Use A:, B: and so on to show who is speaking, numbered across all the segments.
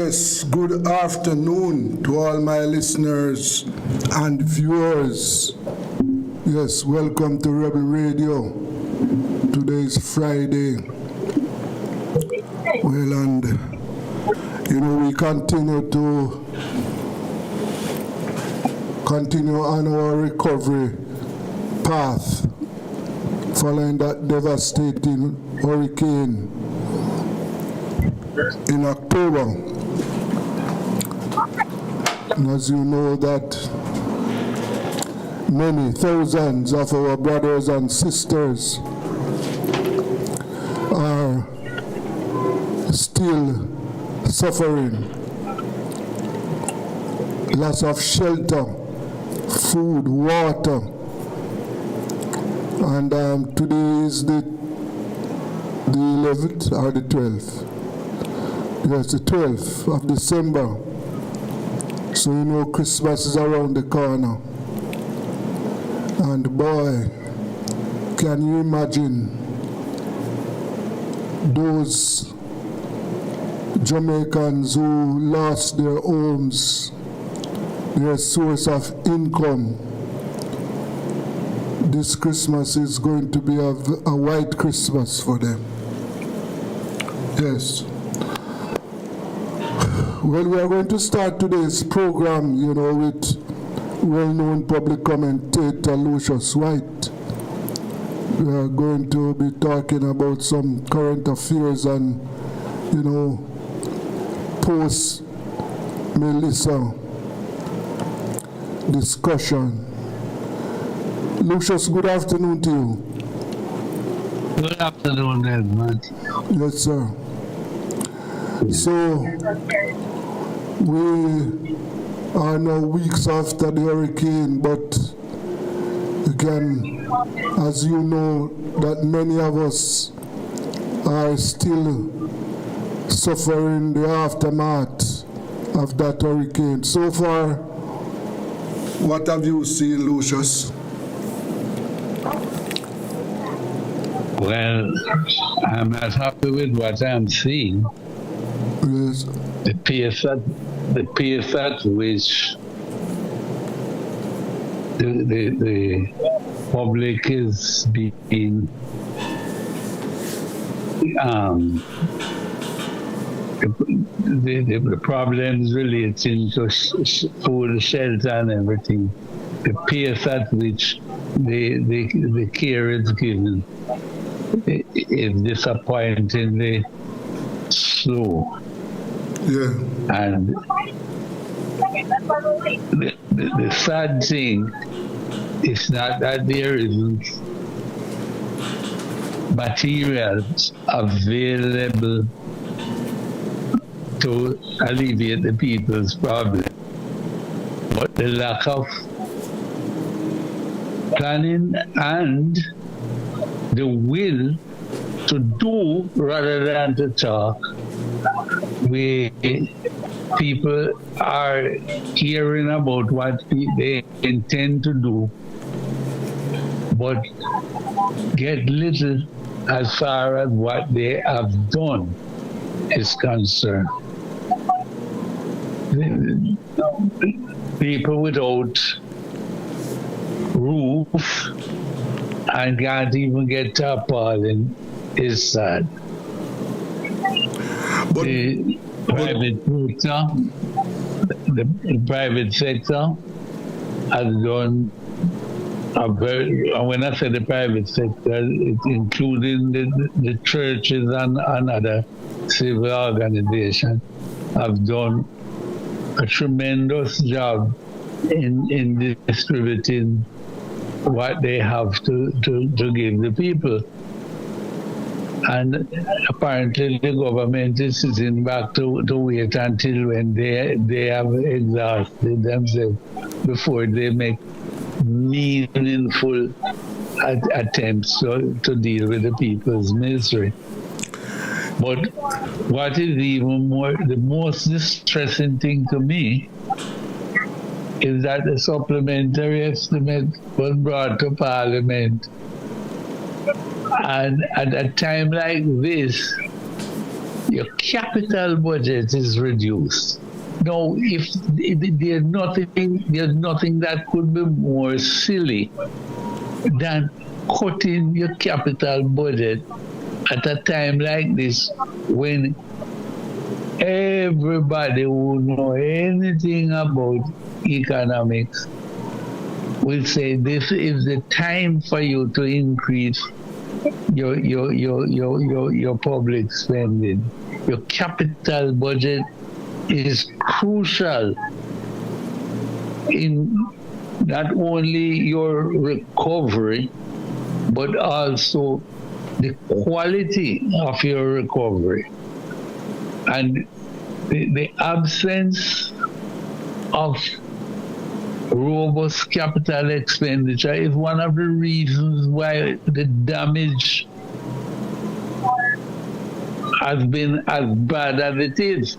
A: Yes, good afternoon to all my listeners and viewers. Yes, welcome to Rebel Radio. Today is Friday. Well, and we continue on our recovery path following that devastating hurricane in October. And as you know that many thousands of our brothers and sisters are still suffering loss of shelter, food, water. And today is the 11th or the 12th? Yes, the 12th of December. So Christmas is around the corner. And boy, can you imagine those Jamaicans who lost their homes, their source of income? This Christmas is going to be a white Christmas for them. Yes. Well, we are going to start today's program, with well-known public commentator Lucius White. We are going to be talking about some current affairs and, post-Melissa discussion. Lucius, good afternoon to you.
B: Good afternoon, Edmund.
A: Yes, sir. So, we are now weeks after the hurricane, but again, as you know, that many of us are still suffering the aftermath of that hurricane. So far, what have you seen, Lucius?
B: Well, I'm not happy with what I'm seeing.
A: Yes.
B: The pace at which the public is being the problems relating to food, shelter, and everything. The pace at which the care is given is disappointingly slow.
A: Yeah.
B: And the sad thing is not that there isn't materials available to alleviate the people's problem, but the lack of planning and the will to do rather than to talk. People are hearing about what they intend to do, but get little as far as what they have done is concerned. People without roof and can't even get tarpaulin is sad.
A: But
B: the private sector has done when I say the private sector, it's including the churches and other civil organizations, have done a tremendous job in distributing what they have to give the people. And apparently the government is sitting back to wait until when they have exhausted themselves before they make meaningful attempts to deal with the people's misery. But what is even the most distressing thing to me is that the supplementary estimate was brought to Parliament. And at a time like this, your capital budget is reduced. Now, if there's nothing that could be more silly than cutting your capital budget at a time like this when everybody who know anything about economics will say this is the time for you to increase your public spending. Your capital budget is crucial in not only your recovery, but also the quality of your recovery. And the absence of robust capital expenditure is one of the reasons why the damage has been as bad as it is.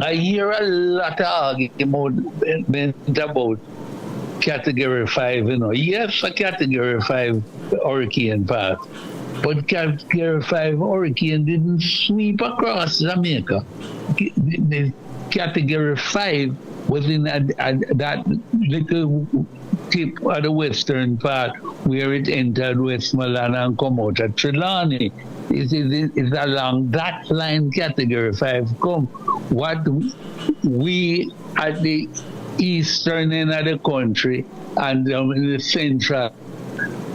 B: I hear a lot of argument about Category 5, Yes, a Category 5 hurricane path, but Category 5 hurricane didn't sweep across Jamaica. The Category 5 was in that little tip of the western part where it entered Westmoreland and come out at Trelawney. It's along that line Category 5 come. What we at the eastern end of the country and in the central,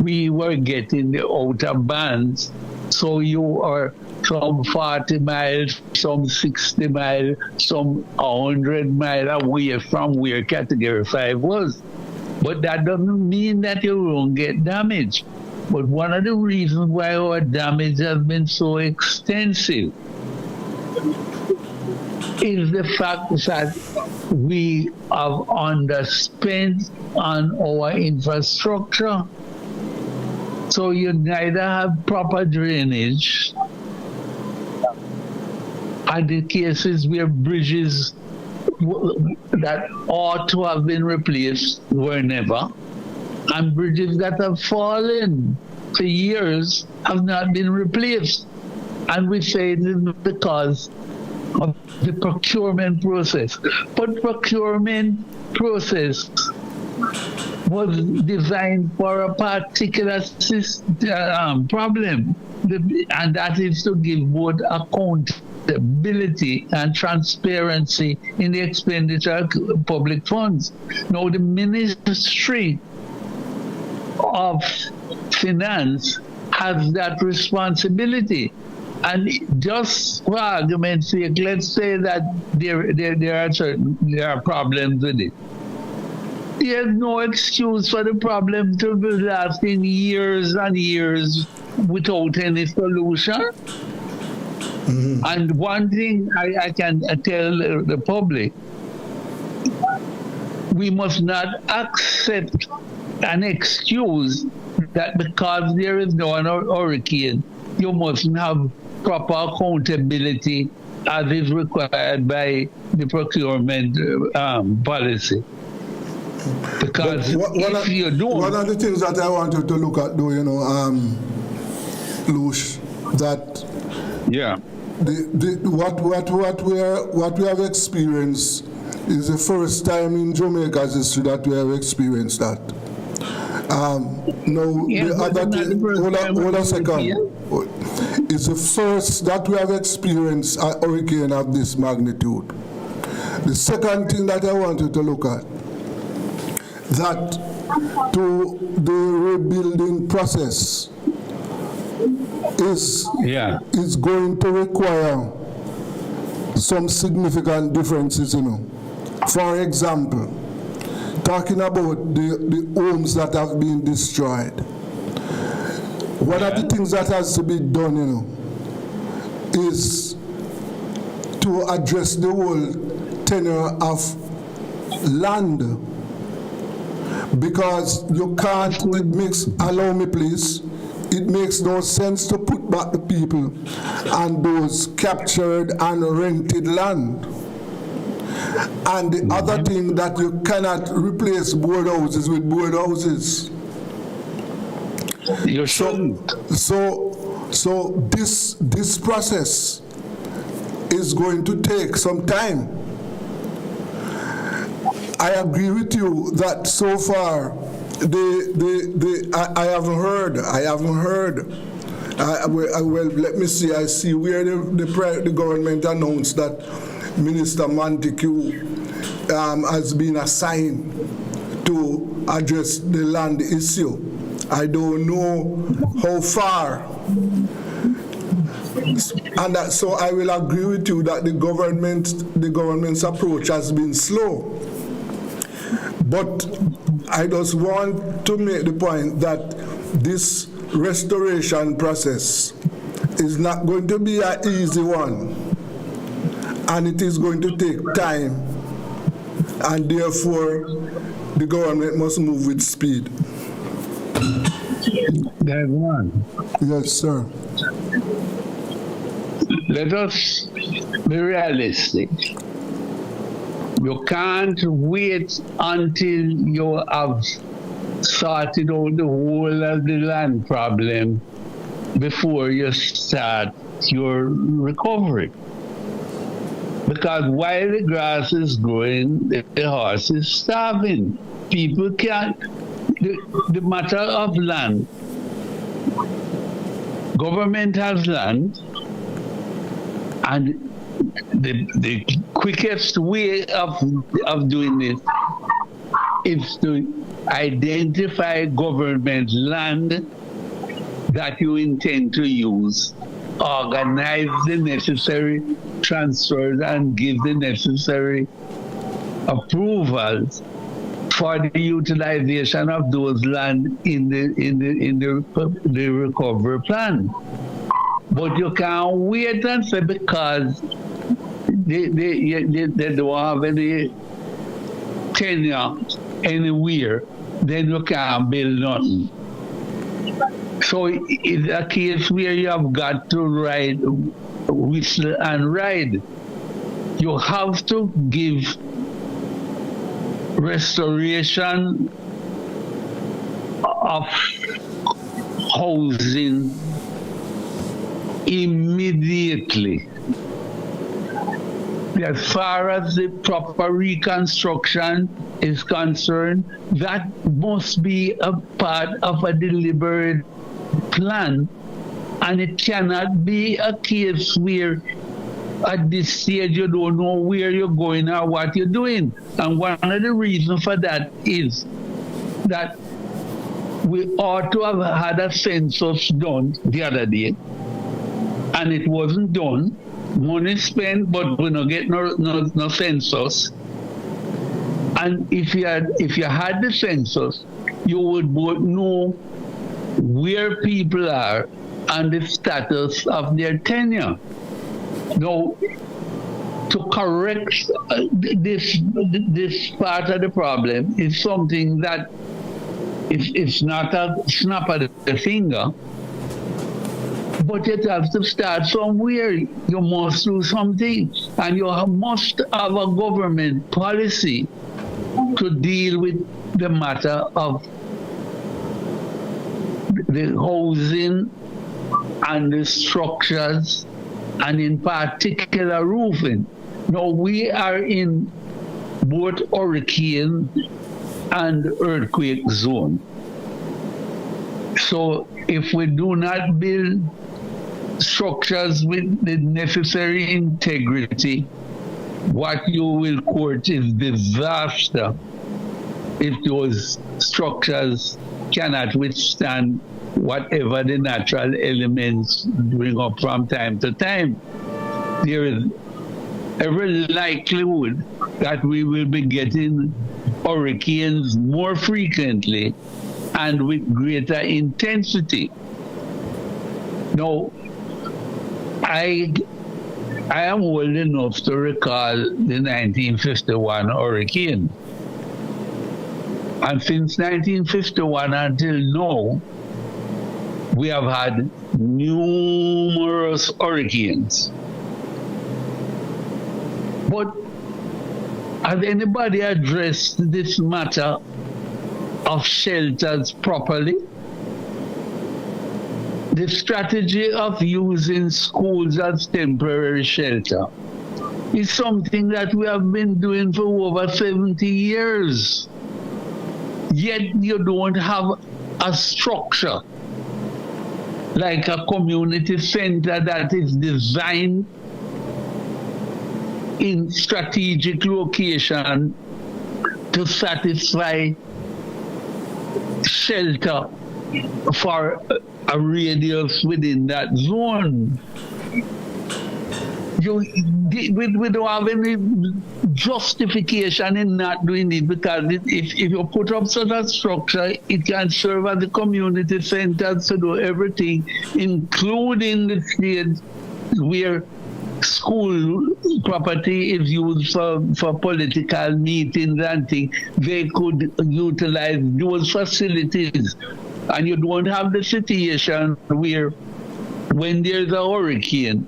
B: we were getting the outer bands. So you are some 40 miles, some 60 miles, some 100 miles away from where Category 5 was. But that doesn't mean that you won't get damage. But one of the reasons why our damage has been so extensive is the fact that we have underspent on our infrastructure. So you neither have proper drainage, and the cases where bridges that ought to have been replaced were never, and bridges that have fallen for years have not been replaced. And we say it is because of the procurement process. But procurement process was designed for a particular problem, and that is to give both accountability and transparency in the expenditure of public funds. Now, the Ministry of Finance has that responsibility. And just for argument's sake, let's say that there are problems with it. There's no excuse for the problem to be lasting years and years without any solution. Mm-hmm. And one thing I can tell the public, we must not accept an excuse that because there is no hurricane, you mustn't have proper accountability as is required by the procurement policy. Because if you don't...
A: One of the things that I wanted to look at, though, Lush, that what we have experienced is the first time in Jamaica's history that we have experienced that. Hold a second. It's the first that we have experienced a hurricane of this magnitude. The second thing that I wanted to look at, that to the rebuilding process is going to require some significant differences, For example, talking about the homes that have been destroyed. One of the things that has to be done, is to address the whole tenure of land. Because you can't, allow me please, it makes no sense to put back the people and those captured and rented land. And the other thing that you cannot replace board houses with board houses.
B: You shouldn't.
A: So this process is going to take some time. I agree with you that so far, I haven't heard. Well, let me see. I see where the government announced that Minister Montague has been assigned to address the land issue. I don't know how far. And so I will agree with you that the government's approach has been slow. But I just want to make the point that this restoration process is not going to be an easy one, and it is going to take time, and therefore the government must move with speed.
B: There's one.
A: Yes, sir.
B: Let us be realistic. You can't wait until you have sorted out the whole of the land problem before you start your recovery. Because while the grass is growing, the horse is starving. People can't. The matter of land. Government has land, and the quickest way of doing it is to identify government land that you intend to use, organize the necessary transfers, and give the necessary approvals for the utilization of those land in the recovery plan. But you can't wait and say because they don't have any tenure anywhere, then you can't build nothing. So it's a case where you have got to ride, whistle and ride. You have to give restoration of housing immediately. As far as the proper reconstruction is concerned, that must be a part of a deliberate plan, and it cannot be a case where at this stage you don't know where you're going or what you're doing. And one of the reasons for that is that we ought to have had a census done the other day, and it wasn't done. Money spent, but we don't get no census. And if you had the census, you would both know where people are and the status of their tenure. Now, to correct this part of the problem is something that it's not a snap of the finger, but it has to start somewhere. You must do something, and you must have a government policy to deal with the matter of the housing and the structures, and in particular roofing. Now we are in both hurricane and earthquake zone. So if we do not build structures with the necessary integrity, what you will court is disaster if those structures cannot withstand whatever the natural elements bring up from time to time. There is every likelihood that we will be getting hurricanes more frequently and with greater intensity. Now, I am old enough to recall the 1951 hurricane. And since 1951 until now, we have had numerous hurricanes. But has anybody addressed this matter of shelters properly? the strategy of using schools as temporary shelter is something that we have been doing for over 70 years. Yet you don't have a structure like a community center that is designed in strategic location to satisfy shelter for a radius within that zone. We don't have any justification in not doing it, because if you put up such a structure, it can serve as a community center to do everything, including the state where school property is used for political meetings and things. They could utilize those facilities, and you don't have the situation where when there's a hurricane,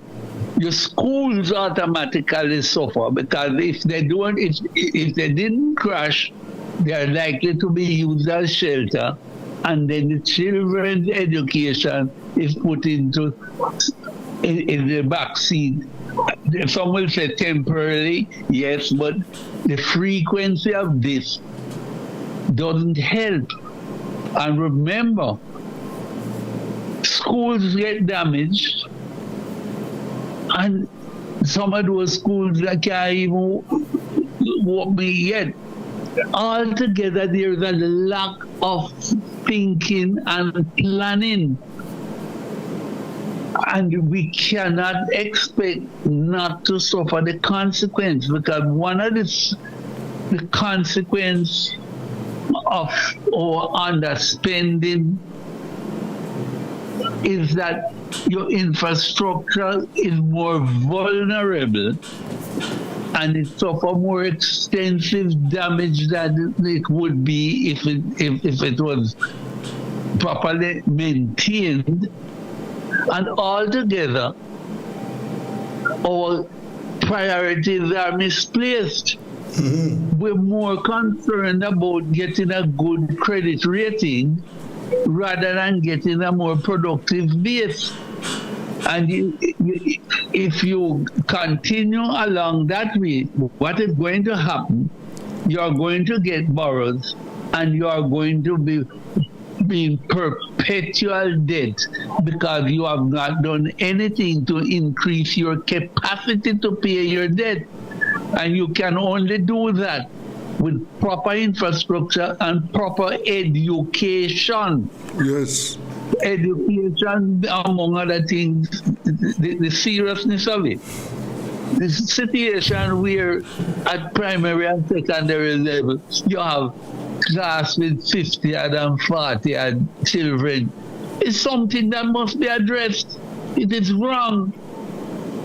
B: your schools automatically suffer, because if they didn't crash, they are likely to be used as shelter, and then the children's education is put into in the back seat. Some will say temporarily, yes, but the frequency of this doesn't help. And remember, schools get damaged, and some of those schools that can't even walk me yet. Altogether, there's a lack of thinking and planning. And we cannot expect not to suffer the consequence, because one of the consequence of our underspending is that your infrastructure is more vulnerable and it suffer more extensive damage than it would be if it was properly maintained. And altogether, our priorities are misplaced. Mm-hmm. We're more concerned about getting a good credit rating rather than getting a more productive base. And if you continue along that way, what is going to happen? You are going to get borrowed, and you are going to be in perpetual debt because you have not done anything to increase your capacity to pay your debt. And you can only do that with proper infrastructure and proper education.
A: Yes.
B: Education, among other things, the seriousness of it. The situation where at primary and secondary level, you have class with 50 and 40 children, is something that must be addressed. It is wrong.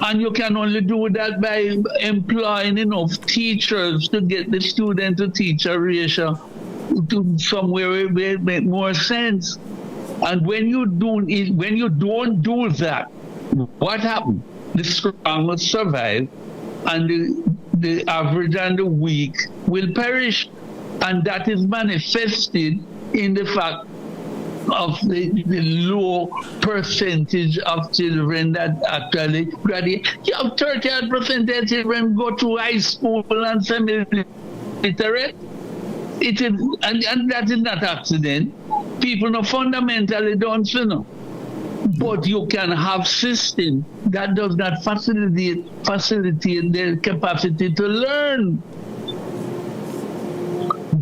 B: And you can only do that by employing enough teachers to get the student to teacher ratio to somewhere where it makes more sense. And when you don't do that, what happens? The strong will survive, and the average and the weak will perish. And that is manifested in the fact of the low percentage of children that actually graduate. You have 38% of children go to high school and semi-literate. It is, and that is not accident. People know fundamentally don't know. But you can have system that does not facilitate their capacity to learn.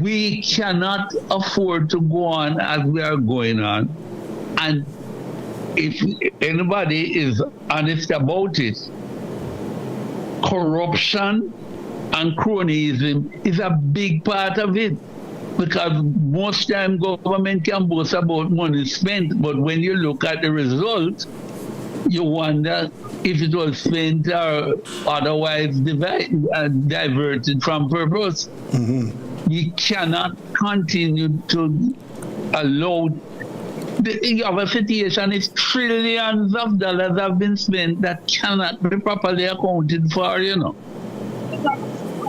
B: We cannot afford to go on as we are going on. And if anybody is honest about it, corruption and cronyism is a big part of it. Because most time government can boast about money spent, but when you look at the result, you wonder if it was spent or otherwise diverted from purpose. Mm-hmm. We cannot continue to allow our situation is trillions of dollars have been spent that cannot be properly accounted for, you know.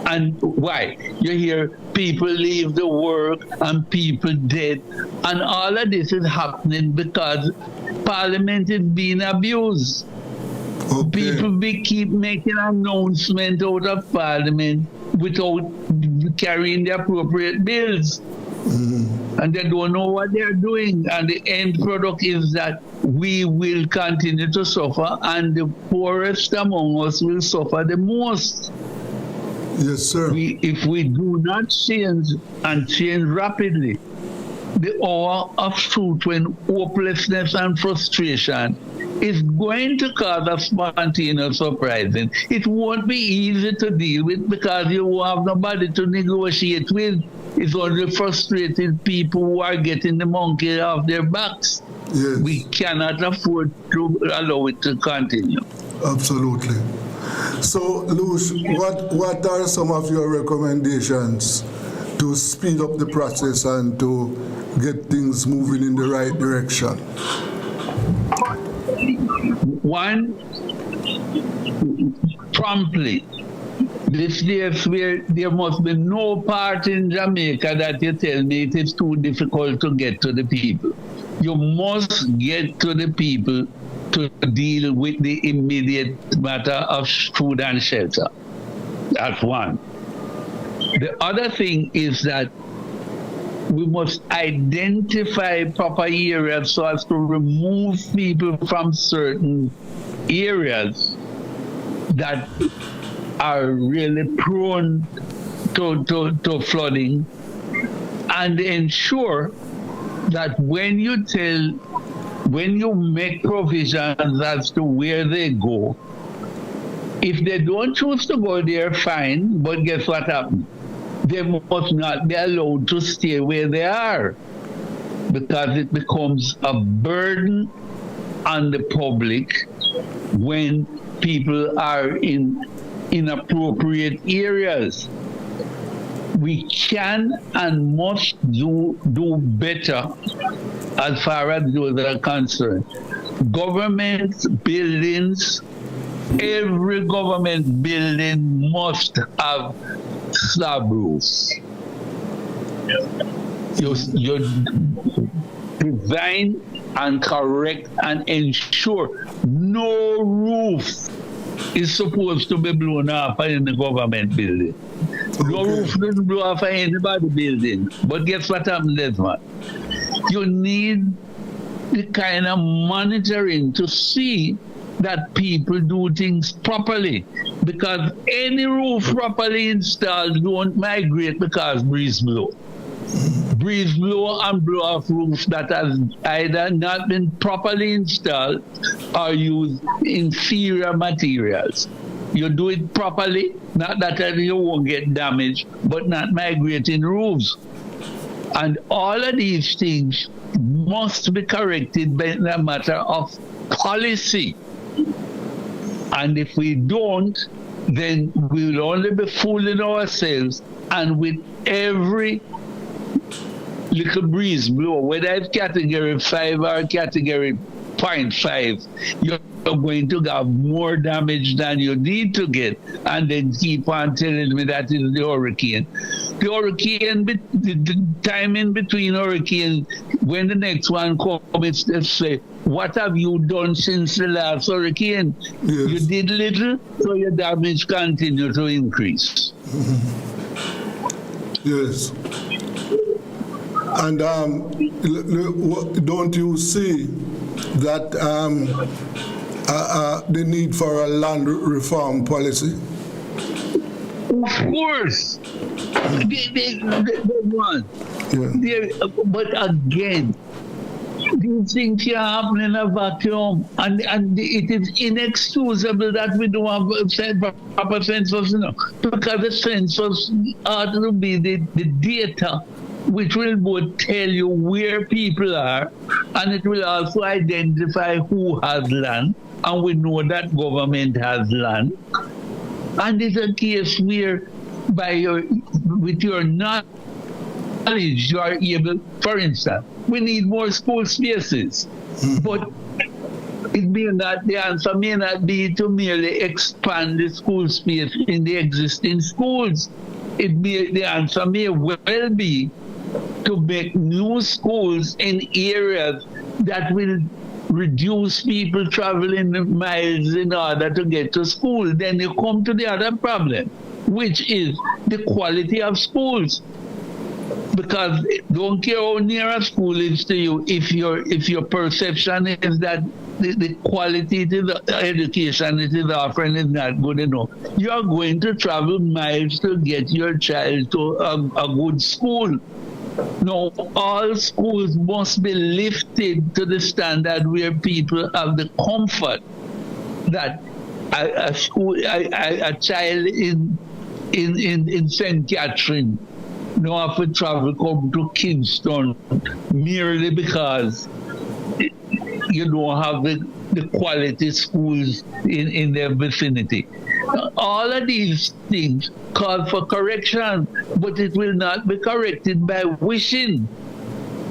B: And why? You hear people leave the work and people dead. And all of this is happening because Parliament is being abused.
A: Okay.
B: People keep making announcements out of Parliament without carrying the appropriate bills. And they don't know what they're doing. And the end product is that we will continue to suffer, and the poorest among us will suffer the most.
A: Yes, sir.
B: If we do not change and change rapidly, the hour of truth when hopelessness and frustration is going to cause a spontaneous uprising. It won't be easy to deal with because you won't have nobody to negotiate with. It's only frustrated people who are getting the monkey off their backs.
A: Yes.
B: We cannot afford to allow it to continue.
A: Absolutely. So, Lush, what are some of your recommendations to speed up the process and to get things moving in the right direction?
B: One, promptly. This is where there must be no part in Jamaica that you tell me it is too difficult to get to the people. You must get to the people to deal with the immediate matter of food and shelter. That's one. The other thing is that we must identify proper areas so as to remove people from certain areas that are really prone to flooding, and ensure that when you make provisions as to where they go, if they don't choose to go there, fine, but guess what happens? They must not be allowed to stay where they are, because it becomes a burden on the public when people are in inappropriate areas. We can and must do better as far as those are concerned. Government buildings, every government building must have slab roofs. You design and correct and ensure no roof is supposed to be blown off in the government building. No roof doesn't blow off anybody building. But guess what happens, Desmond? You need the kind of monitoring to see that people do things properly. Because any roof properly installed don't migrate because breeze blow. Breeze blow and blow off roofs that has either not been properly installed or use inferior materials. You do it properly, not that you won't get damaged, but not migrating roofs. And all of these things must be corrected by a matter of policy. And if we don't, then we'll only be fooling ourselves. And with every little breeze blow, whether it's category 5 or category 0.5, you're going to have more damage than you need to get, and then keep on telling me that is the hurricane. The hurricane, the time in between hurricanes, when the next one comes, let's say, what have you done since the last hurricane? Yes. You did little, so your damage continues to increase.
A: Yes. And don't you see that the need for a land reform policy?
B: Of course. One. Yeah. But again, these things can't happen in a vacuum, and it is inexcusable that we don't have proper census, because the census ought to be the data which will both tell you where people are, and it will also identify who has land, and we know that government has land. And it's a case where with your knowledge, you are able, for instance, we need more school spaces. But it may not, the answer may not be to merely expand the school space in the existing schools. The answer may well be to make new schools in areas that will reduce people traveling miles in order to get to school, then you come to the other problem, which is the quality of schools. Because don't care how near a school is to you, if your perception is that the quality to the education it is offering is not good enough, you are going to travel miles to get your child to a good school. No, all schools must be lifted to the standard where people have the comfort that a child in St. Catherine no have to travel come to Kingston merely because you don't have the quality schools in their vicinity. All of these things call for correction, but it will not be corrected by wishing.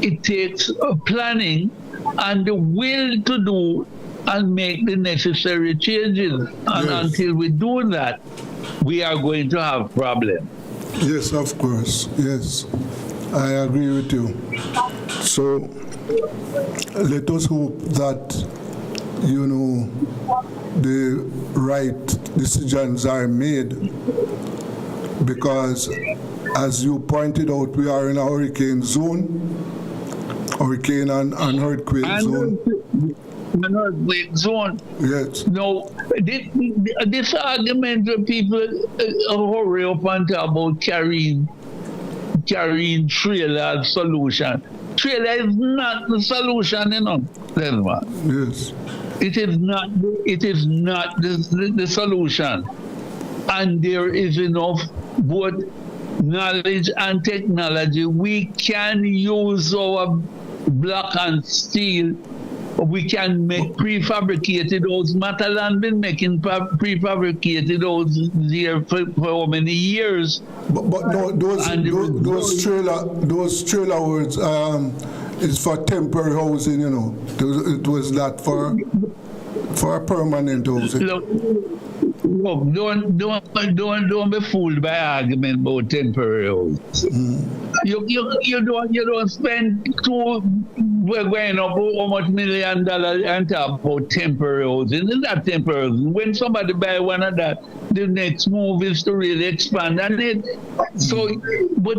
B: It takes planning and the will to do and make the necessary changes. And until we do that, we are going to have problems.
A: Yes, of course. Yes, I agree with you. So let us hope that, the right decisions are made, because as you pointed out, we are in a hurricane zone, hurricane and earthquake zone.
B: An earthquake zone.
A: Yes.
B: No, this argument that people hurry up and talk about carrying trailer as solution. Trailer is not the solution,
A: Yes.
B: It is not the solution. And there is enough both knowledge and technology. We can use our block and steel. We can make prefabricated homes. Matalan been making prefabricated homes here for how many years?
A: But no, those trailer words is for temporary housing. It was not for permanent housing.
B: Look, don't be fooled by argument about temporary homes. You don't spend we're going up how much $1 million and talk about temporary housing. It's not temporary housing. When somebody buy one of that, the next move is to really expand on it. So, but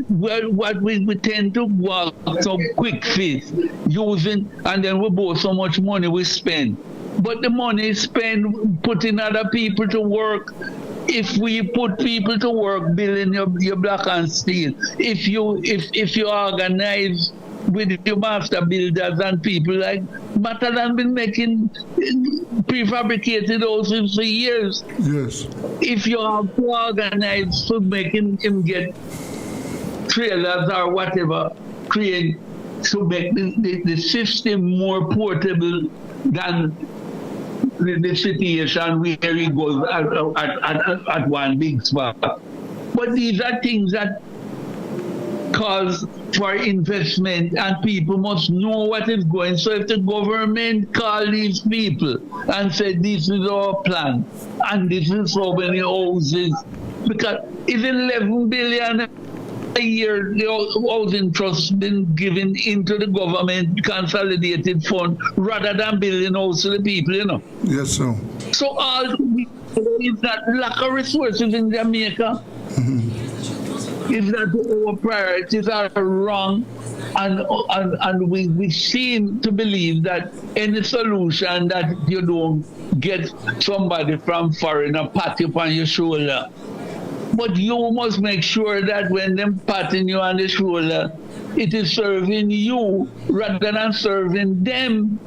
B: what we tend to walk some quick fix using, and then we borrow so much money we spend. But the money is spent putting other people to work. If we put people to work building your block and steel, if you organize with your master builders and people like Matalan been making prefabricated houses for years.
A: Yes.
B: If you have to organize for making him get trailers or whatever, create to make the system more portable than the situation where he goes at one big spot. But these are things that cause for investment, and people must know what is going. So if the government call these people and say this is our plan and this is so many houses, because it's 11 billion a year the housing trust been given into the government consolidated fund rather than building houses to the people,
A: Yes, sir.
B: So all is that lack of resources in Jamaica. Is that our priorities are wrong, and we seem to believe that any solution that you don't get somebody from foreign a pat you on your shoulder. But you must make sure that when them patting you on the shoulder, it is serving you rather than serving them.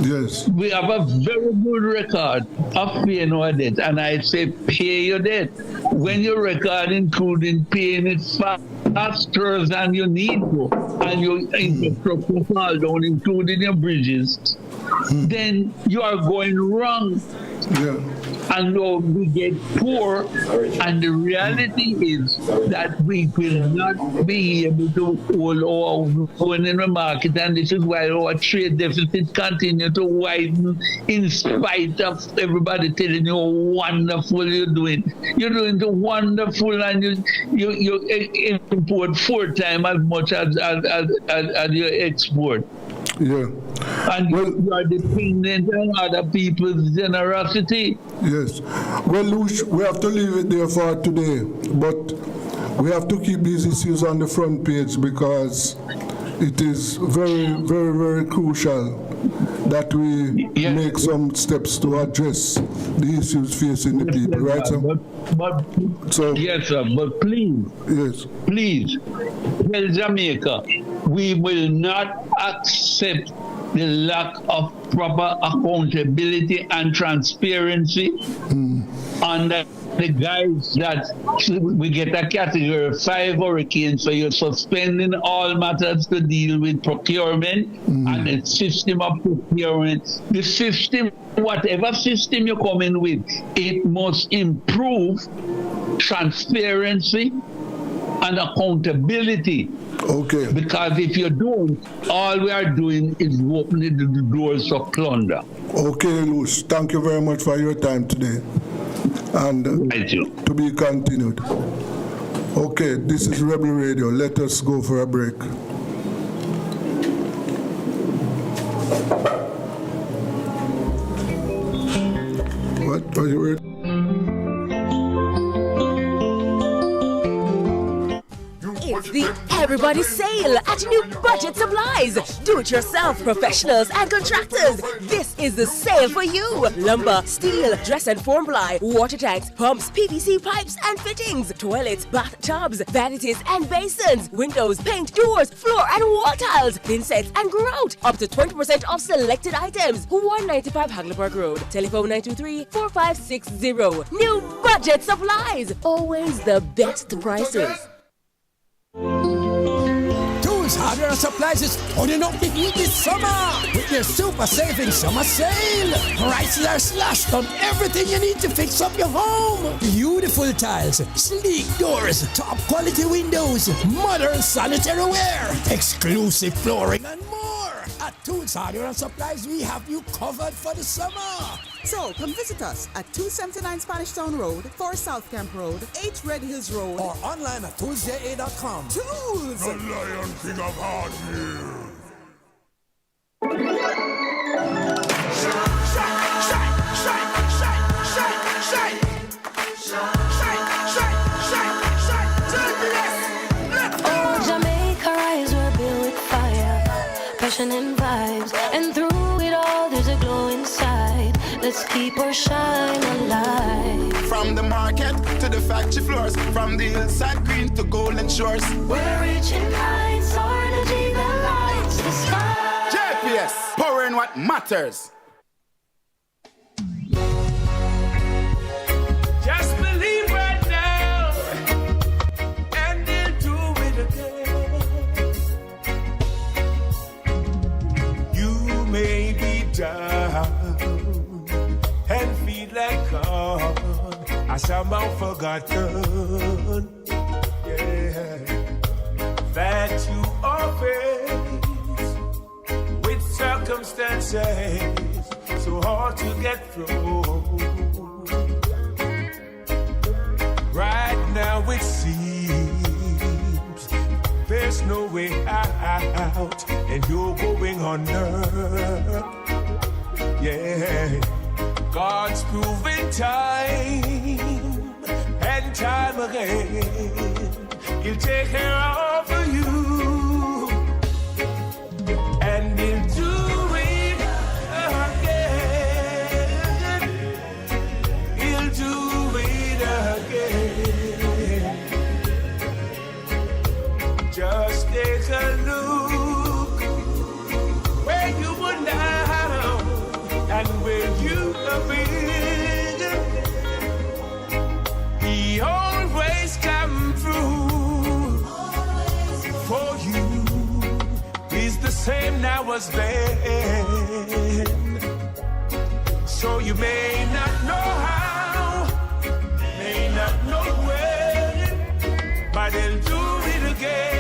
A: Yes.
B: We have a very good record of paying our debt, and I say pay your debt. When your record including paying it faster than you need to, and your infrastructure fall down, including your bridges, then you are going wrong.
A: Yeah.
B: And now we get poor, and the reality is that we will not be able to hold our own in the market, and this is why our trade deficit continue to widen in spite of everybody telling you how wonderful you're doing. You're doing so wonderful, and you import 4 times as much as you export.
A: Yeah.
B: And you are dependent on other people's generosity.
A: Yes. Well, Lush, we have to leave it there for today, but we have to keep these issues on the front page because it is very, very, very crucial that we make some steps to address the issues facing the people, right, sir?
B: Yes, sir, but please, please, tell Jamaica, we will not accept the lack of proper accountability and transparency under the guise that we get a category 5 hurricane, so you're suspending all matters to deal with procurement and the system of procurement. The system, whatever system you come in with, it must improve transparency and accountability.
A: Okay.
B: Because if you don't, all we are doing is opening the doors of plunder.
A: Okay, Lush, thank you very much for your time today. And
B: thank you.
A: To be continued. Okay, this is Rebel Radio. Let us go for a break. What? Are you ready?
C: It's the Everybody Sale at New Budget Supplies. Do-it-yourself professionals and contractors. This is the sale for you. Lumber, steel, dress and form ply, water tanks, pumps, PVC pipes and fittings, toilets, bathtubs, vanities and basins, windows, paint, doors, floor and wall tiles, thin sets and grout. Up to 20% off selected items. 195 Hagleyburg Road. Telephone 923-4560. New Budget Supplies. Always the best prices.
D: Tools, hardware and supplies is holding up the heat this summer with their super saving summer sale. Prices are slashed on everything you need to fix up your home. Beautiful tiles, sleek doors, top quality windows, modern sanitary ware, exclusive flooring and more. At Tools, hardware and supplies, we have you covered for the summer.
E: So, come visit us at 279 Spanish Town Road, 4 South Camp Road, 8 Red Hills Road,
D: or online at toolsja.com.
E: Tools!
F: The Lion King of Hardware.
G: Oh, Jamaica rise, we're built with fire, passion and vibes, and through it all, there's a glow inside. Let's keep our shine alive.
H: From the market to the factory floors, from the hillside green to golden shores,
G: we're reaching heights, our energy that lights the sky.
H: JPS, powering what matters.
F: Just believe right now, and they'll do it again. You may be down and feel like God are somehow forgotten, yeah, that you are faced with circumstances so hard to get through. Right now it seems there's no way out and you're going under, yeah. God's proven time and time again, He'll take care of you, and He'll do it again. He'll do it again. Just take a look where you were now and where you have been. He always come through for you. He's the same now as then. So you may not know how, may not know when, but He'll do it again.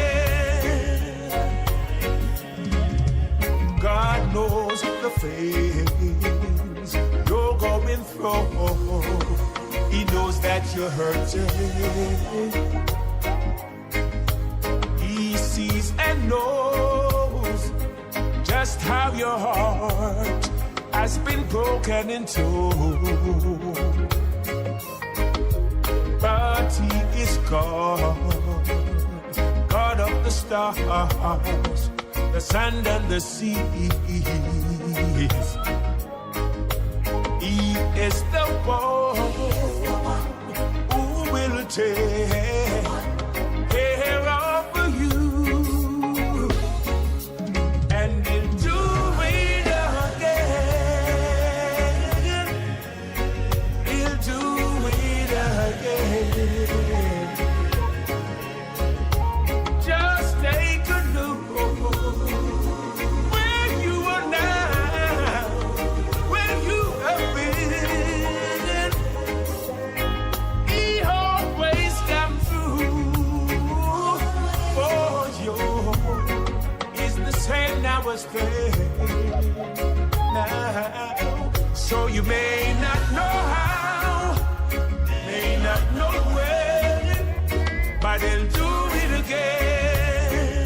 F: God knows the things you're going through. He knows that you're hurting. He sees and knows just has been broken in two. But he is God, God of the stars, the sand and the seas. He is the one who will take care of you, and he'll do it again. He'll do it again. Just take a look where you are now, where you have been. He always comes through for you. He's the same now as then. Now, so you may not know how, may not know when, but he'll do it again.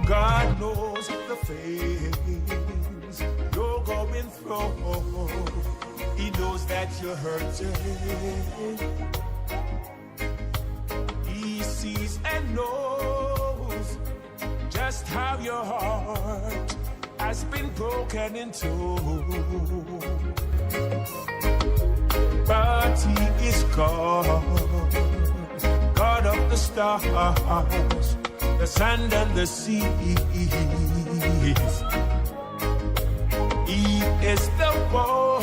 F: God knows the things you're going through. He knows that you're hurting. He sees and knows just how your heart has been broken in two. But he is God, God of the stars, the sand and the seas. He is the one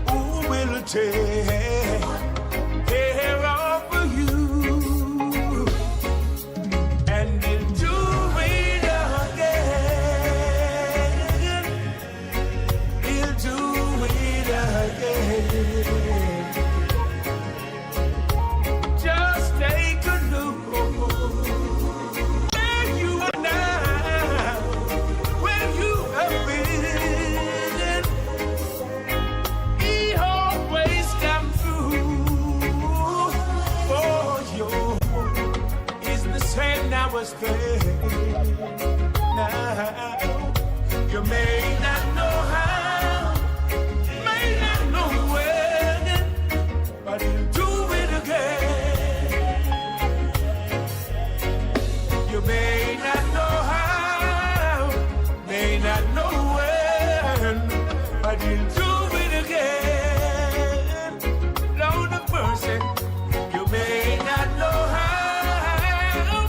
F: who will take care of you, and he'll do it again. He'll do it again. Just take a look where you are now, where you have been. He always comes through for you. He's the same now as then. Now, you may not know how, may not know when, but he'll do it again. You may not know how, may not know when, but he'll do it again. Lord of mercy, you may not know how,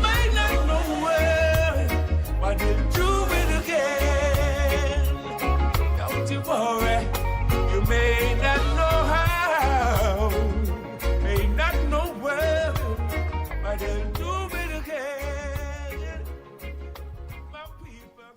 F: may not know when, but he'll do it again. Don't you worry, you may not know how, may not know when, but he'll do it again. My people.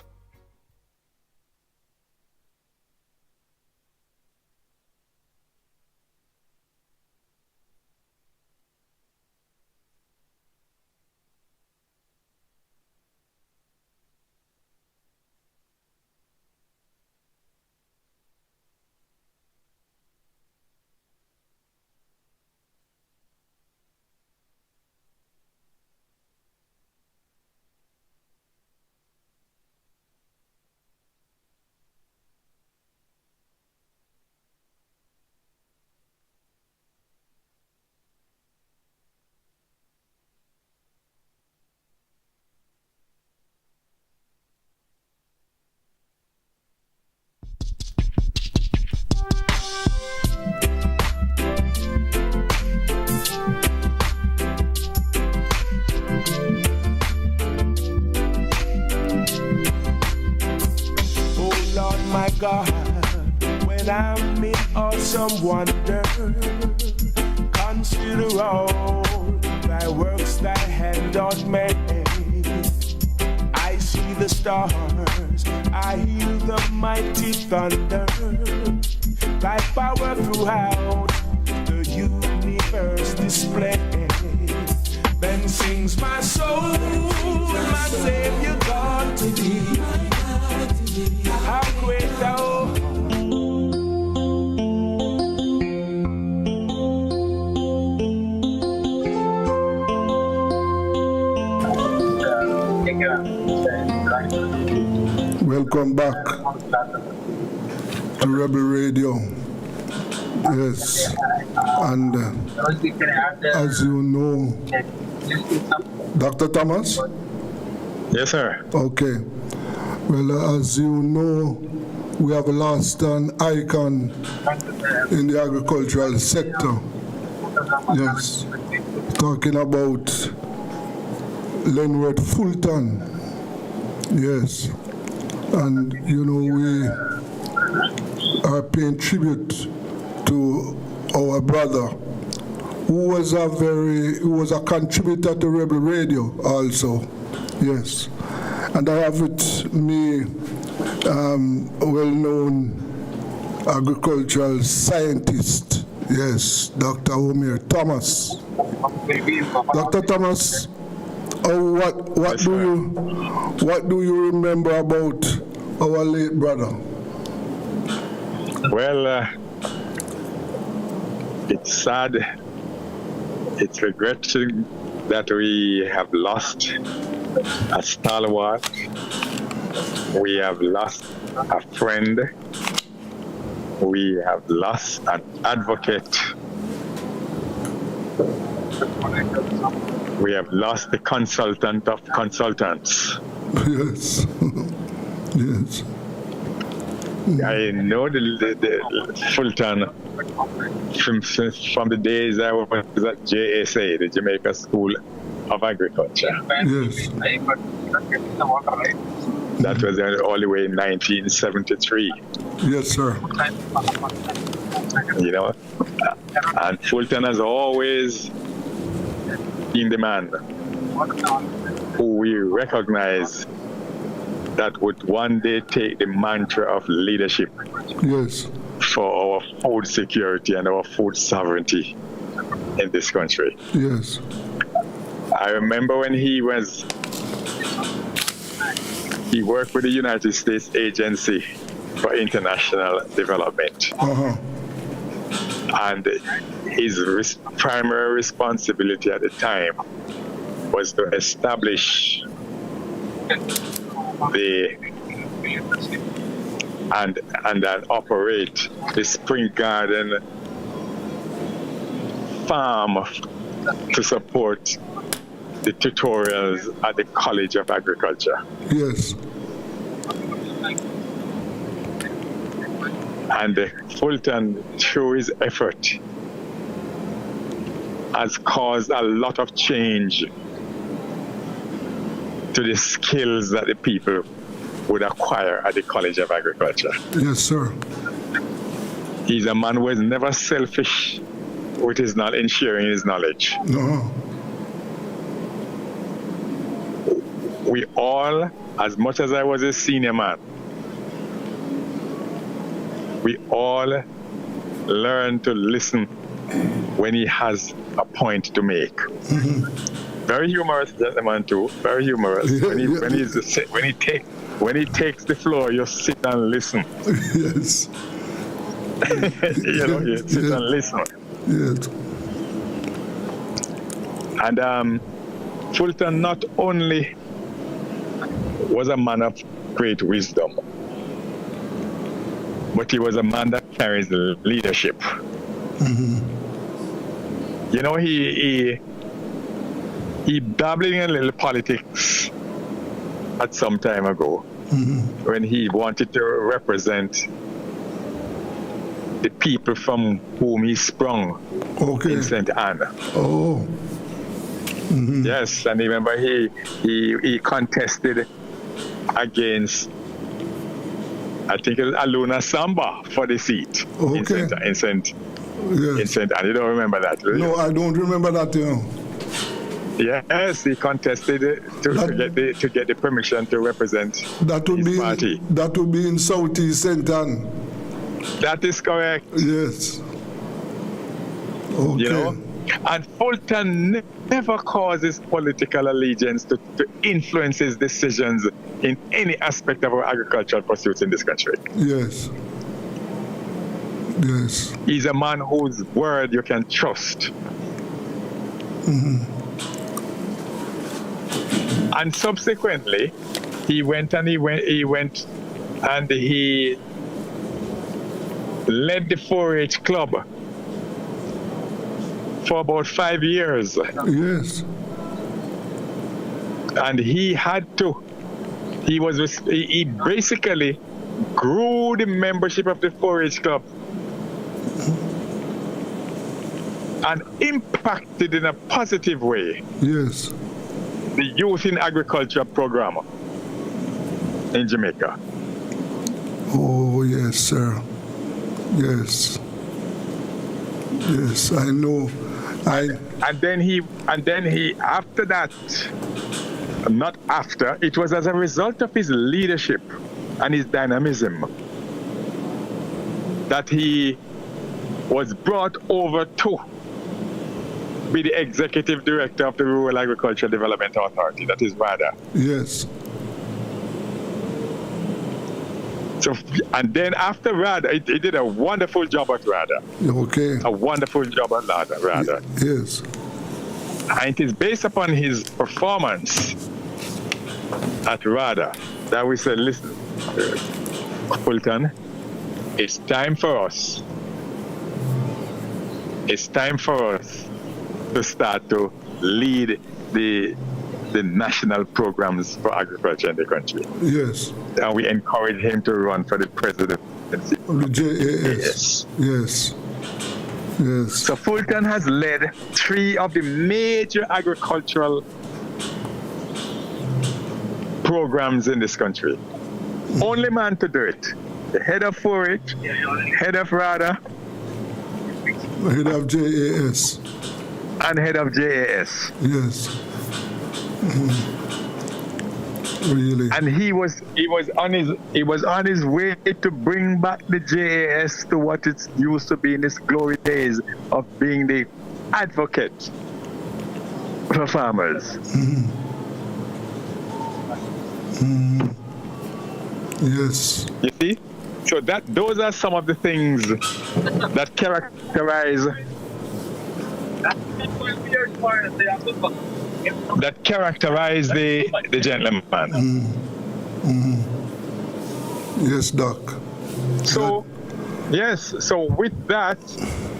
F: Oh Lord my God, when I'm in awesome wonder, consider all thy works thy hand doth make. I see the stars, I hear the mighty thunder, thy power throughout the universe display. Then sings my soul, my Savior God to thee. How great thou art.
A: welcome back to Rebel Radio. Yes, and as you know, Dr. Thomas?
I: Yes, sir.
A: Okay. Well, as you know, we have lost an icon in the agricultural sector. Yes. Talking about Lenward Fulton. Yes. And, you know, we are paying tribute to our brother, who was a contributor to Rebel Radio also. Yes. And I have with me well-known agricultural scientist, yes, Dr. Omer Thomas. Dr. Thomas, what do you remember about our late brother?
I: Well, it's sad. It's regretting that we have lost a stalwart. We have lost a friend. We have lost an advocate. We have lost the consultant of consultants.
A: Yes. Yes.
I: I know the Fulton from the days I was at JSA, the Jamaica School of Agriculture.
A: Yes.
I: That was all the way in 1973.
A: Yes, sir.
I: You know, and Fulton has always been the man who we recognize that would one day take the mantra of leadership.
A: Yes.
I: For our food security and our food sovereignty in this country.
A: Yes.
I: I remember when he worked with the United States Agency for International Development.
A: Uh-huh.
I: And his primary responsibility at the time was to establish and operate the Spring Garden farm to support the tutorials at the College of Agriculture.
A: Yes.
I: And Fulton, through his effort, has caused a lot of change to the skills that the people would acquire at the College of Agriculture.
A: Yes, sir.
I: He's a man who is never selfish with his knowledge, in sharing his knowledge.
A: No.
I: We all, as much as I was a senior man, we all learn to listen when he has a point to make.
A: Mm-hmm.
I: Very humorous gentleman too. Very humorous.
A: Yeah,
I: When he takes the floor, you sit and listen.
A: Yes.
I: You sit and listen.
A: Yes.
I: And Fulton not only was a man of great wisdom, but he was a man that carries leadership.
A: Mm-hmm.
I: You know, he dabbled in a little politics at some time ago,
A: mm-hmm.
I: when he wanted to represent the people from whom he sprung in St. Anne.
A: Oh. Mm-hmm.
I: Yes, and remember he contested against, I think it was Aluna Samba for the seat in St. Anne. You don't remember that, do you?
A: No, I don't remember that, you know.
I: Yes, he contested to get the permission to represent his party.
A: That would be in Southeast St. Anne.
I: That is correct.
A: Yes. Okay.
I: You know, and Fulton never causes political allegiance to influence his decisions in any aspect of our agricultural pursuits in this country.
A: Yes. Yes.
I: He's a man whose word you can trust.
A: Mm-hmm.
I: And subsequently, he went And he led the 4-H club for about 5 years.
A: Yes.
I: And he basically grew the membership of the 4-H club and impacted in a positive way.
A: Yes.
I: The Youth in Agriculture program in Jamaica.
A: Oh, yes, sir. Yes. Yes, I know.
I: And then he, after that, not after, it was as a result of his leadership and his dynamism that he was brought over to be the executive director of the Rural Agricultural Development Authority, that is RADA.
A: Yes.
I: So, and then after RADA, he did a wonderful job at RADA.
A: Okay.
I: A wonderful job at RADA.
A: Yes.
I: And it is based upon his performance at RADA that we said, listen, Fulton, it's time for us. It's time for us to start to lead the national programs for agriculture in the country.
A: Yes.
I: And we encourage him to run for the presidency.
A: Of the JAS. Yes. Yes.
I: So Fulton has led 3 of the major agricultural programs in this country. Only man to do it. The head of 4-H, head of RADA,
A: head of JAS.
I: And head of JAS.
A: Yes. Really.
I: And he was on his way to bring back the JAS to what it used to be in its glory days of being the advocate for farmers.
A: Yes.
I: You see? So those are some of the things that characterize the gentleman.
A: Yes, Doc.
I: So, yes, so with that,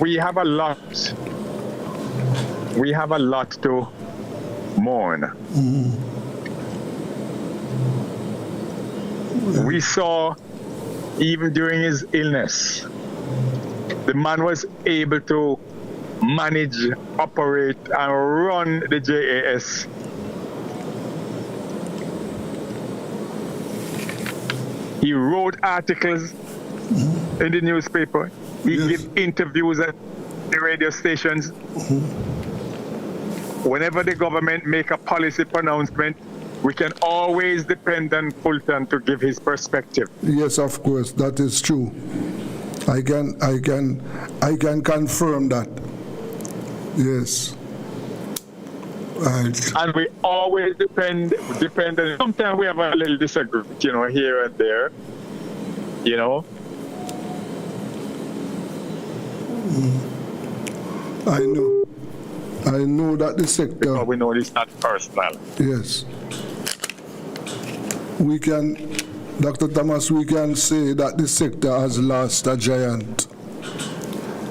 I: we have a lot to mourn. We saw, even during his illness, the man was able to manage, operate, and run the JAS. He wrote articles in the newspaper. He gave interviews at the radio stations. Whenever the government make a policy pronouncement, we can always depend on Fulton to give his perspective.
A: Yes, of course, that is true. I can confirm that. Yes. Right.
I: And we always depend on. Sometimes we have a little disagreement, here and there.
A: I know that the sector.
I: Because we know it's not personal.
A: Yes. We can, Dr. Thomas, we can say that the sector has lost a giant.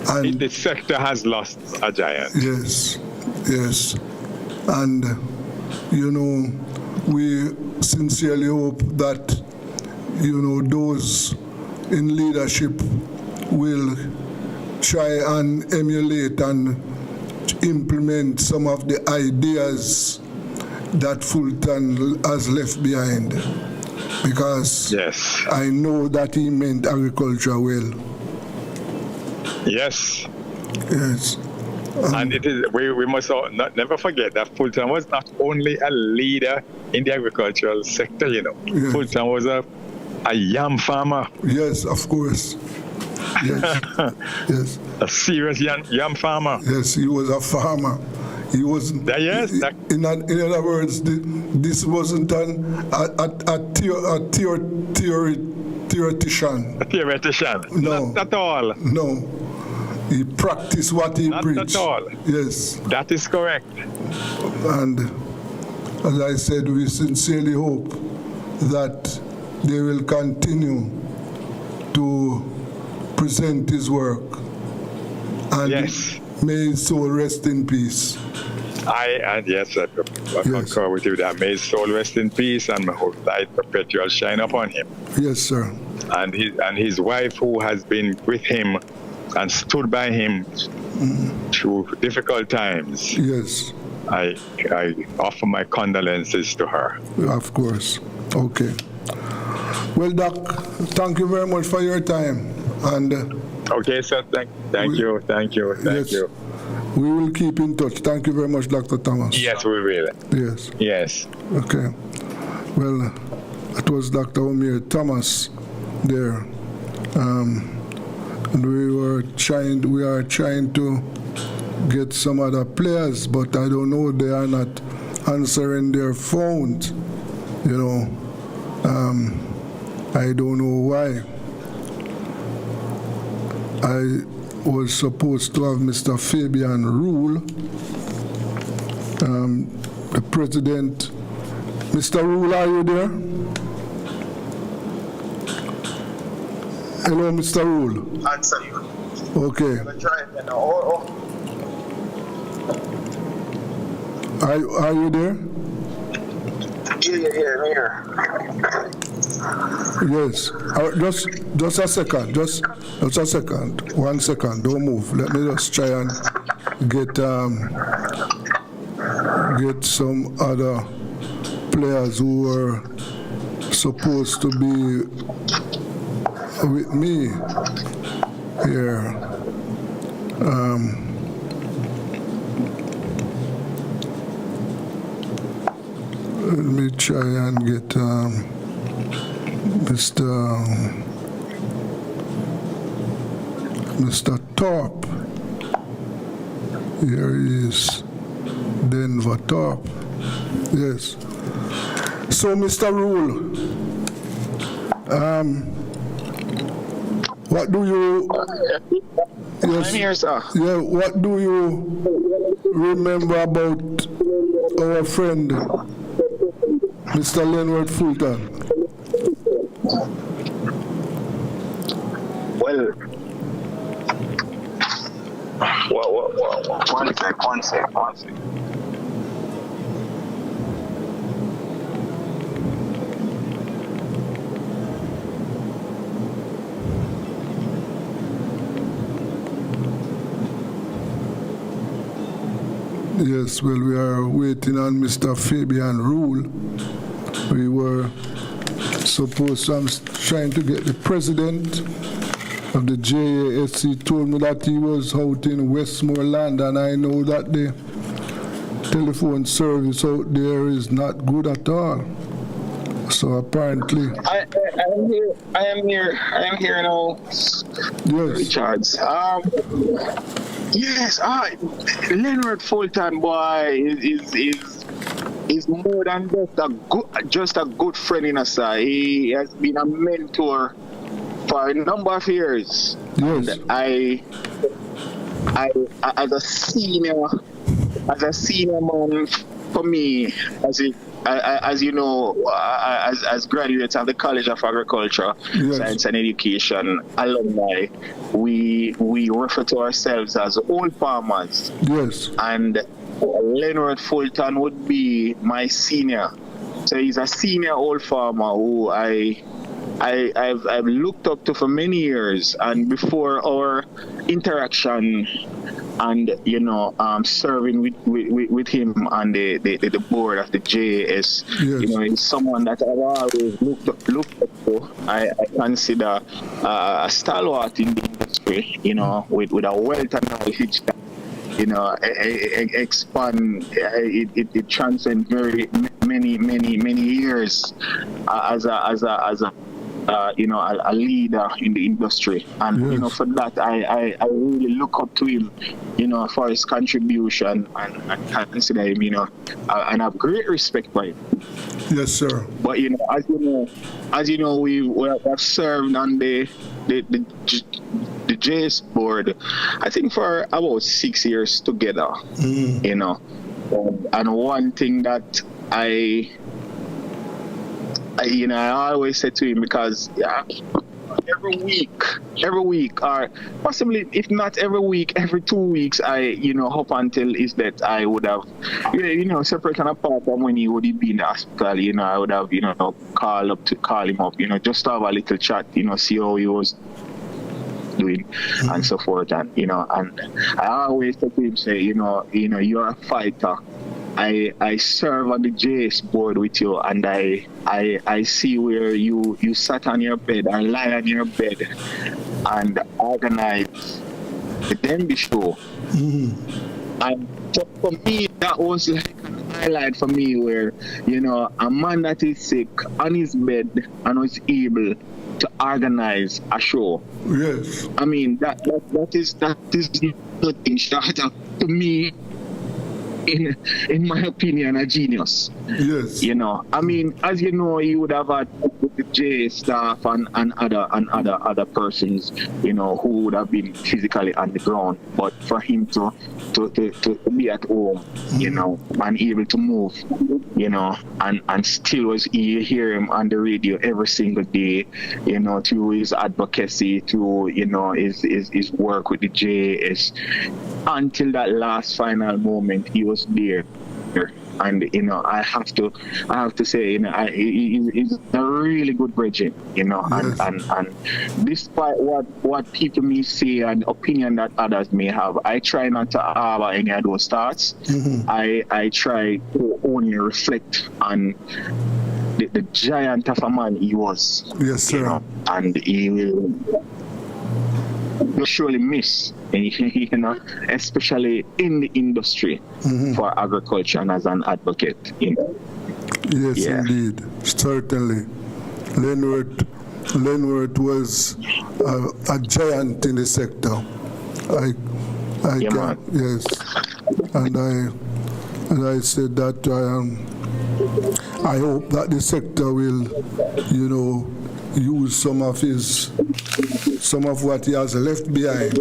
A: And
I: the sector has lost a giant.
A: Yes, yes. And, we sincerely hope that, those in leadership will try and emulate and implement some of the ideas that Fulton has left behind, because I know that he meant agriculture well.
I: Yes.
A: Yes.
I: And it is, we must never forget that Fulton was not only a leader in the agricultural sector, Yes. Fulton was a yam farmer.
A: Yes, of course. Yes. Yes.
I: A serious yam farmer.
A: Yes, he was a farmer. He was.
I: Yes.
A: In other words, this wasn't a theoretician.
I: A theoretician.
A: No.
I: Not at all.
A: No. He practiced what he preached.
I: Not at all.
A: Yes.
I: That is correct.
A: And as I said, we sincerely hope that they will continue to present his work. And
I: yes.
A: May his soul rest in peace.
I: I concur with you that may his soul rest in peace and may his light perpetual shine upon him.
A: Yes, sir.
I: And his wife, who has been with him and stood by him through difficult times.
A: Yes.
I: I offer my condolences to her.
A: Of course. Okay. Well, Doc, thank you very much for your time. And
I: okay, sir. Thank you.
A: We will keep in touch. Thank you very much, Dr. Thomas.
I: Yes, we will.
A: Yes.
I: Yes.
A: Okay. Well, it was Dr. Omir Thomas there. And we are trying to get some other players, but I don't know, they are not answering their phones. You know, I don't know why. I was supposed to have Mr. Fabian Rule, the president. Mr. Rule, are you there? Hello, Mr. Rule.
J: Answer you.
A: Okay. Are you there?
J: Yeah, I'm here.
A: Yes. Just a second. Just a second. 1 second. Don't move. Let me just try and get some other players who were supposed to be with me here. Let me try and get Mr. Thorpe. Here he is, Denver Thorpe. Yes. So, Mr. Rule, what do you? Yes,
J: I'm here, sir.
A: Yeah. What do you remember about our friend, Mr. Leonard Fulton?
J: Well, one sec.
A: Yes, well, we are waiting on Mr. Fabian Rule. We were supposed to, I'm trying to get the president of the JAS. He told me that he was out in Westmoreland, and I know that the telephone service out there is not good at all. So apparently...
J: I am here now.
A: Yes.
J: Richards. Yes, Leonard Fulton, boy, is more than just a good friend in us. He has been a mentor for a number of years.
A: Yes.
J: And I as a senior man for me, as you know, as graduates of the College of Agriculture,
A: yes,
J: Science and Education alumni, we refer to ourselves as old farmers.
A: Yes.
J: And Leonard Fulton would be my senior. So he's a senior old farmer who I've looked up to for many years. And before our interaction and serving with him on the board of the JAS,
A: yes,
J: he's someone that I've always looked up to. I consider a stalwart in the industry, with a wealth of knowledge that expand. It transcends very many years as a leader in the industry, and
A: yes,
J: for that I really look up to him, for his contribution, and consider him, and have great respect for him.
A: Yes, sir.
J: But as you know, we have served on the JS board, I think, for about 6 years together. And one thing that I I always say to him, because every week, or possibly if not every week, every 2 weeks, I, up until his death, I would have, separate and apart from when he would be in the hospital, I would have, call him up, just to have a little chat, see how he was doing and so forth, and and I always say to him, say, you're a fighter. I serve on the JS board with you, and I see where you sat on your bed or lie on your bed and organize the Denby show. And so for me, that was like an highlight for me, where a man that is sick on his bed and was able to organize a show.
A: Yes.
J: I mean, that is nothing short of, to me, in my opinion, a genius.
A: Yes.
J: I mean, as you know, he would have had the J staff and other persons, who would have been physically on the ground. But for him to be at home, and able to move, and still was, you hear him on the radio every single day, through his advocacy, through, his work with the JS, until that last final moment, he was there. And I have to say, he's a really good bridging,
A: Yes.
J: and despite what people may say and opinion that others may have, I try not to have any of those thoughts. I try to only reflect on the giant of a man he was.
A: Yes, sir.
J: And he will surely miss, especially in the industry for agriculture and as an advocate.
A: Yes, indeed, certainly. Lenworth was a giant in the sector. Yes, and I said that I hope that the sector will, use some of what he has left behind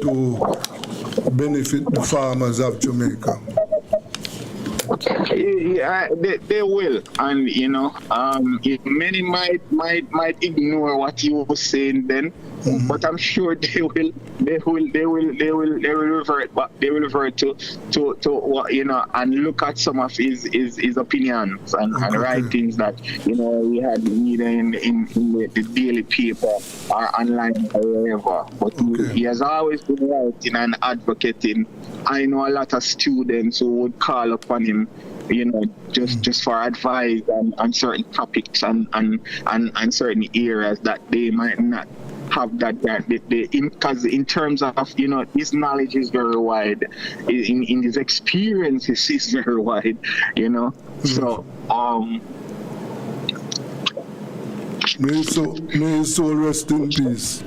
A: to benefit the farmers of Jamaica.
J: Yeah, they will, and many might ignore what you were saying then, but I'm sure they will revert, but they will revert to what, and look at some of his opinions and write things that we had either in the daily paper or online or wherever. But he has always been writing and advocating. I know a lot of students who would call upon him, just for advice on certain topics and certain areas that they might not have because in terms of his knowledge is very wide, in his experiences is very wide, so
A: may his soul rest in peace.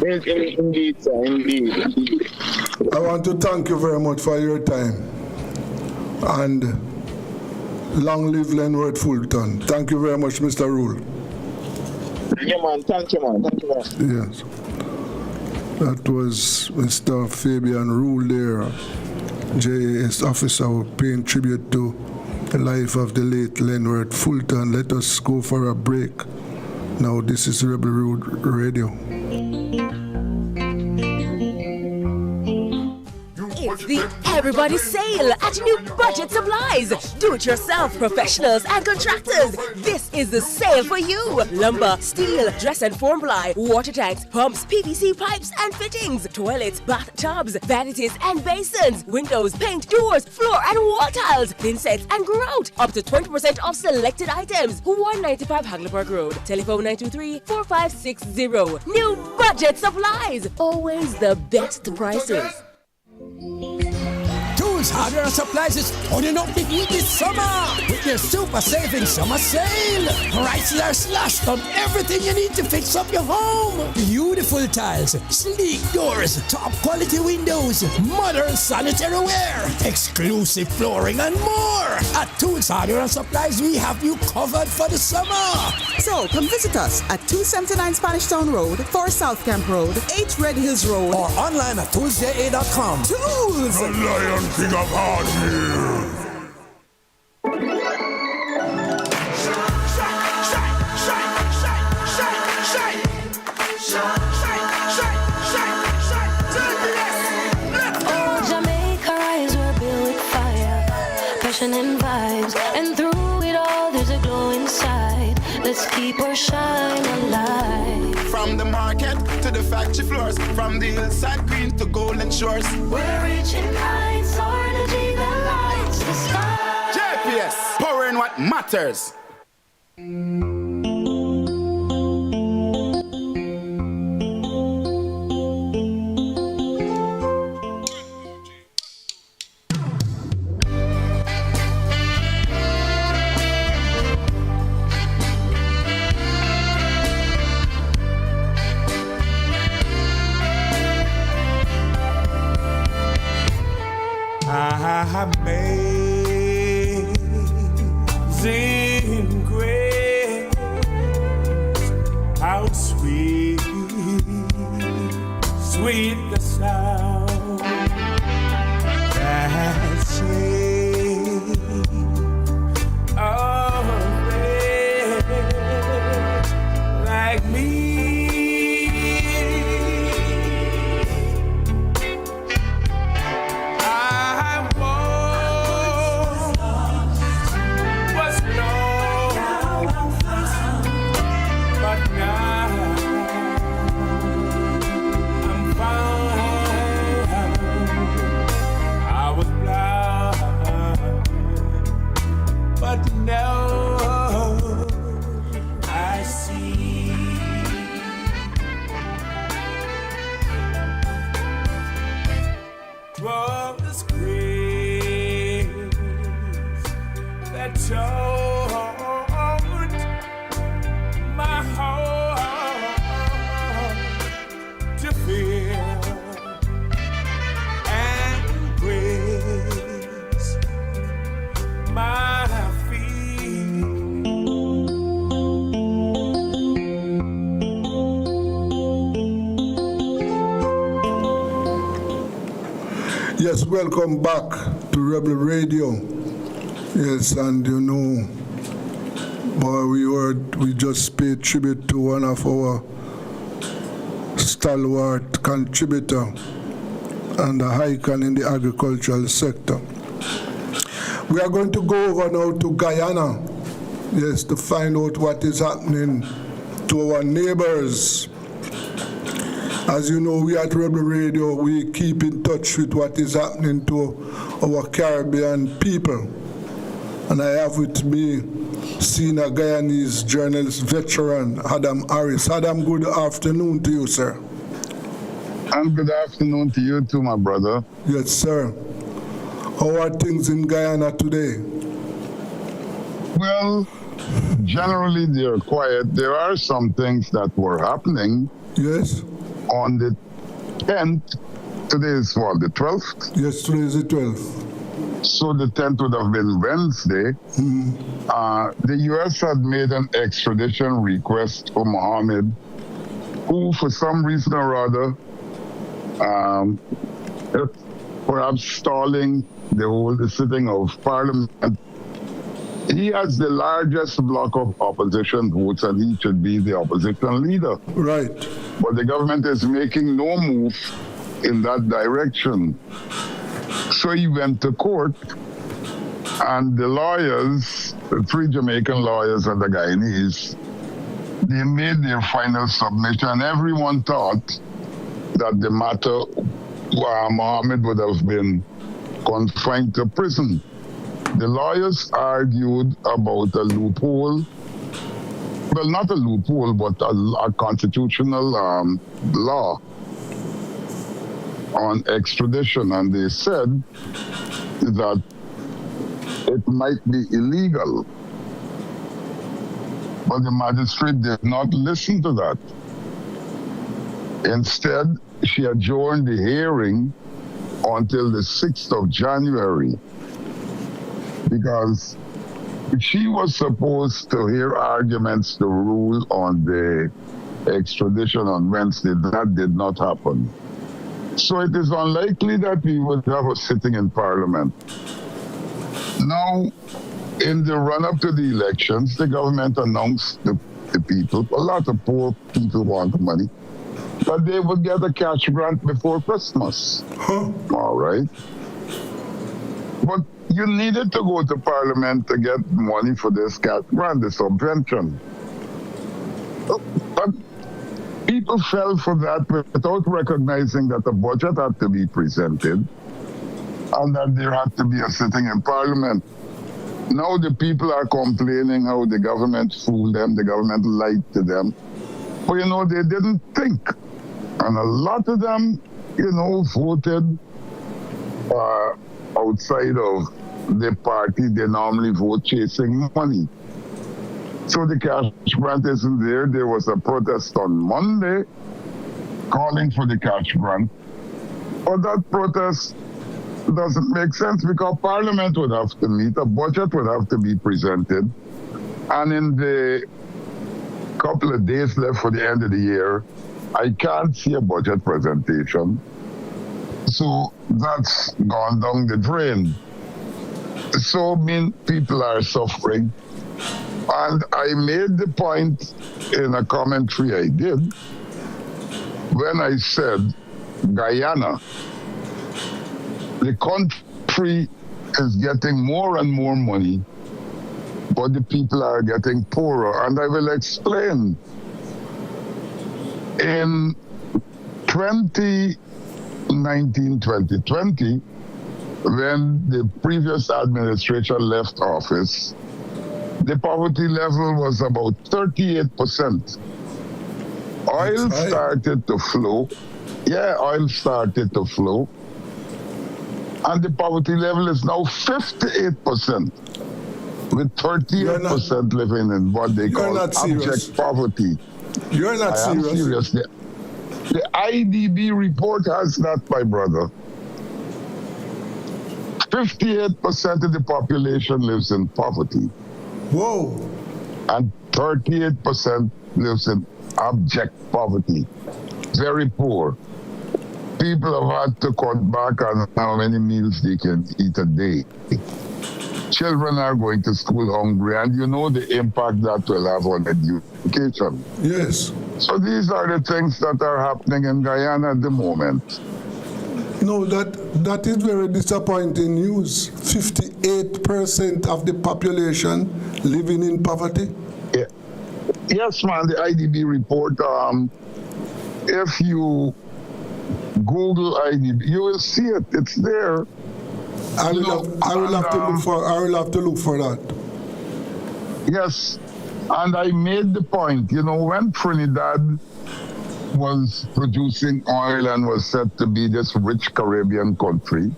J: Indeed, sir, indeed.
A: I want to thank you very much for your time, and long live Lenworth Fulton. Thank you very much, Mr. Rule.
J: Yeah, man. Thank you, man.
A: Yes. That was Mr. Fabian Rule there, JAS officer, paying tribute to the life of the late Lenworth Fulton. Let us go for a break. Now, this is Rebel Road Radio.
C: It's the Everybody Sale at New Budget Supplies. Do-it-yourself professionals and contractors. This is the sale for you. Lumber, steel, dress and form ply, water tanks, pumps, PVC pipes and fittings, toilets, bathtubs, vanities and basins, windows, paint, doors, floor and wall tiles, thin sets and grout. Up to 20% off selected items. 195 Hagleyburg Road. Telephone 923-4560. New Budget Supplies. Always the best prices.
D: Tools, hardware and supplies is turning up the heat this summer with their super saving summer sale. Prices are slashed on everything you need to fix up your home. Beautiful tiles, sleek doors, top quality windows, modern sanitary ware, exclusive flooring and more. At Tools, hardware and supplies, we have you covered for the summer.
E: So come visit us at 279 Spanish Town Road, 4 South Camp Road, 8 Red Hills Road,
D: or online at toolsja.com.
E: Tools!
F: The Lion King of Hardware.
G: passion and vibes. And through it all, there's a glow inside. Let's keep our shine alive.
H: From the market to the factory floors, from the hillside green to golden shores.
G: We're reaching heights, our energy that lights the sky.
H: JPS, powering what matters.
F: Amazing grace, how sweet, sweet the sound that saved a wretch like me.
A: Yes, welcome back to Rebel Radio. Yes, and you know, boy, we just paid tribute to one of our stalwart contributor and a icon in the agricultural sector. We are going to go over now to Guyana, yes, to find out what is happening to our neighbors. As you know, we at Rebel Radio, we keep in touch with what is happening to our Caribbean people. And I have with me senior Guyanese journalist veteran Adam Harris. Adam, good afternoon to you, sir.
K: And good afternoon to you too, my brother.
A: Yes, sir. How are things in Guyana today?
K: Well, generally they're quiet. There are some things that were happening.
A: Yes.
K: On the 10th, today is what, the 12th?
A: Yes, today is the 12th.
K: So the 10th would have been Wednesday. The U.S. had made an extradition request for Mohammed, who for some reason or other, perhaps stalling the whole sitting of Parliament. He has the largest block of opposition votes, and he should be the opposition leader.
A: Right.
K: But the government is making no move in that direction. So he went to court, and the lawyers, the three Jamaican lawyers and the Guyanese, they made their final submission. Everyone thought that the matter, Mohammed would have been confined to prison. The lawyers argued about a loophole, well, not a loophole, but a constitutional law on extradition, and they said that it might be illegal. But the magistrate did not listen to that. Instead, she adjourned the hearing until the 6th of January, because she was supposed to hear arguments to rule on the extradition on Wednesday. That did not happen. So it is unlikely that we would have a sitting in Parliament. Now, in the run-up to the elections, the government announced to the people, a lot of poor people want money, that they would get a cash grant before Christmas. All right. But you needed to go to Parliament to get money for this cash grant, the subvention. But people fell for that without recognizing that a budget had to be presented and that there had to be a sitting in Parliament. Now the people are complaining how the government fooled them, the government lied to them. But, they didn't think. And a lot of them, voted outside of the party. They normally vote chasing money. So the cash grant isn't there. There was a protest on Monday calling for the cash grant. But that protest doesn't make sense because Parliament would have to meet, a budget would have to be presented. And in the couple of days left for the end of the year, I can't see a budget presentation. So that's gone down the drain. So people are suffering. And I made the point in a commentary I did when I said Guyana, the country is getting more and more money, but the people are getting poorer. And I will explain. In 2019-2020, when the previous administration left office, the poverty level was about 38%. Oil started to flow. Yeah, oil started to flow. And the poverty level is now 58%, with 38% living in what they call abject poverty.
A: You're not serious.
K: The IDB report has that, my brother. 58% of the population lives in poverty.
A: Whoa.
K: And 38% lives in abject poverty. Very poor. People have had to cut back on how many meals they can eat a day. Children are going to school hungry, and the impact that will have on education.
A: Yes.
K: So these are the things that are happening in Guyana at the moment.
A: No, that is very disappointing news. 58% of the population living in poverty?
K: Yeah. Yes, man, the IDB report, if you Google IDB, you will see it. It's there.
A: I will have to look for that.
K: Yes, and I made the point, when Trinidad was producing oil and was said to be this rich Caribbean country,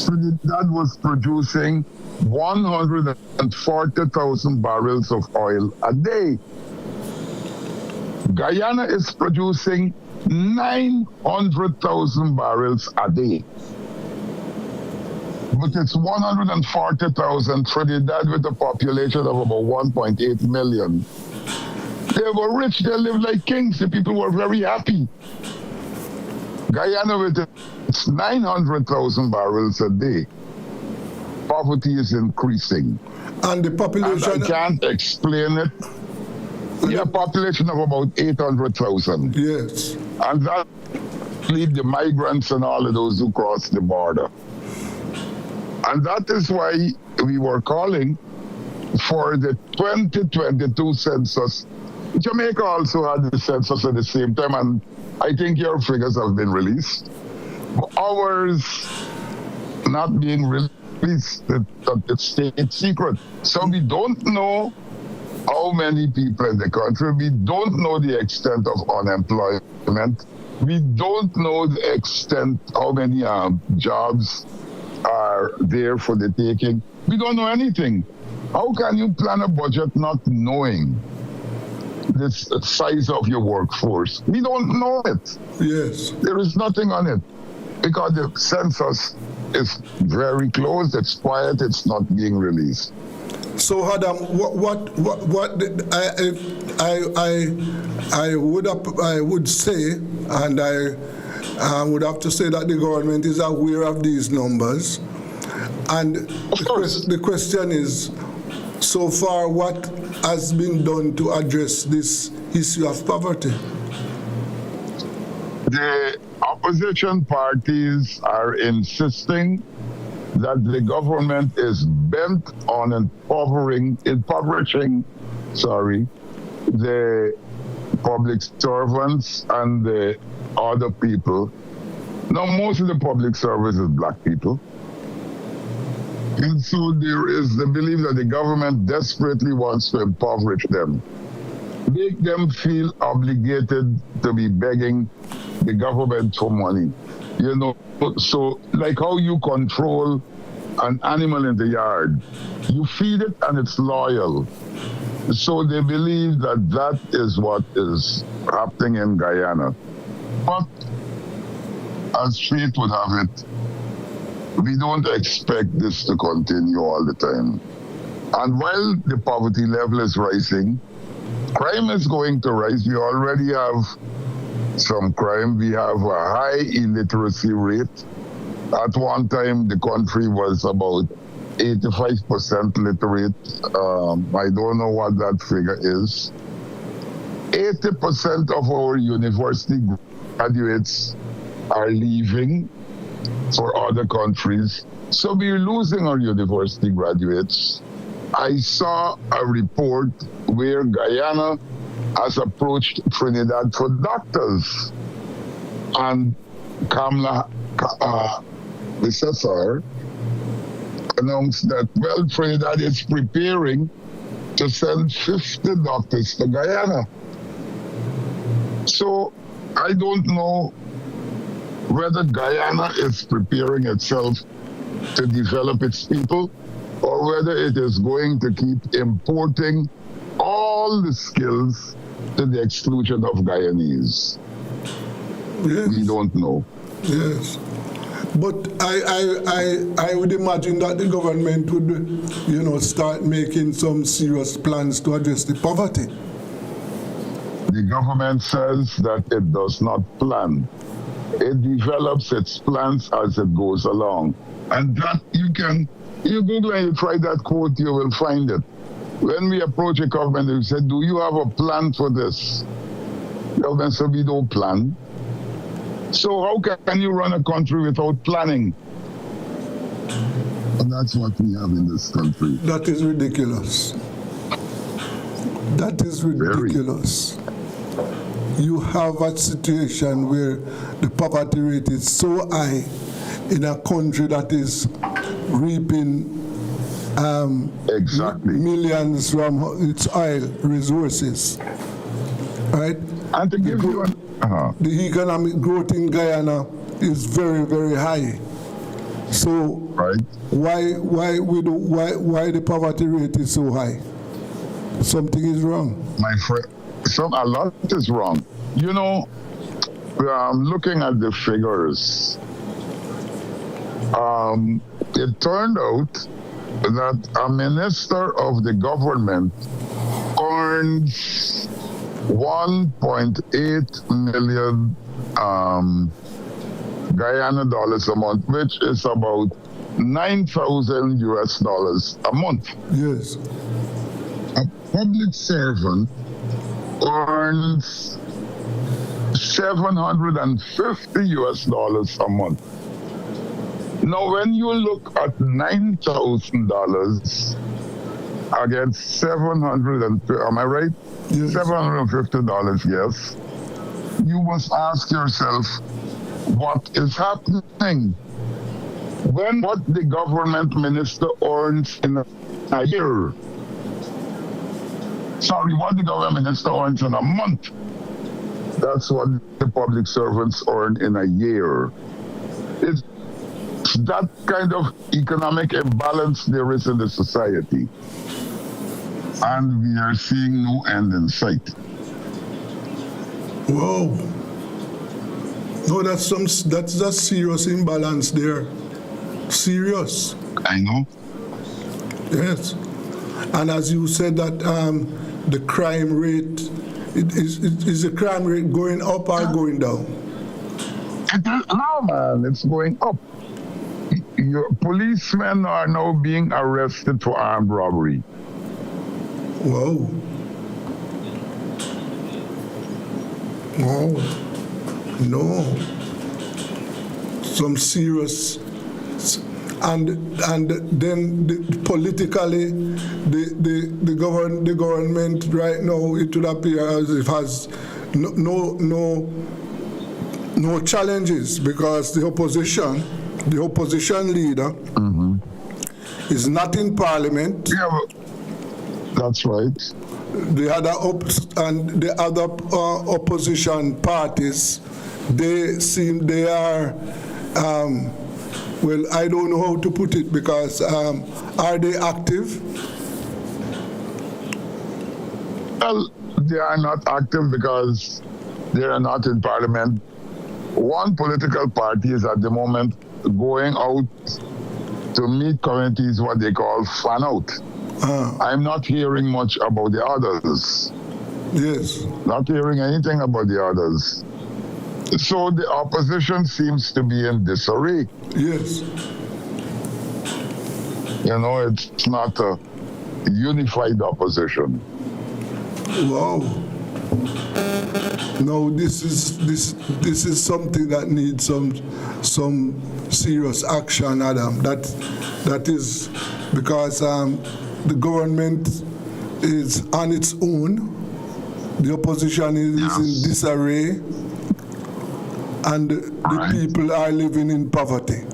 K: Trinidad was producing 140,000 barrels of oil a day. Guyana is producing 900,000 barrels a day. But it's 140,000. Trinidad with a population of about 1.8 million. They were rich, they lived like kings, the people were very happy. Guyana with its 900,000 barrels a day. Poverty is increasing.
A: And the population...
K: And I can't explain it. We have a population of about 800,000.
A: Yes.
K: And that leaves the migrants and all of those who cross the border. And that is why we were calling for the 2022 census. Jamaica also had the census at the same time, and I think your figures have been released. Ours not being released, it's state secret. So we don't know how many people in the country. We don't know the extent of unemployment. We don't know the extent how many jobs are there for the taking. We don't know anything. How can you plan a budget not knowing the size of your workforce? We don't know it.
A: Yes.
K: There is nothing on it because the census is very closed, it's quiet, it's not being released.
A: So, Adam, what I would say, and I would have to say that the government is aware of these numbers. And the question is, so far, what has been done to address this issue of poverty?
K: The opposition parties are insisting that the government is bent on impoverishing, the public servants and the other people. Now, most of the public service is black people. And so there is the belief that the government desperately wants to impoverish them, make them feel obligated to be begging the government for money. You know, so like how you control an animal in the yard, you feed it and it's loyal. So they believe that that is what is happening in Guyana. But as fate would have it, we don't expect this to continue all the time. And while the poverty level is rising, crime is going to rise. We already have some crime. We have a high illiteracy rate. At one time, the country was about 85% literate. I don't know what that figure is. 80% of our university graduates are leaving for other countries. So we're losing our university graduates. I saw a report where Guyana has approached Trinidad for doctors. And Kamala Cesar announced that, well, Trinidad is preparing to send 50 doctors to Guyana. So I don't know whether Guyana is preparing itself to develop its people or whether it is going to keep importing all the skills to the exclusion of Guyanese.
A: Yes.
K: We don't know.
A: Yes. But I would imagine that the government would, start making some serious plans to address the poverty.
K: The government says that it does not plan. It develops its plans as it goes along. And that you Google and you try that quote, you will find it. When we approach a government, we say, do you have a plan for this? The government said, we don't plan. So how can you run a country without planning? And that's what we have in this country.
A: That is ridiculous. That is ridiculous. Very. You have a situation where the poverty rate is so high in a country that is reaping millions from its oil resources, right?
K: And to give you
A: the economic growth in Guyana is very, very high. So why the poverty rate is so high? Something is wrong.
K: My friend, a lot is wrong. You know, looking at the figures, it turned out that a minister of the government earns 1.8 million Guyana dollars a month, which is about $9,000 US a month.
A: Yes.
K: A public servant earns $750 US a month. Now, when you look at $9,000 against $750, am I right?
A: Yes.
K: $750, yes. You must ask yourself, what is happening? What the government minister earns in a year. Sorry, what the government minister earns in a month. That's what the public servants earn in a year. It's that kind of economic imbalance there is in the society. And we are seeing no end in sight.
A: Whoa. No, that's a serious imbalance there. Serious.
K: I know.
A: Yes. And as you said that the crime rate, is the crime rate going up or going down?
K: No, man, it's going up. Your policemen are now being arrested for armed robbery.
A: Whoa. No. Some serious. and then politically, the government right now, it will appear as if has no challenges, because the opposition leader is not in parliament.
K: Yeah, that's right.
A: The other opposition parties, they are well, I don't know how to put it, because are they active?
K: Well, they are not active because they are not in parliament. One political party is at the moment going out to meet communities, what they call fan out. I'm not hearing much about the others.
A: Yes.
K: Not hearing anything about the others. So the opposition seems to be in disarray.
A: Yes.
K: You know, it's not a unified opposition.
A: Wow. No, this is something that needs some serious action, Adam. That is because the government is on its own. The opposition is in disarray, and the people are living in poverty.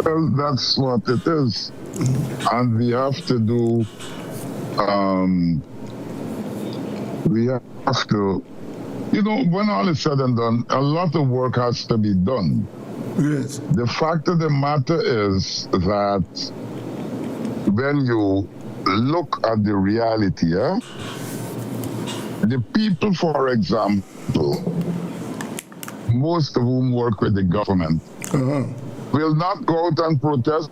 K: Well, that's what it is. And we have to do, you know, when all is said and done, a lot of work has to be done.
A: Yes.
K: The fact of the matter is that when you look at the reality, the people, for example, most of whom work with the government, will not go out and protest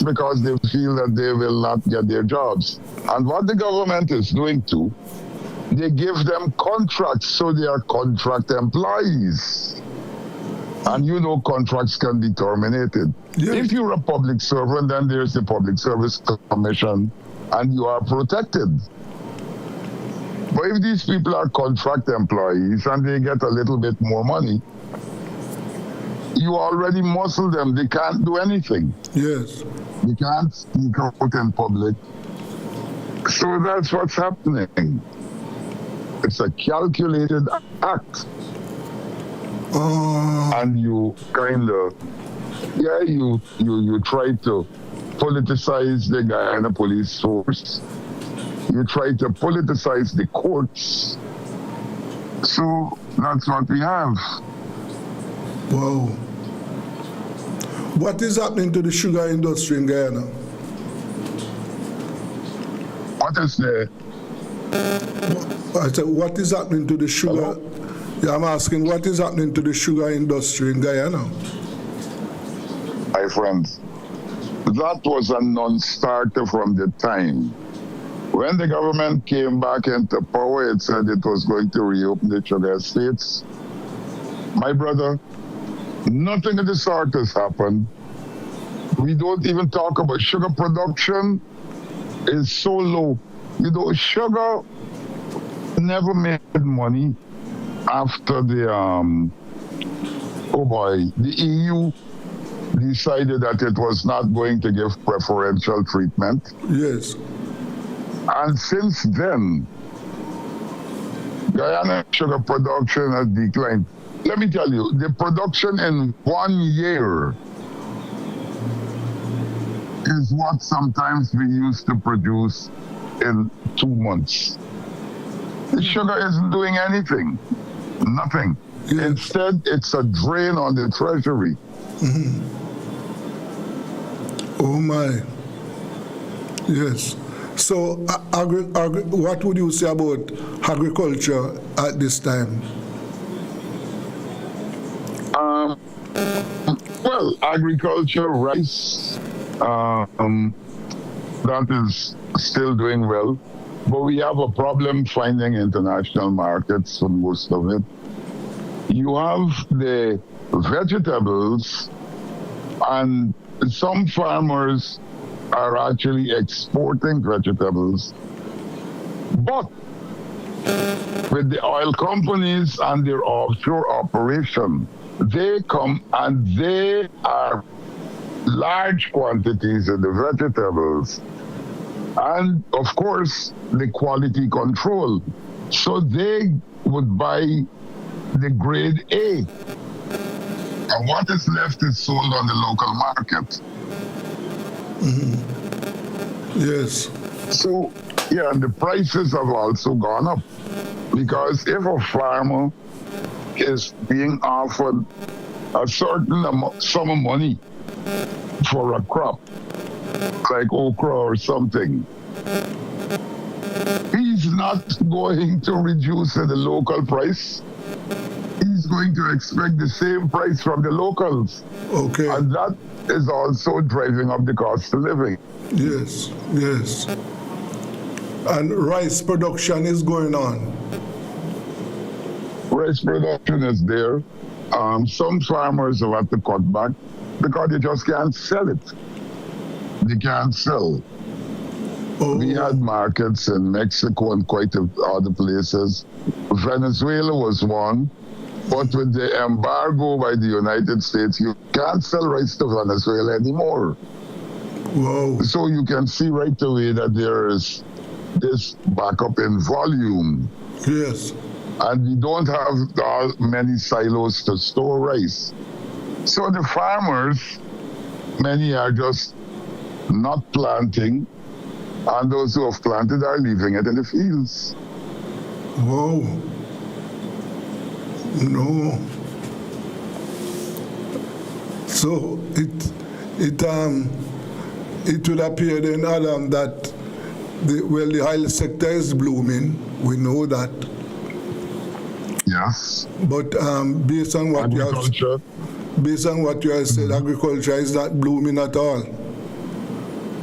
K: because they feel that they will not get their jobs. And what the government is doing too, they give them contracts, so they are contract employees. And you know contracts can be terminated. Yes. If you're a public servant, then there's the Public Service Commission, and you are protected. But if these people are contract employees and they get a little bit more money, you already muscle them. They can't do anything.
A: Yes.
K: They can't speak out in public. So that's what's happening. It's a calculated act. And you kind of, you try to politicize the Guyana police force. You try to politicize the courts. So that's what we have.
A: Wow. What is happening to the sugar industry in Guyana?
K: What is the?
A: I said, what is happening to the sugar?
K: Hello?
A: Yeah, I'm asking, what is happening to the sugar industry in Guyana?
K: My friends, that was a non-starter from the time. When the government came back into power, it said it was going to reopen the sugar estates. My brother, nothing of the sort has happened. We don't even talk about sugar production. Is so low. You know, sugar never made money after the the EU decided that it was not going to give preferential treatment.
A: Yes.
K: And since then, Guyana sugar production has declined. Let me tell you, the production in 1 year is what sometimes we used to produce in 2 months. The sugar isn't doing anything. Nothing. Yeah. Instead, it's a drain on the treasury.
A: Oh my. Yes. So, what would you say about agriculture at this time?
K: Well, agriculture, rice, that is still doing well. But we have a problem finding international markets for most of it. You have the vegetables, and some farmers are actually exporting vegetables. But with the oil companies and their offshore operation, they come and they are large quantities of the vegetables and of course the quality control. So they would buy the grade A. And what is left is sold on the local market.
A: Yes.
K: So, yeah, and the prices have also gone up. Because if a farmer is being offered a certain sum of money for a crop, like okra or something, he's not going to reduce the local price. He's going to expect the same price from the locals.
A: Okay.
K: And that is also driving up the cost of living.
A: Yes, yes. And rice production is going on.
K: Rice production is there. Some farmers have had to cut back because they just can't sell it. They can't sell.
A: Oh.
K: We had markets in Mexico and quite other places. Venezuela was one. But with the embargo by the United States, you can't sell rice to Venezuela anymore.
A: Wow.
K: So you can see right away that there is this backup in volume.
A: Yes.
K: And we don't have many silos to store rice. So the farmers, many are just not planting, and those who have planted are leaving it in the fields.
A: Wow. No. So it would appear then, Adam, that the oil sector is blooming. We know that.
K: Yes.
A: But based on what you have said, agriculture is not blooming at all.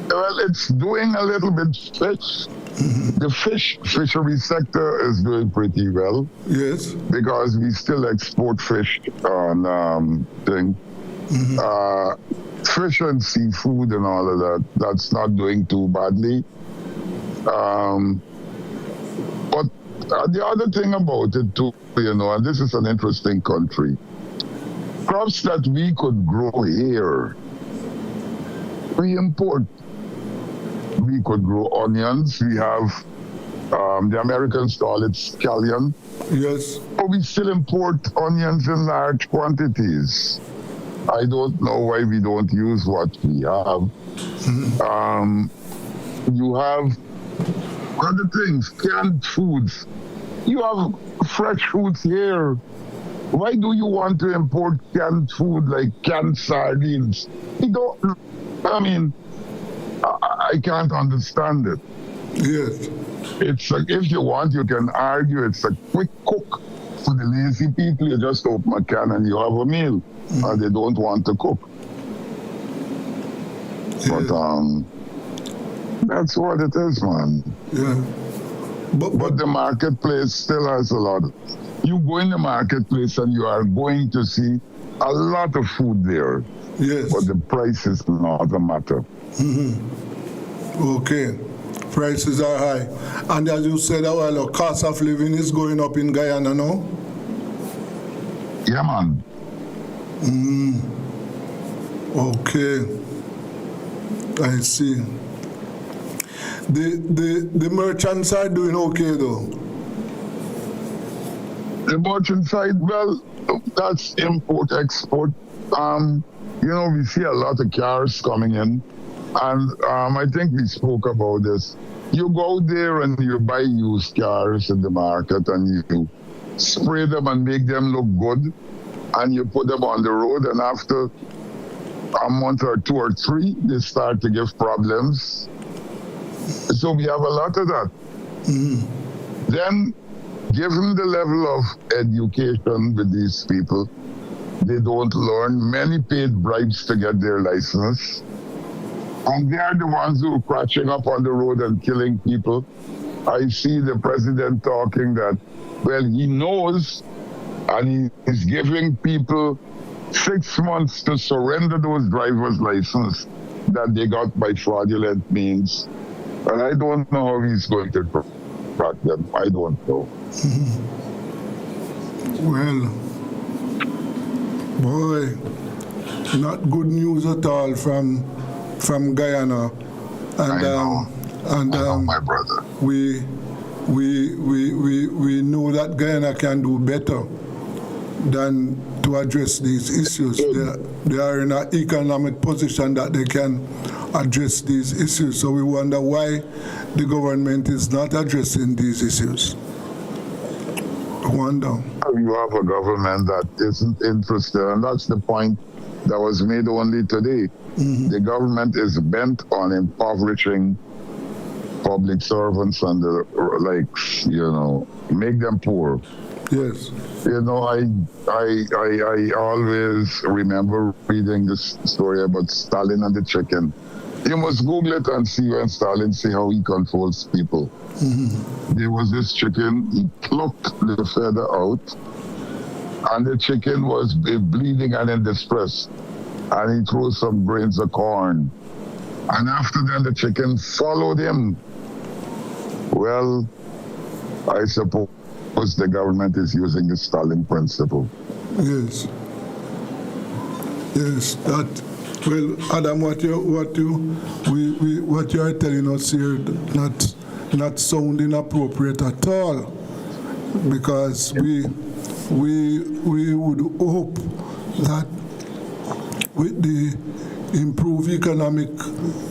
K: Well, it's doing a little bit fish. The fishery sector is doing pretty well.
A: Yes.
K: Because we still export fish on thing. Fish and seafood and all of that. That's not doing too badly. But the other thing about it too, and this is an interesting country. Crops that we could grow here, we import. We could grow onions. We have, the Americans call it scallion.
A: Yes.
K: But we still import onions in large quantities. I don't know why we don't use what we have. You have other things, canned foods. You have fresh foods here. Why do you want to import canned food like canned sardines? I can't understand it.
A: Yes.
K: It's like, if you want, you can argue it's a quick cook. For the lazy people, you just open a can and you have a meal. And they don't want to cook. But that's what it is, man.
A: Yeah.
K: But the marketplace still has a lot. You go in the marketplace and you are going to see a lot of food there.
A: Yes.
K: But the price is not a matter.
A: Okay. Prices are high. And as you said, the cost of living is going up in Guyana now?
K: Yeah, man.
A: Okay. I see. The merchants are doing okay though.
K: The merchant side, well, that's import, export. We see a lot of cars coming in. And I think we spoke about this. You go there and you buy used cars in the market and you spray them and make them look good. And you put them on the road, and after a month or two or three, they start to give problems. So we have a lot of that. Then, given the level of education with these people, they don't learn. Many paid bribes to get their license. And they are the ones who are crashing up on the road and killing people. I see the president talking that, well, he knows, and he's giving people 6 months to surrender those driver's license that they got by fraudulent means. And I don't know how he's going to crack them. I don't know.
A: Well, Boy, not good news at all from Guyana. And
K: I know, my brother.
A: We know that Guyana can do better than to address these issues. They are in an economic position that they can address these issues. So we wonder why the government is not addressing these issues. Wonder.
K: You have a government that isn't interested, and that's the point that was made only today. The government is bent on impoverishing public servants and make them poor.
A: Yes.
K: I always remember reading this story about Stalin and the chicken. You must Google it and see when Stalin see how he controls people. There was this chicken, he plucked the feather out, and the chicken was bleeding and in distress. And he threw some grains of corn. And after that, the chicken followed him. Well, I suppose the government is using the Stalin principle.
A: Yes. Yes, that. Well, Adam, what you are telling us here, not sounding appropriate at all, because we would hope that with the improved economic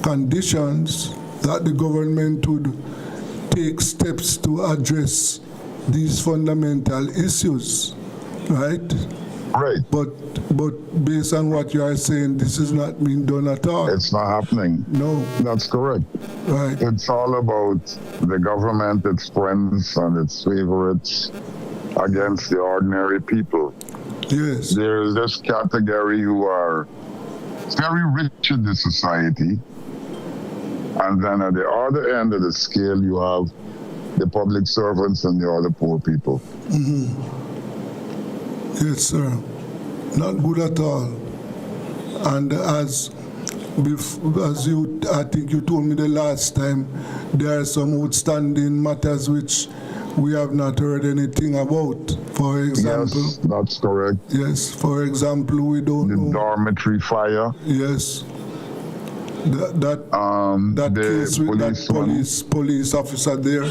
A: conditions, that the government would take steps to address these fundamental issues, right?
K: Right.
A: But based on what you are saying, this is not being done at all.
K: It's not happening.
A: No.
K: That's correct.
A: Right.
K: It's all about the government, its friends and its favorites against the ordinary people.
A: Yes.
K: There's this category who are very rich in the society, and then at the other end of the scale you have the public servants and the other poor people.
A: Yes, sir. Not good at all. And as you, I think you told me the last time, there are some outstanding matters which we have not heard anything about. For example.
K: Yes, that's correct.
A: Yes, for example, we don't know.
K: The dormitory fire.
A: Yes. That case with that police officer there.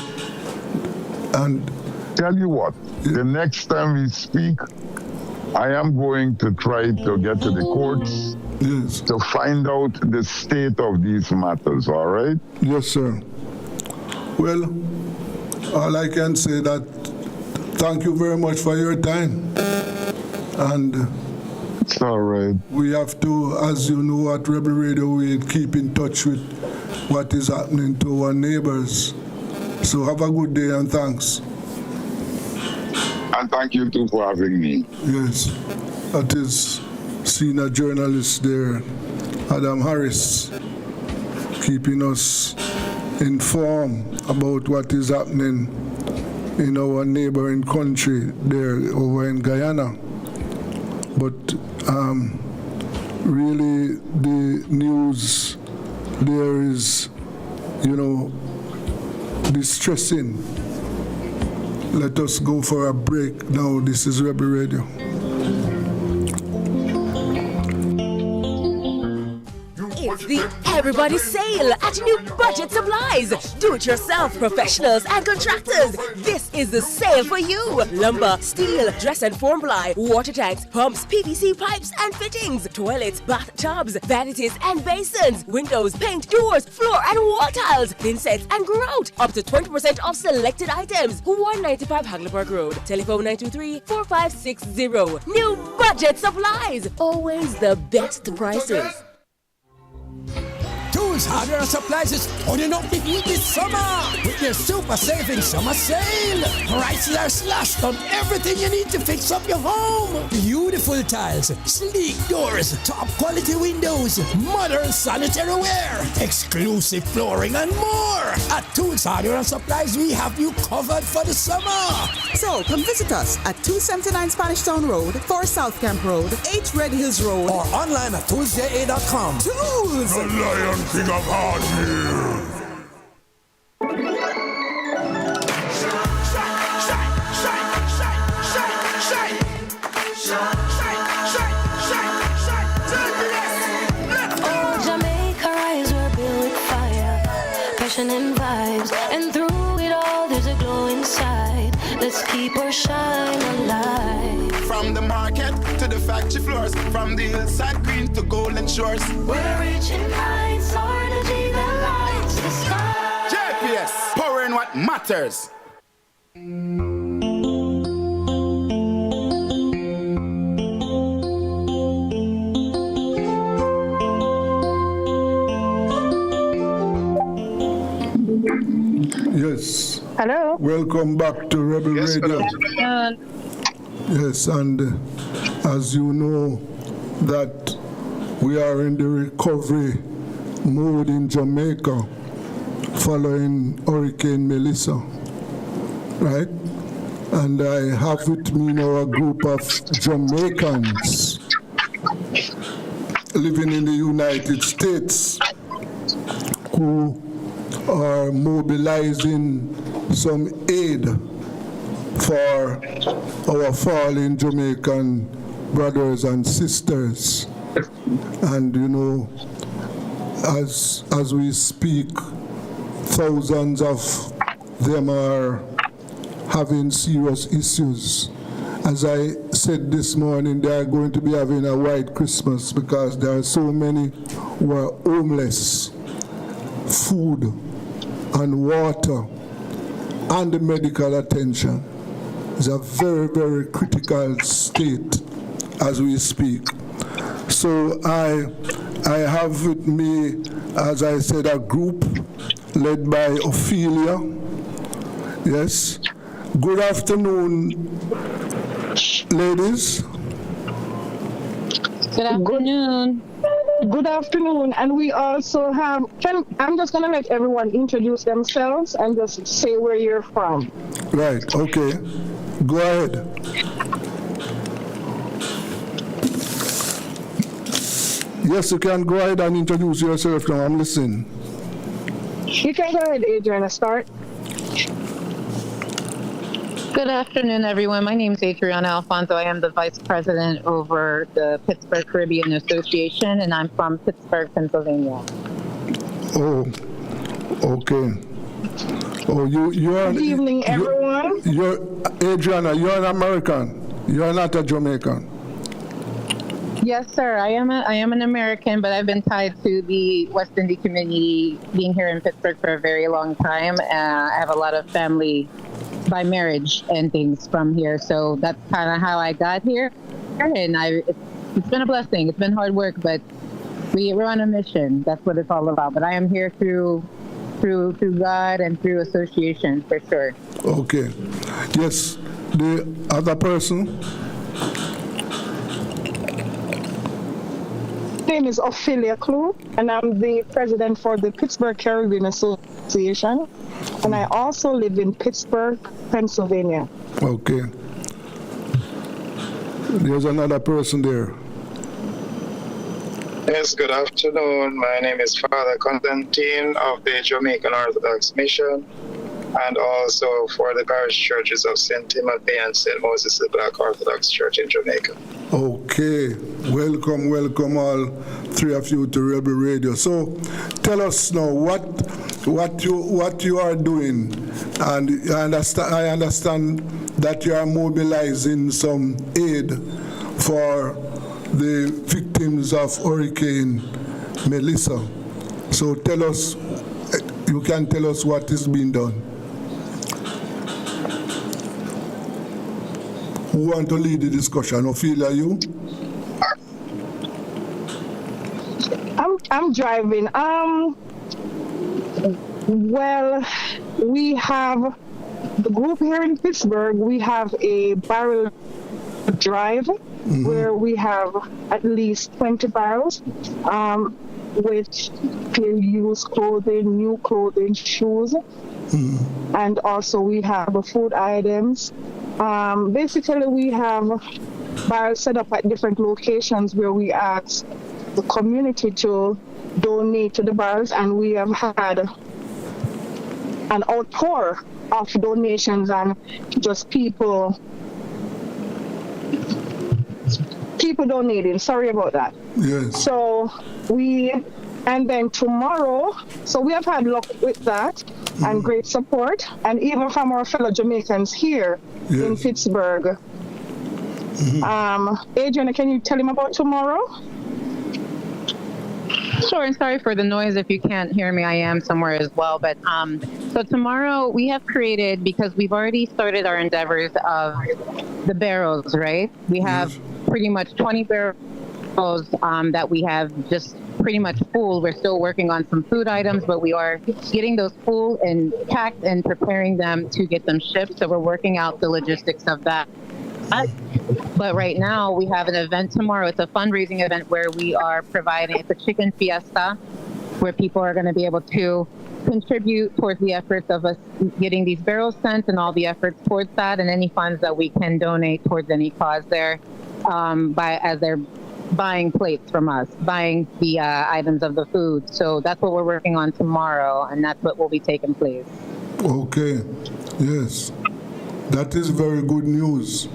A: And
K: tell you what, the next time we speak, I am going to try to get to the courts to find out the state of these matters, all right?
A: Yes, sir. Well, all I can say that thank you very much for your time. And
K: it's all right.
A: We have to, as you know, at Rebel Radio, we keep in touch with what is happening to our neighbors. So have a good day and thanks.
K: And thank you too for having me.
A: Yes, that is senior journalist there, Adam Harris, keeping us informed about what is happening in our neighboring country there over in Guyana. But really the news there is, distressing. Let us go for a break now. This is Rebel Radio.
C: It's the Everybody Sale at New Budget Supplies. Do-it-yourself professionals and contractors. This is the sale for you. Lumber, steel, dress and form ply, water tanks, pumps, PVC pipes and fittings, toilets, bathtubs, vanities and basins, windows, paint, doors, floor and wall tiles, thin sets and grout. Up to 20% off selected items. 195 Hagleyburg Road. Telephone 923-4560. New Budget Supplies. Always the best prices.
D: Tools, hardware, and supplies is holding up the heat this summer with their super saving summer sale. Prices are slashed on everything you need to fix up your home. Beautiful tiles, sleek doors, top quality windows, modern sanitary ware, exclusive flooring, and more. At Tools, hardware, and supplies, we have you covered for the summer.
E: So come visit us at 279 Spanish Town Road, 4 South Camp Road, 8 Red Hills Road,
D: or online at toolsja.com.
E: Tools!
F: The Lion King of Hardware.
G: passion and vibes. And through it all, there's a glow inside. Let's keep our shine alive.
H: From the market to the factory floors, from the hillside green to golden shores.
G: We're reaching heights, our energy that lights the sky.
H: JPS, powering what matters.
A: Yes.
L: Hello.
A: Welcome back to Rebel Radio. Yes, and as you know that we are in the recovery mode in Jamaica following Hurricane Melissa, right? And I have with me now a group of Jamaicans living in the United States who are mobilizing some aid for our fallen Jamaican brothers and sisters. And you know, as we speak, thousands of them are having serious issues. As I said this morning, they are going to be having a white Christmas because there are so many who are homeless. Food and water and the medical attention is a very, very critical state as we speak. So I have with me, as I said, a group led by Ophelia. Yes. Good afternoon, ladies.
L: Good afternoon. Good afternoon. And we also have, I'm just going to let everyone introduce themselves and just say where you're from.
A: Right, okay. Go ahead. Yes, you can go ahead and introduce yourself now. I'm listening.
L: You can go ahead, Adriana, start.
M: Good afternoon, everyone. My name is Adriana Alfonso. I am the Vice President over the Pittsburgh Caribbean Association, and I'm from Pittsburgh, Pennsylvania.
A: Oh, okay. Oh, you're...
L: Good evening, everyone.
A: You're Adriana, you're an American. You're not a Jamaican.
M: Yes, sir. I am an American, but I've been tied to the West Indian community, being here in Pittsburgh for a very long time. I have a lot of family by marriage and things from here, so that's kind of how I got here. And it's been a blessing. It's been hard work, but we're on a mission. That's what it's all about. But I am here through God and through association, for sure.
A: Okay. Yes. The other person?
L: My name is Ophelia Clue, and I'm the president for the Pittsburgh Caribbean Association. And I also live in Pittsburgh, Pennsylvania.
A: Okay. There's another person there.
N: Yes, good afternoon. My name is Father Constantine of the Jamaican Orthodox Mission, and also for the parish churches of St. Timothy and St. Moses, the Black Orthodox Church in Jamaica.
A: Okay. Welcome all three of you to Rebel Radio. So tell us now what you are doing, and I understand that you are mobilizing some aid for the victims of Hurricane Melissa. So tell us, you can tell us what is being done. Who want to lead the discussion? Ophelia, you?
L: I'm driving. Well, we have the group here in Pittsburgh. We have a barrel drive where we have at least 20 barrels, which can use clothing, new clothing, shoes, and also we have food items. Basically, we have barrels set up at different locations where we ask the community to donate to the barrels, and we have had an outpour of donations and just people donating. Sorry about that.
A: Yes.
L: So we And then tomorrow, so we have had luck with that and great support, and even from our fellow Jamaicans here in Pittsburgh. Adrian, can you tell him about tomorrow?
M: Sure, and sorry for the noise if you can't hear me. I am somewhere as well. But so tomorrow we have created, because we've already started our endeavors of the barrels, right? We have pretty much 20 barrels that we have just pretty much full. We're still working on some food items, but we are getting those full and packed and preparing them to get them shipped. So we're working out the logistics of that. But right now we have an event tomorrow. It's a fundraising event where we are providing, it's a chicken fiesta where people are going to be able to contribute towards the efforts of us getting these barrels sent and all the efforts towards that, and any funds that we can donate towards any cause there as they're buying plates from us, buying the items of the food. So that's what we're working on tomorrow, and that's what will be taking place.
A: Okay, yes, that is very good news.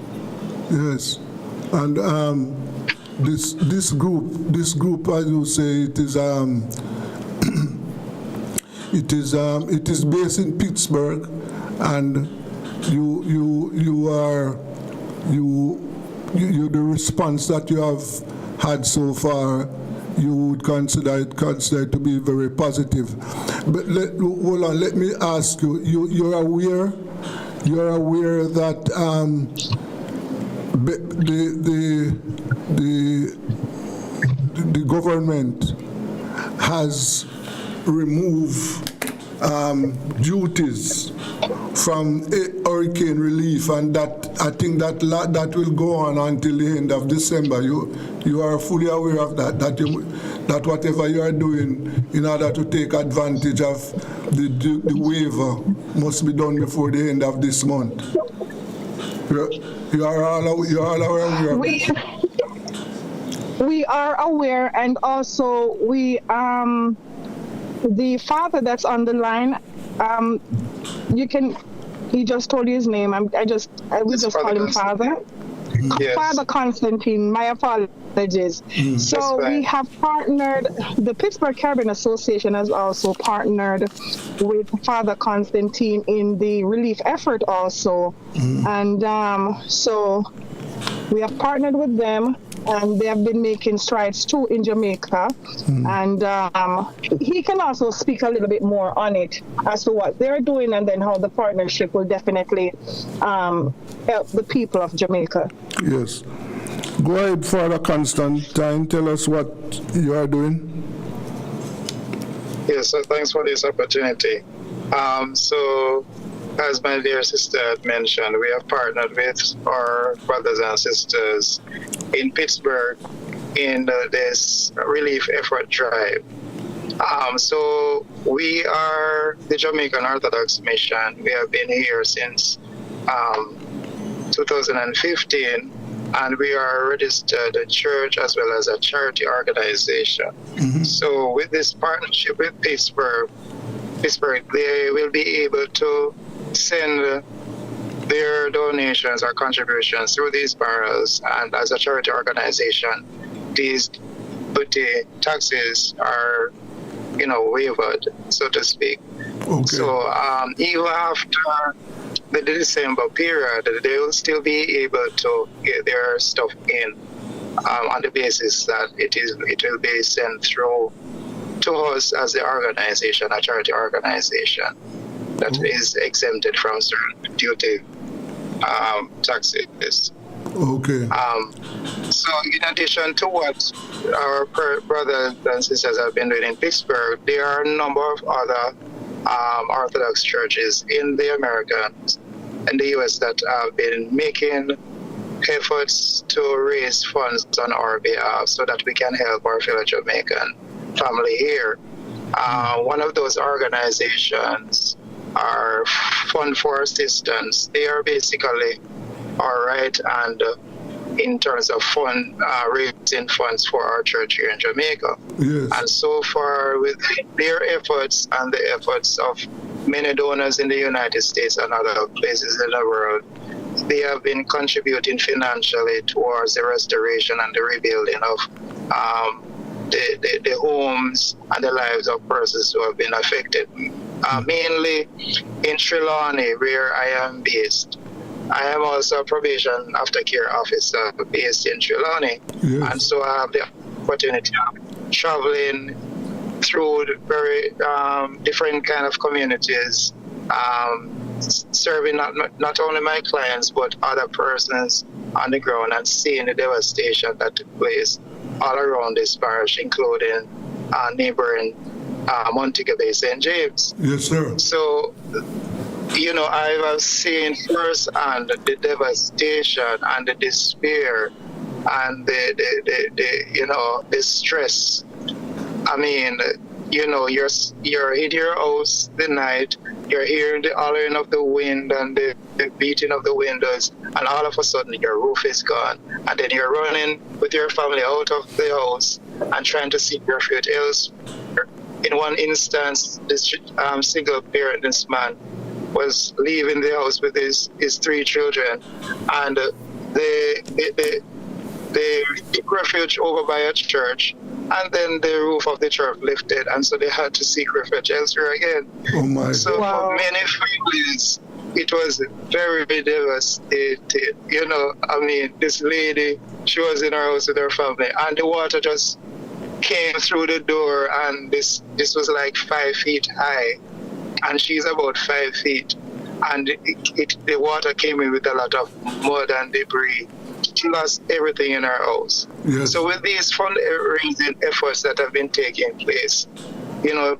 A: Yes, and this group, as you say, it is based in Pittsburgh, and the response that you have had so far, you would consider it to be very positive. But hold on, let me ask you. You're aware that the government has removed duties from hurricane relief, and that I think that will go on until the end of December. You are fully aware of that. That whatever you are doing in order to take advantage of the waiver must be done before the end of this month. You are all aware of it.
L: We are aware, and also we the father that's on the line, he just told you his name. I just call him Father. Yes. Father Constantine, my apologies. So we have partnered, the Pittsburgh Caribbean Association has also partnered with Father Constantine in the relief effort also. And so we have partnered with them, and they have been making strides too in Jamaica. And he can also speak a little bit more on it as to what they're doing, and then how the partnership will definitely help the people of Jamaica.
A: Yes. Go ahead, Father Constantine, tell us what you are doing.
N: Yes, so thanks for this opportunity. So, as my dear sister had mentioned, we have partnered with our brothers and sisters in Pittsburgh in this relief effort drive. So we are the Jamaican Orthodox Mission. We have been here since 2015, and we are a registered church as well as a charity organization. So with this partnership with Pittsburgh, they will be able to send their donations or contributions through these barrels, and as a charity organization, these taxes are, waived, so to speak. Okay. So even after the December period, they will still be able to get their stuff in on the basis that it will be sent through to us as the organization, a charity organization that is exempted from certain duty taxes. Okay. So in addition to what our brothers and sisters have been doing in Pittsburgh, there are a number of other Orthodox churches in the Americas and the U.S. that have been making efforts to raise funds on our behalf so that we can help our fellow Jamaican family here. One of those organizations are Fund for Assistance. They are basically all right, and in terms of raising funds for our church here in Jamaica. Yes. And so far, with their efforts and the efforts of many donors in the United States and other places in the world, they have been contributing financially towards the restoration and the rebuilding of the homes and the lives of persons who have been affected. Mainly in Trelawney, where I am based. I am also a probation aftercare officer based in Trelawney.
A: Yes.
N: And so I have the opportunity of traveling through very different kind of communities, serving not only my clients but other persons on the ground and seeing the devastation that took place all around this parish, including neighboring Montego Bay, St. James.
A: Yes, sir.
N: So, I have seen firsthand the devastation and the despair and the stress. I mean, you're in your house the night, you're hearing the hollering of the wind and the beating of the windows, and all of a sudden your roof is gone, and then you're running with your family out of the house and trying to seek refuge elsewhere. In one instance, this single parent, this man, was leaving the house with his 3 children, and they took refuge over by a church, and then the roof of the church lifted, and so they had to seek refuge elsewhere again.
A: Oh my!
N: So for many families, it was very devastating. I mean, this lady, she was in her house with her family, and the water just came through the door, and this was like 5 feet high, and she's about 5 feet, and the water came in with a lot of mud and debris. She lost everything in her house.
A: Yes.
N: So with these fundraising efforts that have been taking place,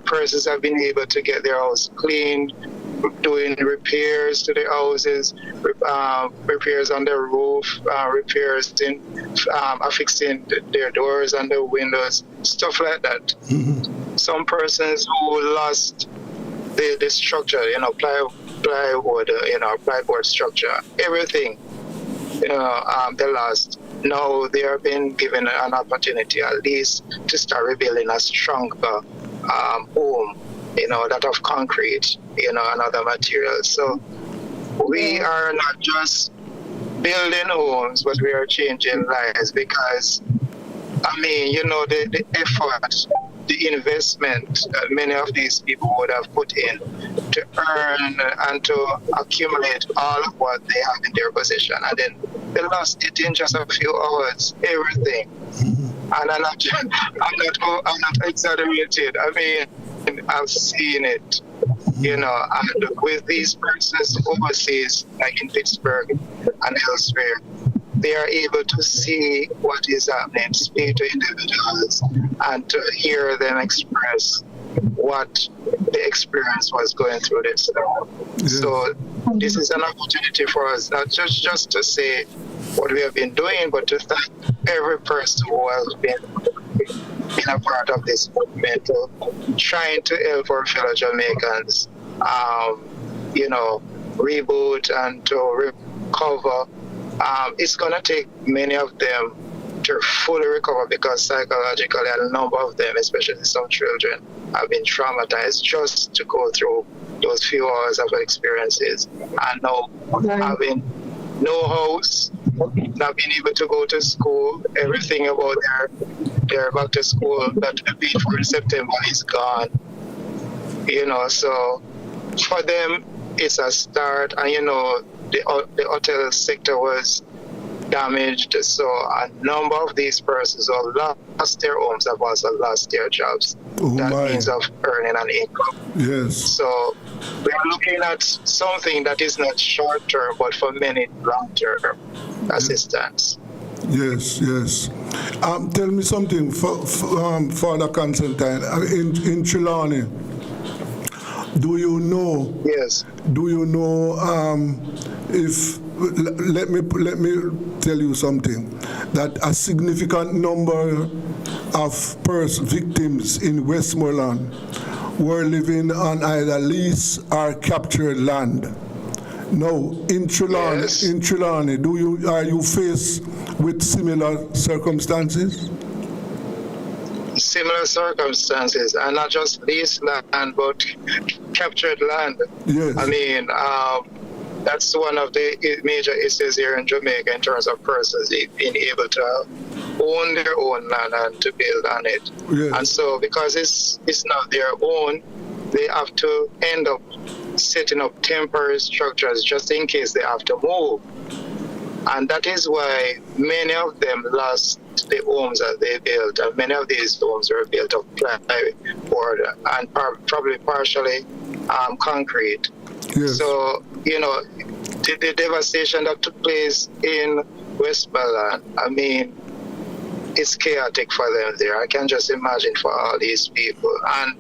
N: persons have been able to get their house cleaned, doing repairs to their houses, repairs on their roof, repairs in affixing their doors and their windows, stuff like that.
A: Mm-hmm.
N: Some persons who lost the structure, plywood, plyboard structure, everything, they lost. Now they are being given an opportunity at least to start rebuilding a stronger home, that of concrete, and other materials. So we are not just building homes, but we are changing lives, because, the effort, the investment that many of these people would have put in to earn and to accumulate all of what they have in their possession, and then they lost it in just a few hours, everything. And I'm not exaggerating. I mean, I've seen it, and with these persons overseas, like in Pittsburgh and elsewhere, they are able to see what is happening, speak to individuals, and to hear them express what the experience was going through this.
A: Yes.
N: So this is an opportunity for us, not just to say what we have been doing, but to thank every person who has been a part of this movement, trying to help our fellow Jamaicans, reboot and to recover. It's going to take many of them to fully recover, because psychologically a number of them, especially some children, have been traumatized just to go through those few hours of experiences, and now having no house, not being able to go to school, everything about their back to school that would be for September is gone. So for them it's a start, and the hotel sector was damaged, so a number of these persons who lost their homes have also lost their jobs. Means of earning an income.
A: Yes.
N: So we're looking at something that is not short term, but for many long term assistance.
A: Yes. Tell me something, Father Constantine, in Trelawney. Do you know?
N: Yes.
A: Do you know if? Let me tell you something. That a significant number of victims in Westmoreland were living on either lease or captured land. Now, in Trelawney, are you faced with similar circumstances?
N: Similar circumstances, and not just leased land, but captured land.
A: Yes.
N: I mean, that's one of the major issues here in Jamaica in terms of persons being able to own their own land and to build on it.
A: Yes.
N: And so because it's not their own, they have to end up setting up temporary structures just in case they have to move. And that is why many of them lost the homes that they built, and many of these homes were built of plywood and probably partially concrete.
A: Yes.
N: So, the devastation that took place in Westmoreland, I mean, it's chaotic for them there. I can just imagine for all these people. And,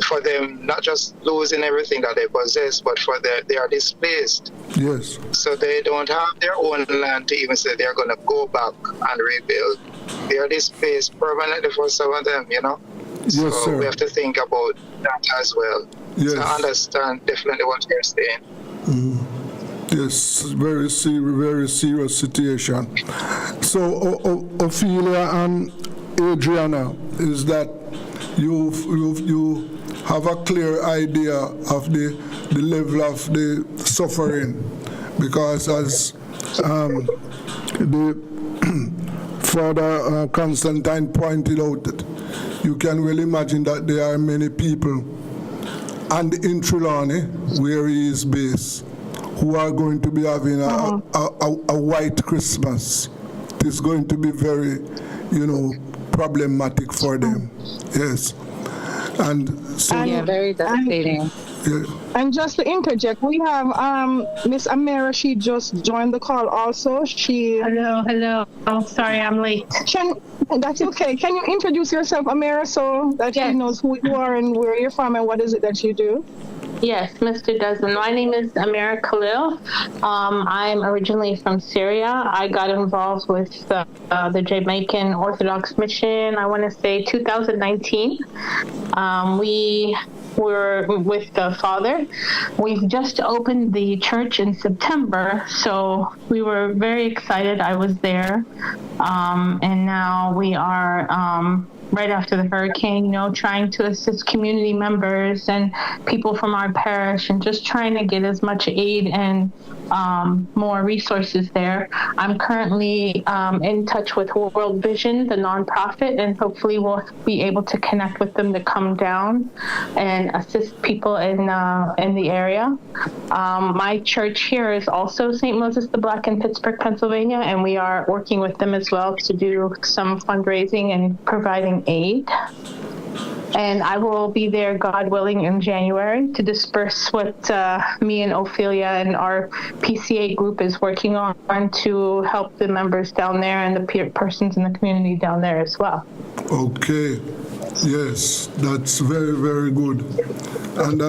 N: for them, not just losing everything that they possess, but for they are displaced.
A: Yes.
N: So they don't have their own land to even say they're going to go back and rebuild. They are displaced permanently for some of them,
A: Yes,
N: so
A: sir.
N: we have to think about that as well.
A: Yes.
N: So I understand definitely what you're saying.
A: Yes, very serious situation. So, Ophelia and Adriana, is that you have a clear idea of the level of the suffering, because as the Father Constantine pointed out, that you can well imagine that there are many people, and in Trelawney, where he is based, who are going to be having a white Christmas. It's going to be very, problematic for them. Yes. And so...
M: Yeah, very devastating.
A: Yeah.
L: And just to interject, we have Miss Amira. She just joined the call also.
O: Hello. Oh, sorry, I'm late.
L: That's okay. Can you introduce yourself, Amira, so that she knows who you are and where you're from and what is it that you do?
O: Yes, Mr. Desmond. My name is Amira Khalil. I'm originally from Syria. I got involved with the Jamaican Orthodox Mission, I want to say 2019. We were with the Father. We've just opened the church in September, so we were very excited. I was there. And now we are... right after the hurricane, trying to assist community members and people from our parish and just trying to get as much aid and more resources there. I'm currently in touch with World Vision, the nonprofit, and hopefully we'll be able to connect with them to come down and assist people in the area. My church here is also St. Moses the Black in Pittsburgh, Pennsylvania, and we are working with them as well to do some fundraising and providing aid. And I will be there, God willing, in January to disperse what me and Ophelia and our PCA group is working on to help the members down there and the persons in the community down there as well.
A: Okay. Yes, that's very, very good. And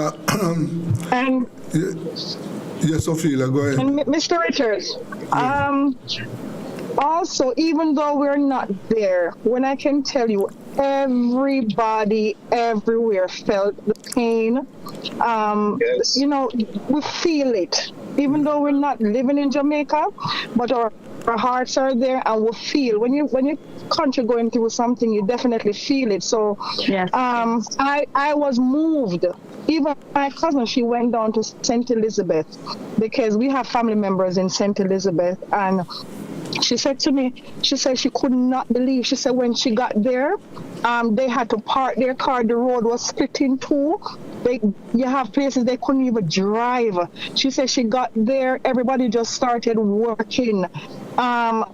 A: yes, Ophelia, go ahead.
L: And Mr. Richards, also, even though we're not there, when I can tell you, everybody everywhere felt the pain.
N: Yes.
L: We feel it. Even though we're not living in Jamaica, but our hearts are there, and we feel when your country going through something, you definitely feel it. So
O: yes.
L: I was moved. Even my cousin, she went down to St. Elizabeth because we have family members in St. Elizabeth, and she said to me, she said she could not believe. She said when she got there, they had to park their car. The road was split in two. You have places they couldn't even drive. She said she got there, everybody just started working.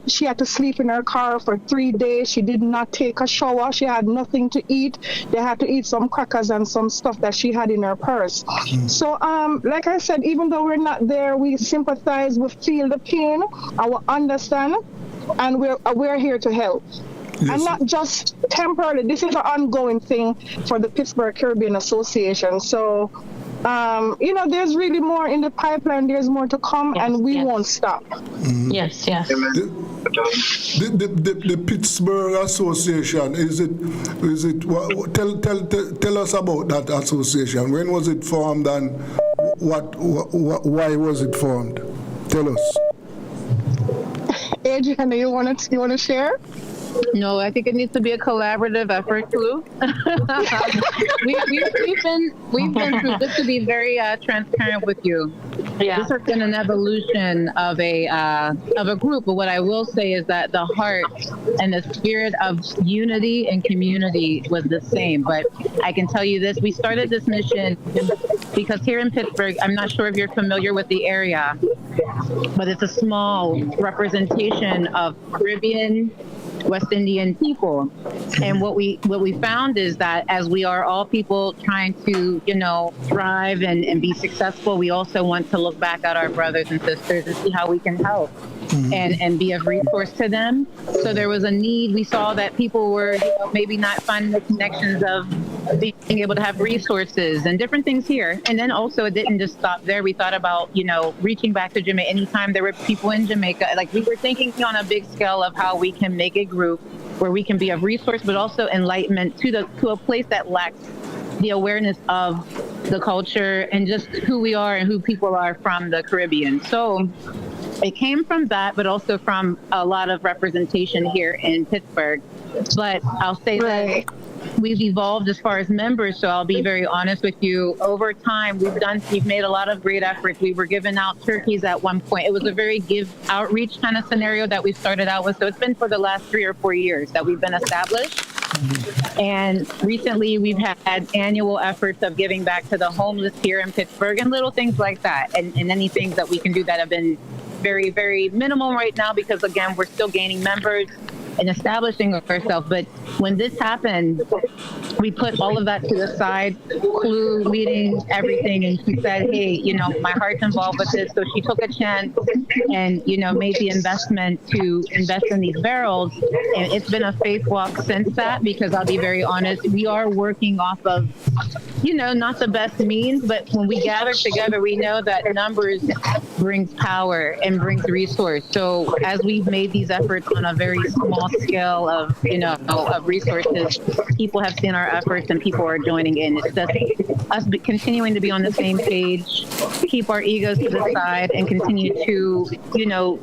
L: She had to sleep in her car for 3 days. She did not take a shower. She had nothing to eat. They had to eat some crackers and some stuff that she had in her purse. So, like I said, even though we're not there, we sympathize, we feel the pain, and we understand, and we're here to help. Yes. And not just temporarily. This is an ongoing thing for the Pittsburgh Caribbean Association. So, there's really more in the pipeline. There's more to come, and we won't stop.
O: Yes.
A: The Pittsburgh Association, is it? Tell us about that association. When was it formed, and why was it formed? Tell us.
L: Adriana, you want to share?
M: No, I think it needs to be a collaborative effort too. we've been through, just to be very transparent with you. This has been an evolution of a group. But what I will say is that the heart and the spirit of unity and community was the same. But I can tell you this: we started this mission because here in Pittsburgh, I'm not sure if you're familiar with the area, but it's a small representation of Caribbean, West Indian people. And what we found is that as we are all people trying to, thrive and be successful, we also want to look back at our brothers and sisters and see how we can help and be of resource to them. So there was a need. We saw that people were maybe not finding the connections of being able to have resources and different things here. And then also it didn't just stop there. We thought about, reaching back to Jamaica. Anytime there were people in Jamaica, like we were thinking on a big scale of how we can make a group where we can be of resource, but also enlightenment to a place that lacks the awareness of the culture and just who we are and who people are from the Caribbean. So it came from that, but also from a lot of representation here in Pittsburgh. But I'll say that we've evolved as far as members, so I'll be very honest with you. Over time, we've made a lot of great efforts. We were giving out turkeys at one point. It was a very give outreach kind of scenario that we started out with. So it's been for the last 3 or 4 years that we've been established. And recently we've had annual efforts of giving back to the homeless here in Pittsburgh and little things like that. And any things that we can do that have been very, very minimal right now because, again, we're still gaining members and establishing ourselves. But when this happened, we put all of that to the side, Clue leading everything, and she said, hey, my heart's involved with this. So she took a chance and, made the investment to invest in these barrels. And it's been a faith walk since that, because I'll be very honest, we are working off of, not the best means, but when we gather together, we know that numbers brings power and brings resource. So as we've made these efforts on a very small scale of, of resources, people have seen our efforts and people are joining in. It's just us continuing to be on the same page, keep our egos to the side, and continue to,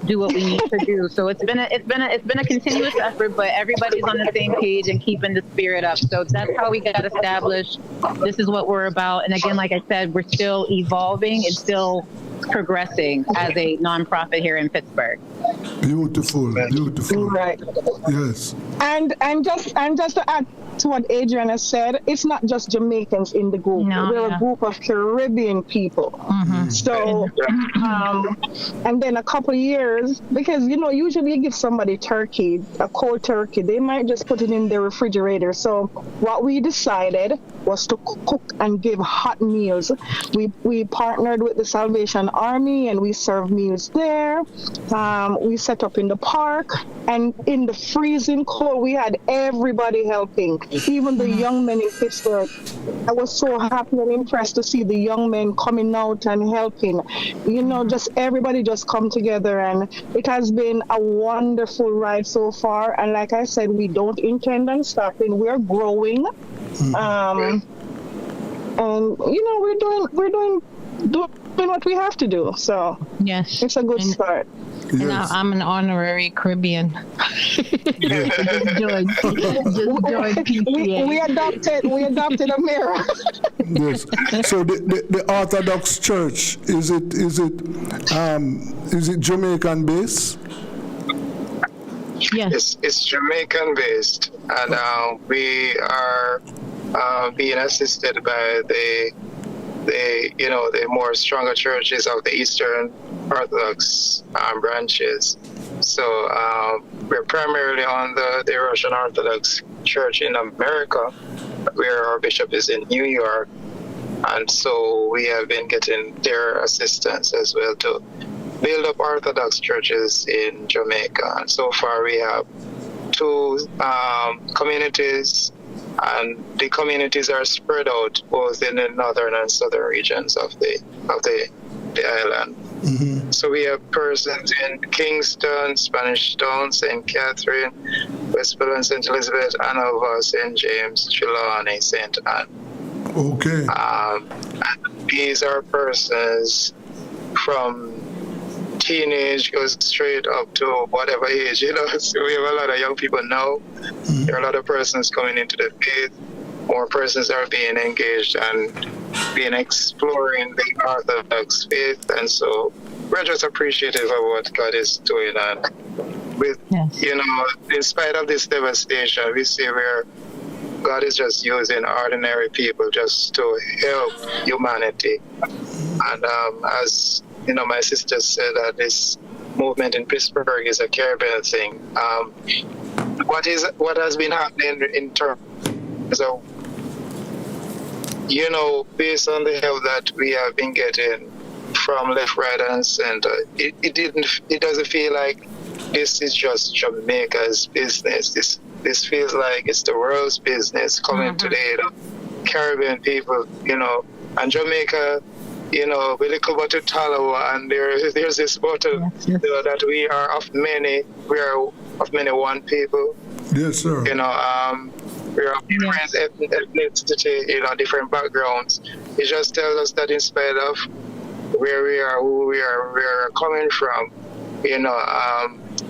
M: do what we need to do. So it's been a continuous effort, but everybody's on the same page and keeping the spirit up. So that's how we got established. This is what we're about. And again, like I said, we're still evolving and still progressing as a nonprofit here in Pittsburgh.
A: Beautiful.
L: Right.
A: Yes.
L: And just to add to what Adrian has said, it's not just Jamaicans in the group. We're a group of Caribbean people. So, and then a couple of years, because, usually you give somebody turkey, a cold turkey, they might just put it in their refrigerator. So what we decided was to cook and give hot meals. We partnered with the Salvation Army and we served meals there. We set up in the park, and in the freezing cold, we had everybody helping. Even the young men in Pittsburgh. I was so happy and impressed to see the young men coming out and helping. Just everybody just come together, and it has been a wonderful ride so far. And like I said, we don't intend on stopping. We're growing. And we're doing what we have to do. So
M: yes,
L: it's a good start.
P: And I'm an honorary Caribbean. Just joined PCA.
L: We adopted a mirror.
A: Yes. So the Orthodox Church, is it Jamaican based?
M: Yes.
N: It's Jamaican based, and we are being assisted by the more stronger churches of the Eastern Orthodox branches. So we're primarily on the Russian Orthodox Church in America, where our bishop is in New York. And so we have been getting their assistance as well to build up Orthodox churches in Jamaica. And so far we have 2 communities, and the communities are spread out both in the northern and southern regions of the island. Mm-hmm. So we have persons in Kingston, Spanish Town, St. Catherine, Westport and St. Elizabeth, Hanover, St. James, Trelawney, St. Anne.
A: Okay.
N: And these are persons from teenage goes straight up to whatever age, So we have a lot of young people now. There are a lot of persons coming into the faith. More persons are being engaged, and been exploring the Orthodox faith, and so we're just appreciative of what God is doing. And with, you know, in spite of this devastation, we see where God is just using ordinary people just to help humanity. And as you know, my sister said that this movement in Pittsburgh is a Caribbean thing. What has been happening in terms of, you know, based on the help that we have been getting from left, right, and center, it doesn't feel like this is just Jamaica's business. This feels like it's the world's business coming to the aid of Caribbean people, you know, and Jamaica, you know, we look about to Talawa, and there's this bottle that we are of many one people.
A: Yes, sir.
N: You know, we are of different ethnicity, you know, different backgrounds. It just tells us that in spite of where we are, who we are, where we are coming from, you know,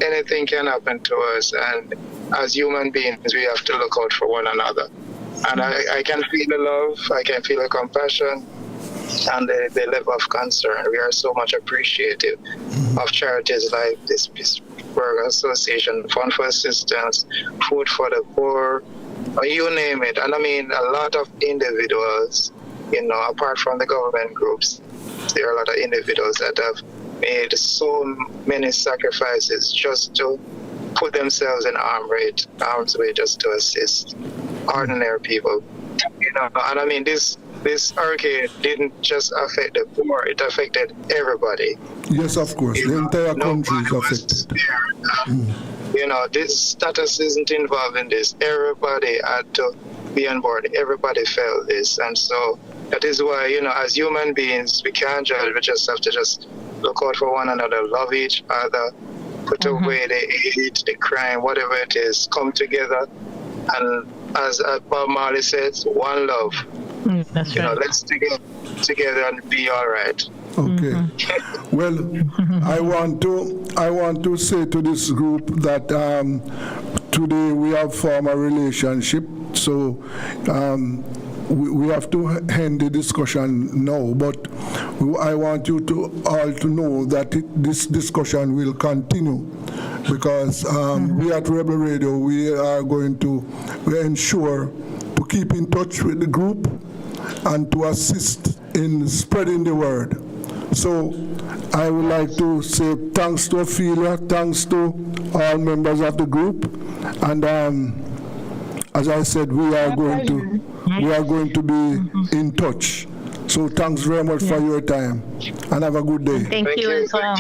N: anything can happen to us, and as human beings, we have to look out for one another. And I can feel the love, I can feel the compassion, and the level of concern. We are so much appreciative of charities like this Pittsburgh Association, Fund for Assistance, Food for the Poor, you name it. And I mean, a lot of individuals, you know, apart from the government groups, there are a lot of individuals that have made so many sacrifices just to put themselves in arm's way just to assist ordinary people. You know, and I mean, this hurricane didn't just affect the poor, it affected everybody.
A: Yes, of course. The entire country is affected.
N: You know, this status isn't involved in this. Everybody had to be on board. Everybody felt this. And so that is why, you know, as human beings, we can't judge. We just have to just look out for one another, love each other, put away the hate, the crime, whatever it is, come together. And as Bob Marley says, one love.
P: That's
N: you
P: right.
N: know, let's stick together and be all right.
A: Okay. Well, I want to say to this group that today we have formed a relationship, so we have to end the discussion now. But I want you all to know that this discussion will continue, because we at Rebel Radio, we are going to ensure to keep in touch with the group and to assist in spreading the word. So I would like to say thanks to Ophelia, thanks to all members of the group, and as I said, we are going to be in touch. So thanks very much for your time, and have a good day.
P: Thank you as well.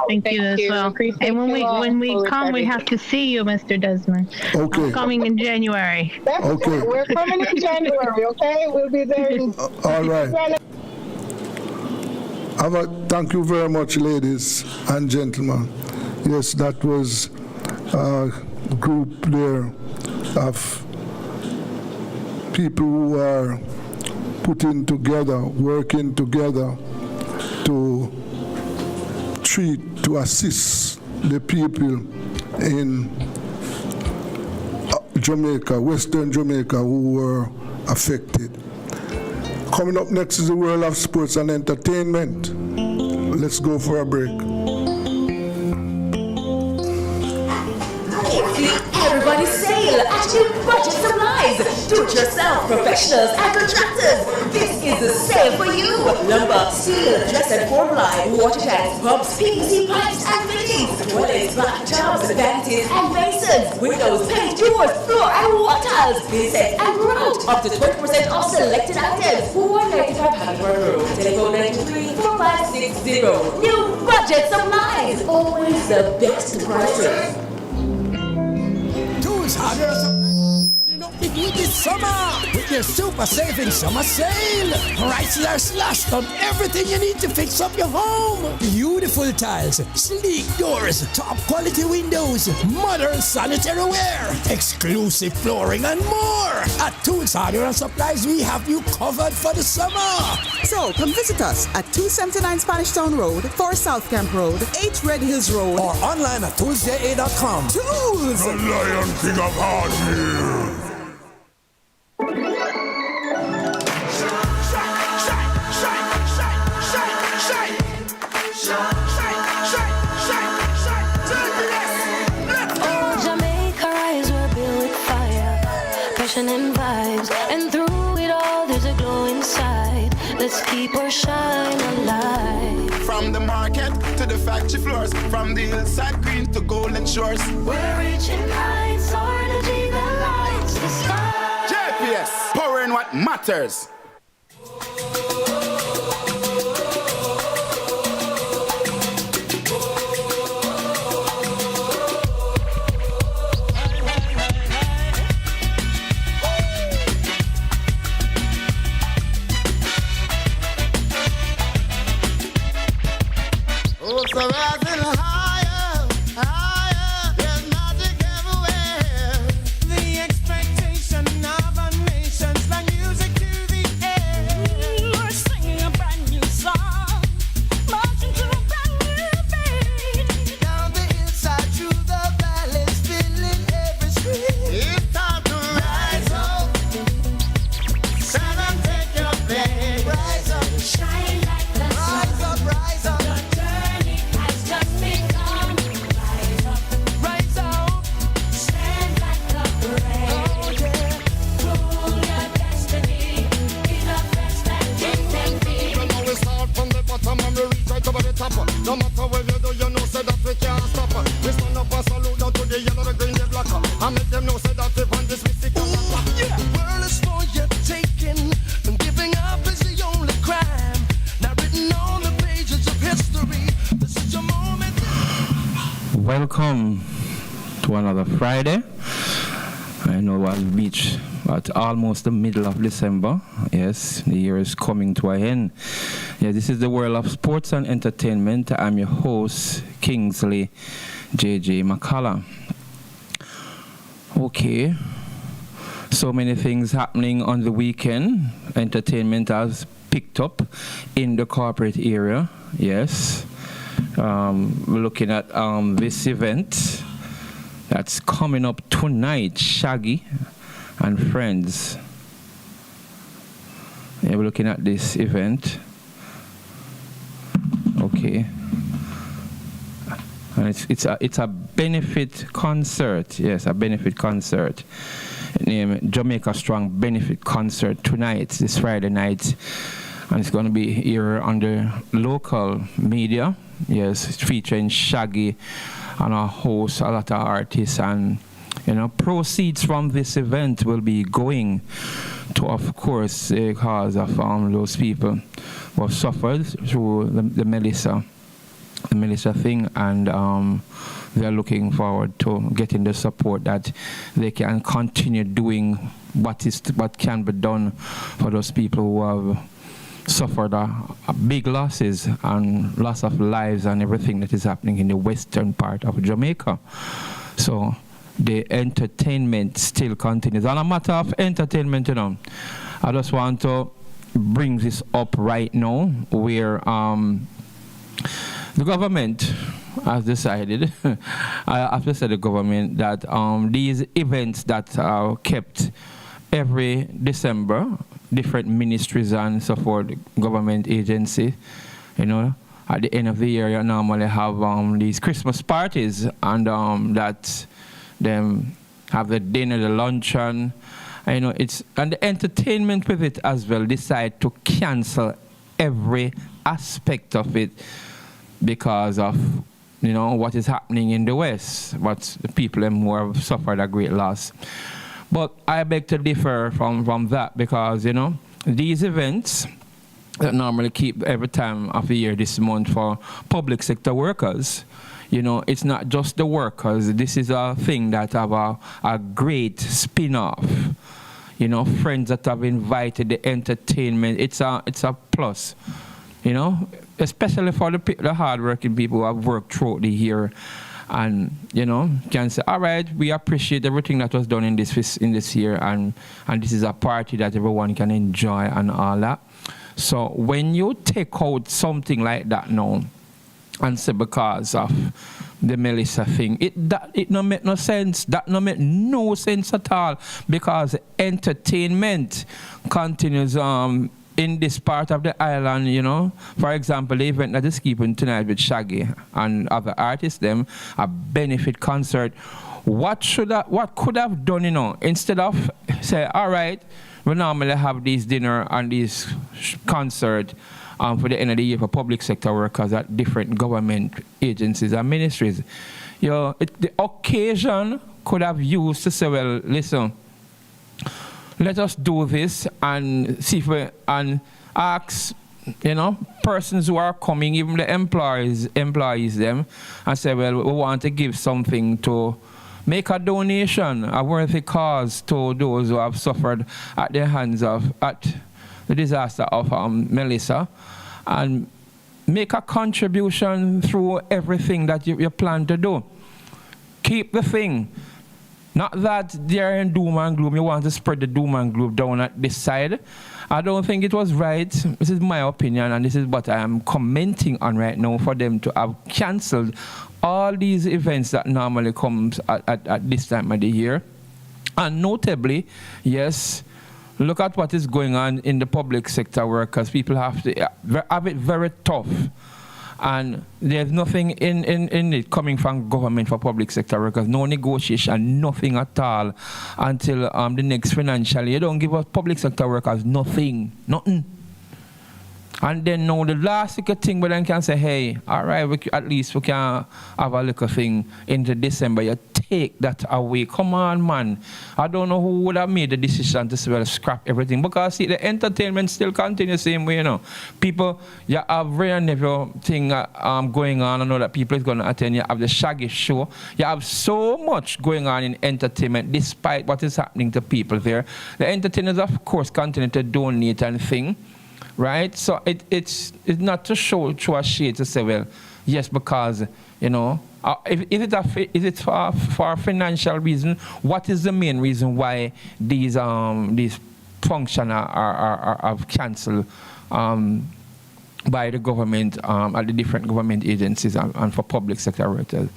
P: Thank you as well. And when we come, we have to see you, Mr. Desmond.
A: Okay.
P: I'm coming in January.
A: Okay.
L: We're coming in January, okay? We'll be there.
A: All right. Thank you very much, ladies and gentlemen. Yes, that was a group there of people who are putting together, working together to assist the people in Jamaica, Western Jamaica, who were affected. Coming up next is the world of sports and entertainment. Let's go for a break.
C: Everybody's sale at New Budget Supplies. Do-it-yourself professionals and contractors. This is the sale for you. Lumber, steel, dress and form line, water tanks, pumps, PVC pipes and fittings, toilets, bathtubs, vanities and basins, windows, paint, doors, floor and wall tiles, insets and grout. Up to 20% off selected items. 195 Hamburg Road. Telephone 93-4560. New Budget Supplies. Always the best prices.
D: Begin this summer with your super saving summer sale. Prices are slashed on everything you need to fix up your home. Beautiful tiles, sleek doors, top quality windows, modern sanitary ware, exclusive flooring and more. At Tools Hardware and Supplies, we have you covered for the summer.
E: So come visit us at 279 Spanish Town Road, 4 South Camp Road, 8 Red Hills Road,
D: or online at toolsja.com.
E: Tools!
F: The Lion King of Hardware.
G: vibes, and through it all there's a glow inside. Let's keep our shine alive.
H: From the market to the factory floors, from the hillside green to golden shores.
G: We're reaching heights, our energy that lights the sky.
H: JPS, powering what matters.
F: So rising higher, higher, there's magic everywhere. The expectation of a nation's like music to the air. We're singing a brand new song, marching to a brand new beat. Down the hillside, through the valleys, filling every street. It's time to rise up, stand and take your place. Rise up, shine like the sun. Rise up, rise up. No matter where you do, you know, say that we can't stop. We stand up and salute down to the yellow, the green, the black. I make them know, say that we want this mystic. Yeah, the world is for your taking, and giving up is the only crime. Now written on the pages of history, this is your moment.
Q: Welcome to another Friday. I know I've reached at almost the middle of December. Yes, the year is coming to an end. Yeah, this is the world of sports and entertainment. I'm your host, Kingsley JJ McCullough. Okay, so many things happening on the weekend. Entertainment has picked up in the corporate area. Yes, we're looking at this event that's coming up tonight, Shaggy and Friends. Yeah, we're looking at this event. Okay. And it's a benefit concert. Yes, a benefit concert. Named Jamaica Strong Benefit Concert tonight, this Friday night. And it's going to be here on the local media. Yes, it's featuring Shaggy and a host, a lot of artists, and proceeds from this event will be going to, of course, the cause of those people who have suffered through the Melissa thing, and they're looking forward to getting the support that they can continue doing what can be done for those people who have suffered big losses and loss of lives and everything that is happening in the western part of Jamaica. So the entertainment still continues. On a matter of entertainment, I just want to bring this up right now, where the government has decided, I have to say the government, that these events that are kept every December, different ministries and so forth, government agency, at the end of the year you normally have these Christmas parties, and that them have the dinner, the luncheon, and the entertainment with it as well decide to cancel every aspect of it because of what is happening in the West, what the people who have suffered a great loss. But I beg to differ from that, because these events that normally keep every time of the year this month for public sector workers, it's not just the workers. This is a thing that have a great spin-off. Friends that have invited, the entertainment, it's a plus. Especially for the hard-working people who have worked throughout the year, and can say, all right, we appreciate everything that was done in this year, and this is a party that everyone can enjoy and all that. So when you take out something like that now and say because of the Melissa thing, it no make no sense. That no make no sense at all, because entertainment continues in this part of the island, For example, the event that is keeping tonight with Shaggy and other artists, them a benefit concert. What could have done, instead of say, all right, we normally have these dinner and these concert for the end of the year for public sector workers at different government agencies and ministries. The occasion could have used to say, well, listen, let us do this and see if we and ask, persons who are coming, even the employees them, and say, well, we want to give something to make a donation, a worthy cause to those who have suffered at the hands of the disaster of Melissa, and make a contribution through everything that you plan to do. Keep the thing. Not that they're in doom and gloom. You want to spread the doom and gloom down at this side. I don't think it was right. This is my opinion, and this is what I am commenting on right now, for them to have cancelled all these events that normally comes at this time of the year. And notably, yes, look at what is going on in the public sector workers. People have to have it very tough. And there's nothing in it coming from government for public sector workers. No negotiation, nothing at all until the next financial year. You don't give us public sector workers nothing. And then now the last little thing, but then can say, hey, all right, at least we can have a little thing into December. You take that away. Come on, man. I don't know who would have made the decision to say, well, scrap everything. Because, see, the entertainment still continues the same way, People, you have Ray Neville thing going on. I know that people is going to attend. You have the Shaggy show. You have so much going on in entertainment, despite what is happening to people there. The entertainers, of course, continue to donate and thing. Right? So it's not to show a shade to say, well, yes, because, is it for a financial reason? What is the main reason why these functions are cancelled by the government at the different government agencies and for public sector workers?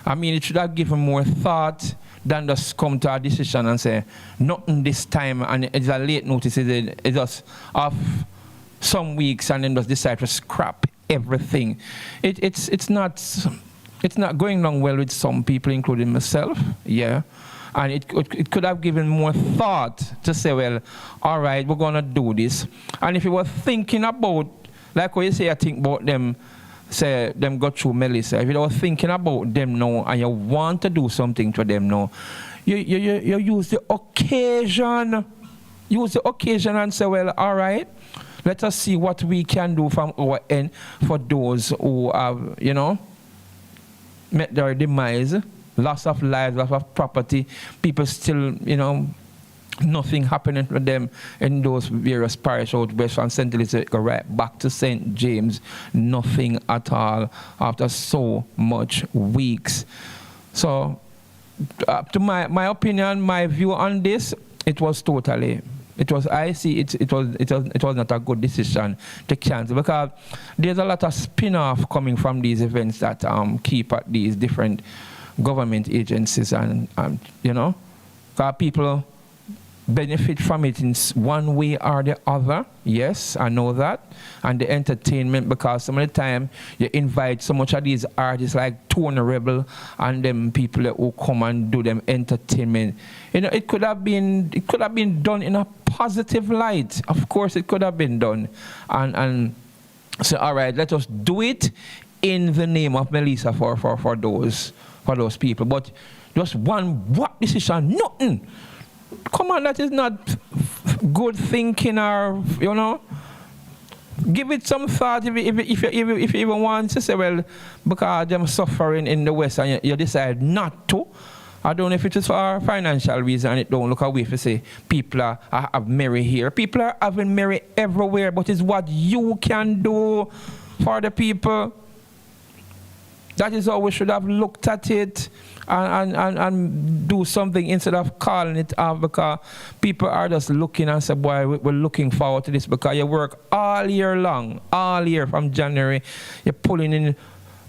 Q: I mean, it should have given more thought than just come to a decision and say, nothing this time, and it's a late notice, it's just off some weeks and then just decide to scrap everything. It's not going along well with some people, including myself. Yeah. And it could have given more thought to say, well, all right, we're gonna do this. And if you were thinking about, like what you say, I think about them, say them go through Melissa. If you were thinking about them now and you want to do something to them now, you use the occasion. Use the occasion and say, well, all right, let us see what we can do from our end for those who have, met their demise, loss of lives, loss of property, people still, nothing happening to them in those various parishes out west from St. Elizabeth, go right back to St. James, nothing at all after so much weeks. So, to my opinion, my view on this, it was not a good decision to cancel, because there's a lot of spin-off coming from these events that keep at these different government agencies, and because people benefit from it in one way or the other. Yes, I know that. And the entertainment, because some of the time you invite so much of these artists like Tony Rebel and them people who come and do them entertainment. It could have been done in a positive light. Of course it could have been done. And so all right, let us do it in the name of Melissa for those people. But just one decision, nothing. Come on, that is not good thinking, or give it some thought. If you even want to say, well, because I'm suffering in the West, and you decide not to. I don't know if it is for a financial reason, and it don't look away to say people have merry here. People are having merry everywhere, but it's what you can do for the people. That is how we should have looked at it and do something instead of calling it off, because people are just looking and say, boy, we're looking forward to this, because you work all year long, all year from January. You're pulling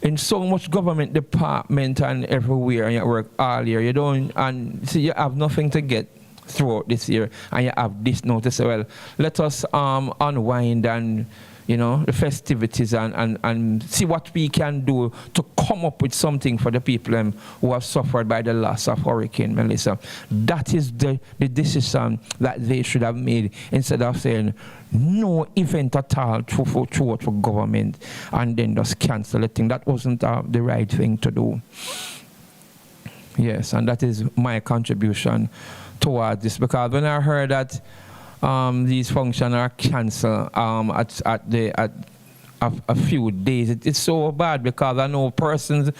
Q: in so much government department and everywhere, and you work all year. You don't, and see, you have nothing to get throughout this year, and you have this notice. Well, let us unwind and the festivities and see what we can do to come up with something for the people who have suffered by the loss of Hurricane Melissa. That is the decision that they should have made instead of saying no event at all throughout for government and then just cancel the thing. That wasn't the right thing to do. Yes, and that is my contribution towards this, because when I heard that these functions are cancelled at a few days, it's so bad, because I know persons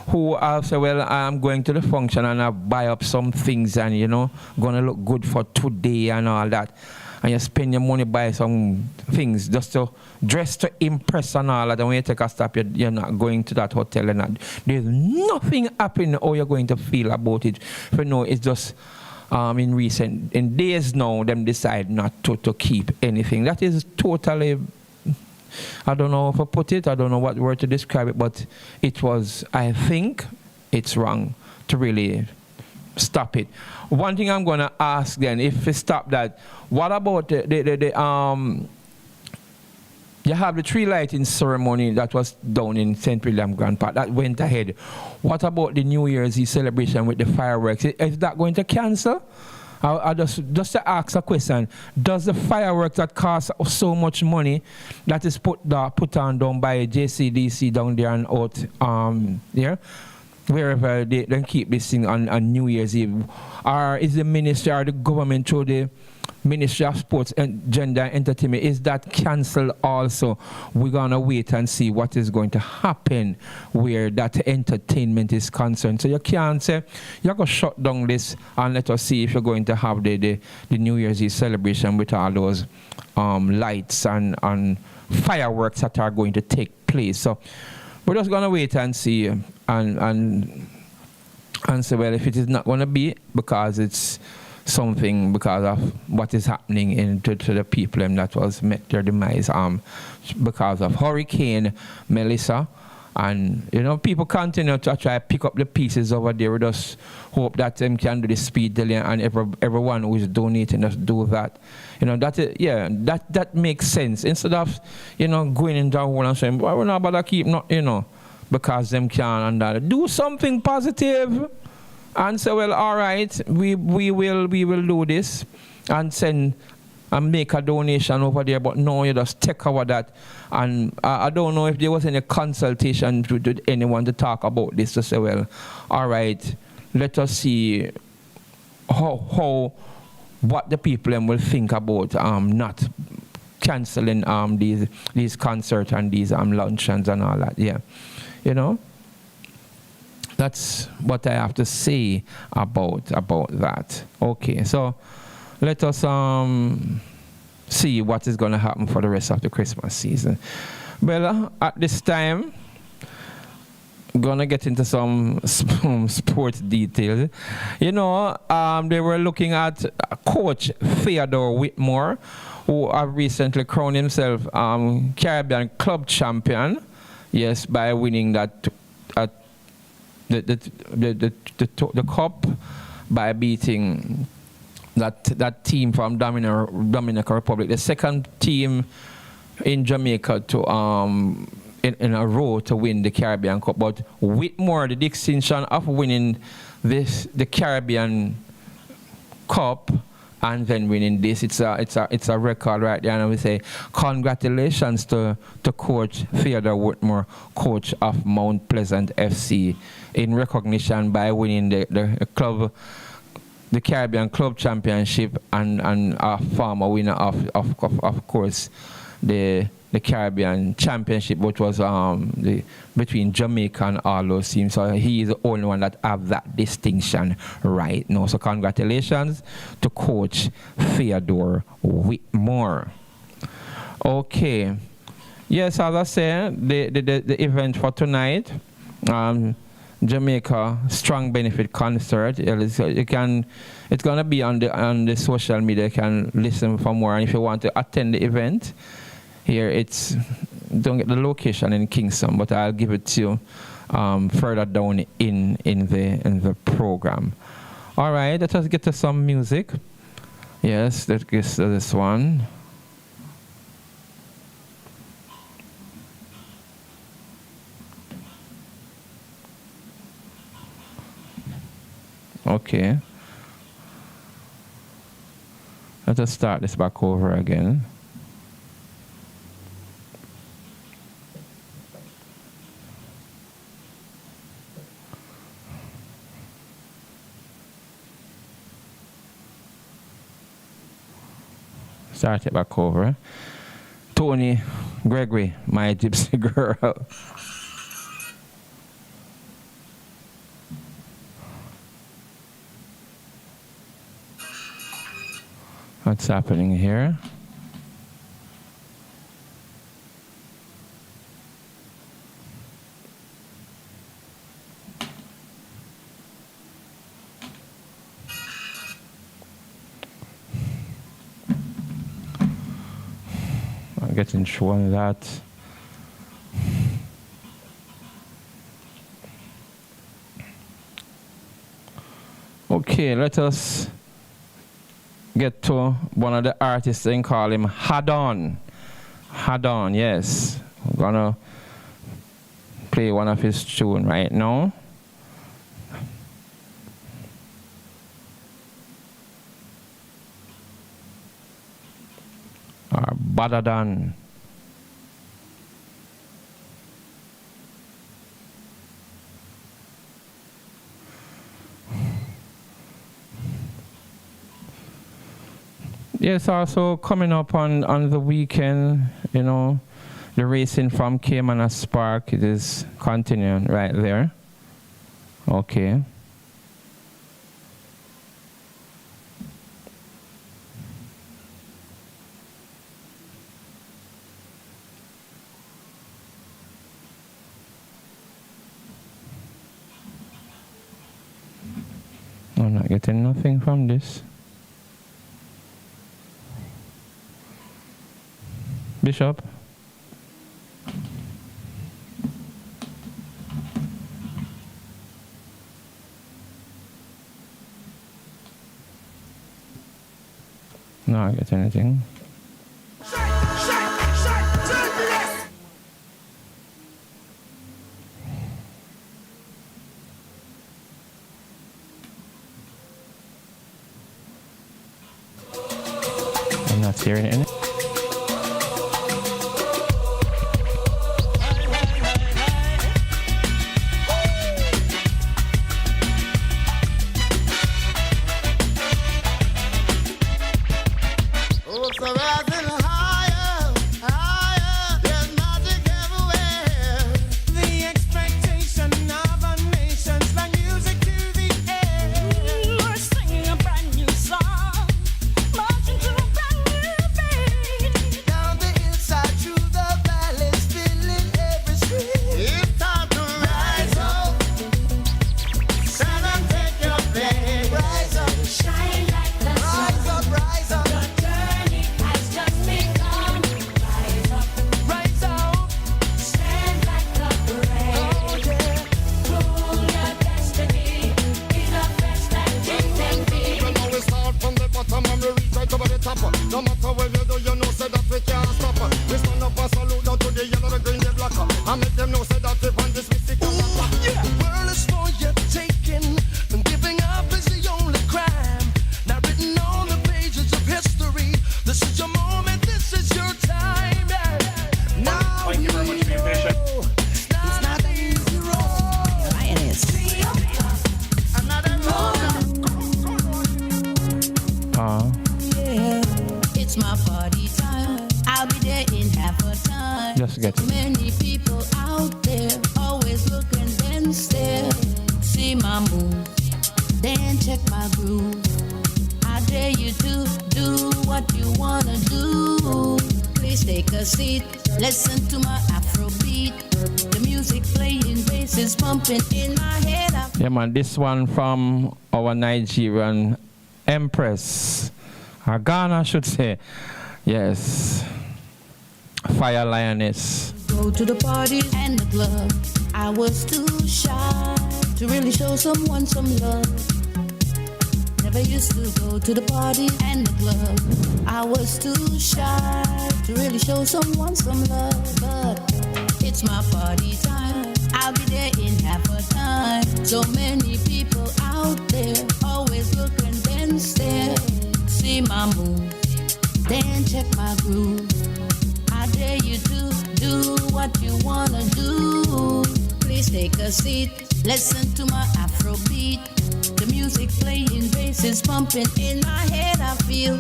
Q: who have said, well, I'm going to the function and I buy up some things and, going to look good for today and all that. And you spend your money buy some things just to dress to impress and all that. And when you take a stop, you're not going to that hotel and that. There's nothing happening how you're going to feel about it. It's just in days now, them decide not to keep anything. That is totally, I don't know how to put it, I don't know what word to describe it, but I think it's wrong to really stop it. One thing I'm going to ask then, if we stop that, what about you have the tree lighting ceremony that was done in St. William Grand Park, that went ahead. What about the New Year's Eve celebration with the fireworks? Is that going to cancel? I just to ask a question, does the fireworks that cost so much money that is put on down by JCDC down there and out wherever they keep this thing on New Year's Eve, or is the ministry or the government through the Ministry of Sports and Gender and Entertainment, is that cancelled also? We're going to wait and see what is going to happen where that entertainment is concerned. So you can't say, you're going to shut down this and let us see if you're going to have the New Year's Eve celebration with all those lights and fireworks that are going to take place. So we're just going to wait and see and say, well, if it is not going to be because it's something because of what is happening to the people that was met their demise because of Hurricane Melissa, and people continue to try to pick up the pieces over there. We just hope that them can do the speed delay, and everyone who is donating just do that. That makes sense, instead of going into a hole and saying, well, we're not about to keep because them can and that. Do something positive. And say, well, all right, we will do this and send and make a donation over there, but no, you just take over that. And I don't know if there was any consultation with anyone to talk about this, to say, well, all right, let us see what the people will think about not cancelling these concerts and these luncheons and all that. Yeah, That's what I have to say about that. Okay, so let us see what is going to happen for the rest of the Christmas season. Well, at this time, I'm going to get into some sports details. They were looking at Coach Theodore Whitmore, who have recently crowned himself Caribbean Club Champion, yes, by winning that the cup by beating that team from Dominican Republic, the second team in Jamaica to in a row to win the Caribbean Cup. But Whitmore, the distinction of winning the Caribbean Cup and then winning this, it's a record right there. And I would say congratulations to Coach Theodore Whitmore, coach of Mount Pleasant FC, in recognition by winning the Caribbean Club Championship and a former winner of course the Caribbean Championship, which was between Jamaica and all those teams. So he is the only one that have that distinction right now. So congratulations to Coach Theodore Whitmore. Okay. Yes, as I said, the event for tonight, Jamaica Strong Benefit Concert. It's going to be on the social media. You can listen for more. And if you want to attend the event, here don't get the location in Kingston, but I'll give it to you further down in the program. All right, let us get to some music. Yes, let's get to this one. Okay. Let us start this back over again. Start it back over. Tony Gregory, my gypsy girl. What's happening here? I'm getting shown that. Okay, let us get to one of the artists and call him Hadon. Hadon, yes. I'm gonna play one of his tunes right now. Or Badadan. Yes, also coming up on the weekend, you know, the racing from Cayman Spark, it is continuing right there. Okay. I'm not getting nothing from this. Bishop? No, I get anything. I'm not hearing it. This one from our Nigerian Empress, or Ghana, I should say. Yes, Fire Lioness.
R: Go to the party and the club. I was too shy to really show someone some love. Never used to go to the party and the club. I was too shy to really show someone some love. But it's my party time. I'll be there in half a time. So many people out there always look and then stare. See my move, then check my groove. I dare you to do what you wanna do. Please take a seat, listen to my Afro beat. The music playing, bass is pumping in my head. I feel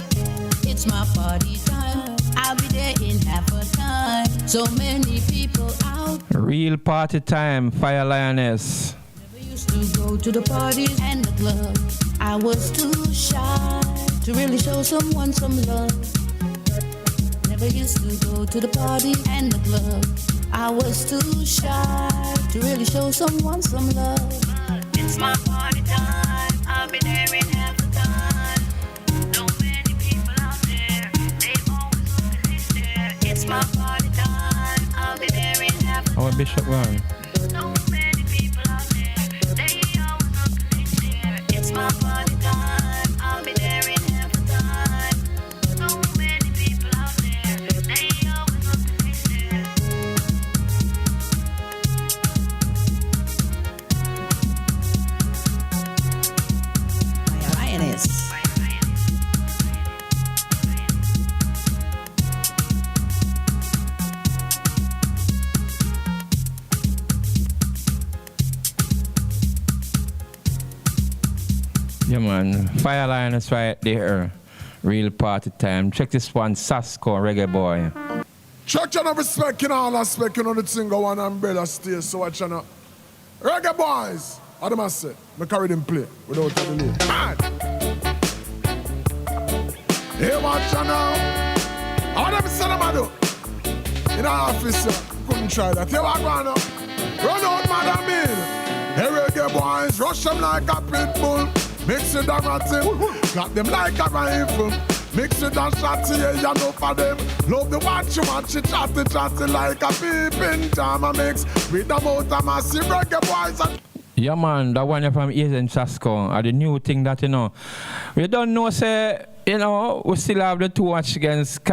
R: it's my party time. I'll be there in half a time. So many people out.
Q: Real party time, Fire Lioness.
R: Never used to go to the parties and the clubs. I was too shy to really show someone some love. Never used to go to the party and the club. I was too shy to really show someone some love. It's my party time. I'll be there in half a time. So many people out there, they always look and they stare. It's my party time. I'll be there in half a time.
Q: Our Bishop Warren.
R: So many people out there, they always look and they stare. It's my party time. I'll be there in half a time. So many people out there, they always look and they stare. Lioness.
Q: Yeah, man. Fire Lioness right there. Real party time. Check this one, Sasko, Reggae Boy.
A: Check your respect in all aspect, you know the thing go on umbrella stay, so watch you know. Reggae boys, what am I say? I carry them play without a delay. Man! Hey, watch you now. How them say them I do? In our office, couldn't try that. Hey, what going on? Run out, madam, in. Hey, reggae boys, rush them like a pit bull. Mix it and rat him, got them like a rifle. Mix it and shot yeah, you know for them. Love the watch it, chatty like a peeping Jama mix. With the motor massive reggae boys and
Q: Yeah, man, that one from Asian Sasko are the new thing that, you know. We don't know, say, you know, we still have the 2 match against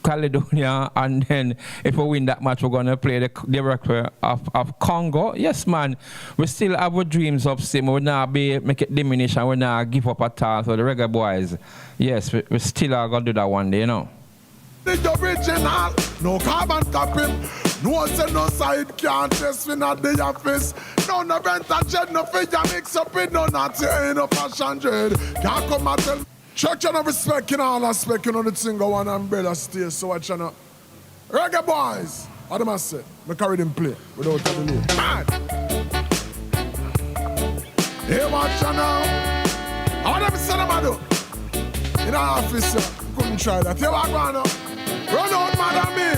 Q: Caledonia, and then if we win that match, we're going to play the director of Congo. Yes, man, we still have our dreams of sim. We're not make it diminish and we're not give up at all. So the reggae boys, yes, we still are going to do that one day, you know.
A: The original, no carbon copy. No say no side can't test me not the office. No rent a jet, no figure mix up with no naughty, ain't no fashion dread. Can't come and tell. Check your respect in all aspect, you know the thing go on umbrella stay, so watch you know. Reggae boys, what am I say? I carry them play without a delay. Man! Hey, watch you now. How them say them I do? In our office, couldn't try that. Hey, what going on? Run out, madam, in.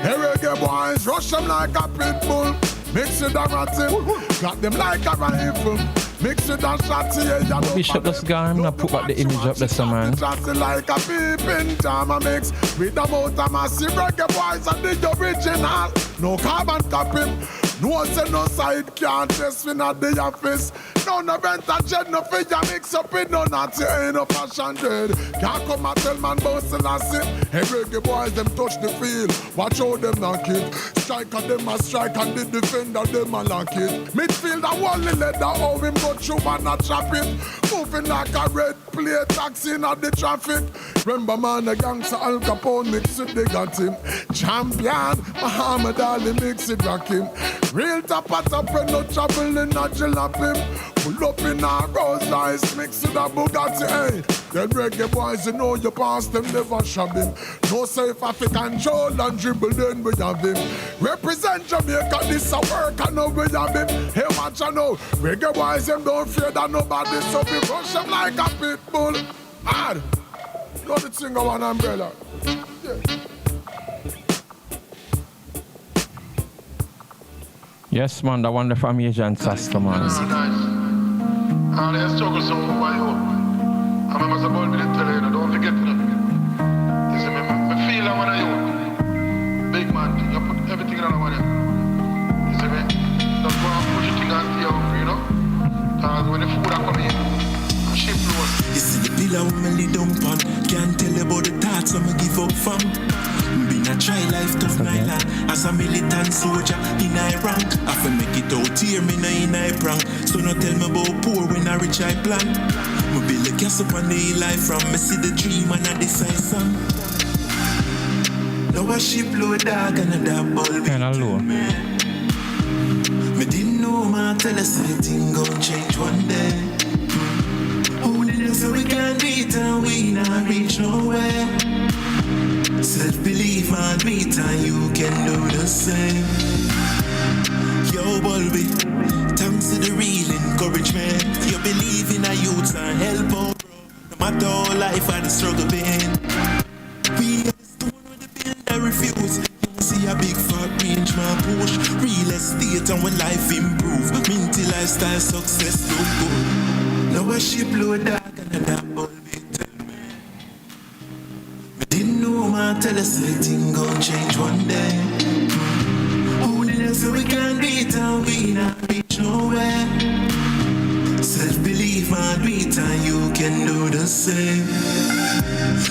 A: Hey, reggae boys, rush them like a pit bull. Mix it and rat him, got them like a rifle. Mix it and shot yeah, you know.
Q: Bishop just gone, I'm gonna put back the image up there, man.
A: Like a peeping Jama mix. With the motor massive reggae boys and the original. No carbon copy. No say no side can't test me not the office. No rent a jet, no figure mix up with no naughty, ain't no fashion dread. Can't come and tell man bout Selassie. Hey, reggae boys, them touch the field. Watch how them knock it. Strike and them a strike and the defender them a lock it. Midfield a wally leather, how him go through and a trap it. Moving like a red plate, taxi in the traffic. Remember man, the gangster Al Capone mix it, they got him. Champion, Muhammad Ali mix it, rock him. Real top when no trouble in a jalap him. Pull up in a Rolls Royce, mix with a Bugatti, hey. Them reggae boys, you know you pass them, never shove him. No safe African control and dribble, then we have him. Represent Jamaica, this a work, I know we have him. Hey, watch I know, reggae boys, them don't fear that nobody, so we brush them like a pit bull. Mad, know the thing of an umbrella. Yeah.
Q: Yes, man, the one from Asian Sasko, man.
S: And I struggle so for my own. And I must have told me to tell you, don't forget that. You see, I feel like when I own. Big man, you put everything in one. You see me? That's why I push it in and stay hungry, you know? Because when the food are coming in, I ship load.
T: You see the pillar when me lay down pan. Can't tell you about the thoughts when me give up from.
F: Been a try life tough nylon. As a militant soldier in I rank. I fi make it out here, me nah in I prank. So no tell me about poor when I reach I plan. Me build a castle on the life from me see the dream and I decide some. Now a ship low dog and a dog ball.
Q: Kinda low.
F: Me didn't know man tell us anything gon' change one day. Who did you say we can't beat and we not reach nowhere? Self-belief man beat and you can do the same. Yo Bulby, thanks to the real encouragement. You believe in a youth and help out, bro. No matter how life and the struggle been. We are the stone with the bill that refuse. See a big fat range man push. Real estate and when life improve. Minty lifestyle success look good. Now a ship load dog and a damn Bulby tell me. Me didn't know man tell us anything gon' change one day. Who did I say we can't beat and we not reach nowhere? Self-belief man beat and you can do the same.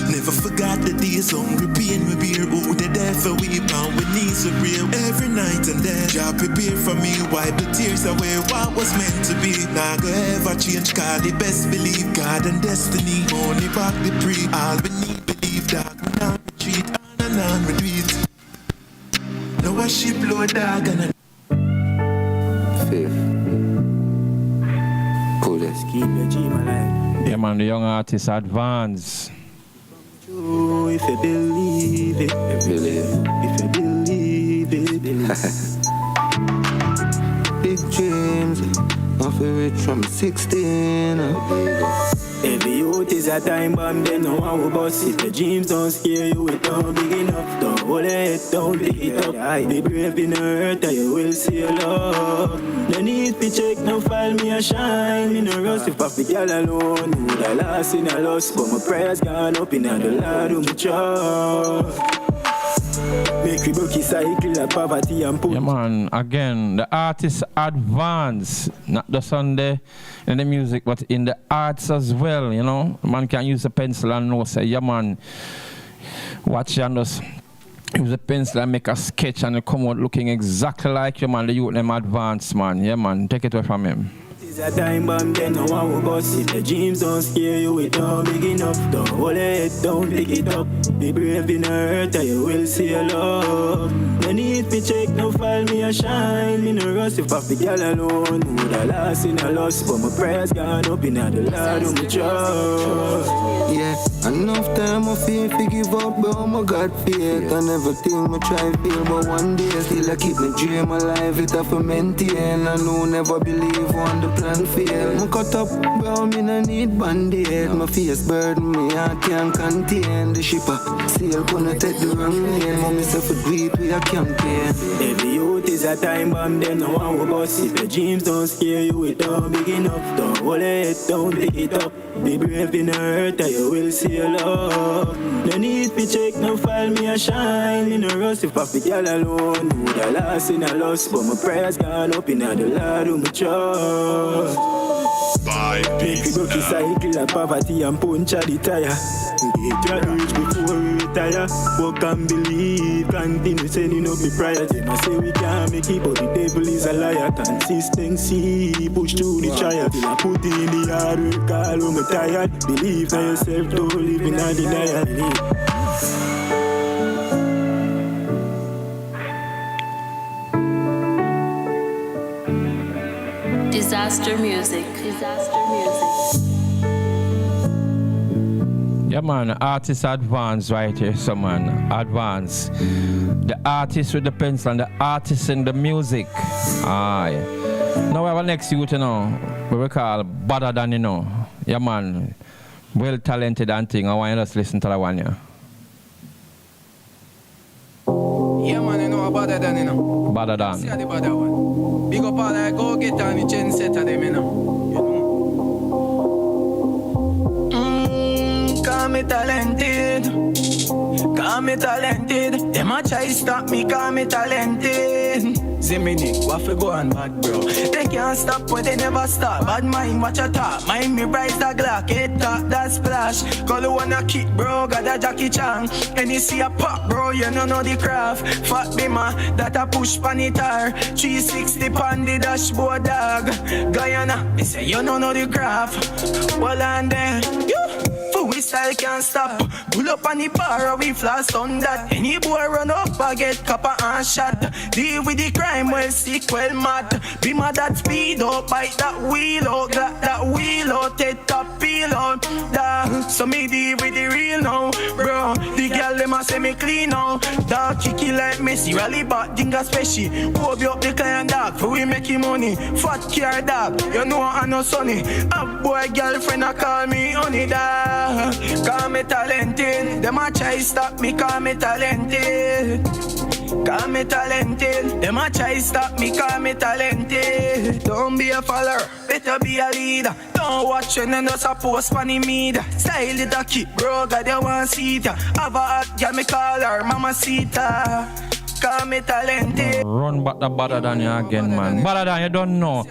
F: Never forgot the days hungry pain we bear. Who the death for weep and we knees we real. Every night and day God prepare for me. Wipe the tears away what was meant to be. Now go ever change cause the best believe God and destiny. Only back the pre. All we need believe that we not retreat on and retreat. Now a ship load dog and a
T: Fifth. Pull this. Keep your dream alive.
Q: Yeah man, the young artist Advance.
T: If you believe it, if you believe it, big dreams, off a rich from 16. Every youth is a time bomb, then no one will bust it. The dreams don't scare you, it don't big enough. Don't hold it, don't pick it up. Be brave in the earth, and you will see a love. No need to check, no file me a shine. Me no rust if I fi girl alone. Who would I lost in a loss, but my prayers gone up in the Lord who me trust. Make we broke cycle of poverty and poor.
Q: Yeah man, again, the artist Advance, not just on the in the music, but in the arts as well, you know. Man can use a pencil and know, say, yeah man, watch and just use a pencil and make a sketch and it come out looking exactly like you, man. The youth them Advance, man. Yeah man, take it away from him.
T: It's a time bomb, then no one will bust it. The dreams don't scare you, it don't big enough. Don't hold it, don't pick it up. Be brave in the earth, and you will see a love. No need to check, no file me a shine. Me no rust if I fi girl alone. Who would I lost in a loss, but my prayers gone up in the Lord who me trust. Yeah, enough time I feel to give up, but my God faith. And everything I try feel, but one day still I keep my dream alive. It have to maintain, I know never believe on the plan fail. Me cut up, bro, me no need band-aid. My face burden, me heart can't contain. The shipper sail gonna take the wrong lane. Mommy say for do it, we a campaign. Every youth is a time bomb, then no one will bust it. The dreams don't scare you, it don't big enough. Don't hold it, don't pick it up. Be brave in the earth, and you will see a love. No need to check, no file me a shine. Me no rust if I fi girl alone. Who would I lost in a loss, but my prayers gone up in the Lord who me trust.
F: Bye.
T: Make we go to cycle of poverty and punch at the tire. Get your rich before we retire. Work and believe, continue sending up the prayer. Them I say we can't make it, but the devil is a liar. Consistency, push through the trial. Till I put in the hard work, all when me tired. Believe in yourself, don't live in a denial.
G: Disaster music.
Q: Yeah man, artist Advance right here, so man, Advance. The artist with the pencil and the artist in the music. Aye. Now we have a next youth, you know, we call Better Than, you know. Yeah man, well talented and thing. I want you to listen to that one, yeah.
U: Yeah man, you know Better Than, you know.
Q: Better Than.
U: See the better one. Big up all the go-getter and the trendsetter them, you know. Call me talented. Call me talented. Them a try stop me, call me talented. Zimini, what for go and bad, bro? They can't stop when they never stop. Bad mind, watch your talk. Mind me rise the Glock, hit top, that splash. Call you wanna kick, bro, got a Jackie Chan. And you see a pop, bro, you don't know the craft. Fat bima, that a push pan it tire. 360 pan the dashboard, dog. Guyana, they say you don't know the craft. Well, and then, you. We style can't stop. Pull up on the bar, we flash on that. Any boy run up, I get copper and shot. Deal with the crime, well sick, well mad. Be mad that speed up, bite that wheel out, that wheel out, take top peel out. So me deal with the real now, bro. The girl them a say me clean now. Dog kicky like Messi, rally back, dinga special. Hope you up the client dog, for we making money. Fat car dog, you know I know sunny. A boy girlfriend a call me honey dog. Call me talented, them a try stop me, call me talented. Call me talented, them a try stop me, call me talented. Don't be a follower, better be a leader. Don't watch when you just a post funny media. Style it a keep, bro, God you want see it. Have a hot girl, me call her Mamacita. Call me talented.
Q: Run back the better than you again, man. Better than you don't know.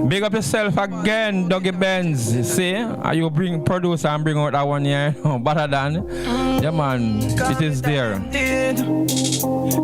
Q: Big up yourself again, Dougie Benz. See? Are you bring producer and bring out that one here? Better than. Yeah, man. It is there.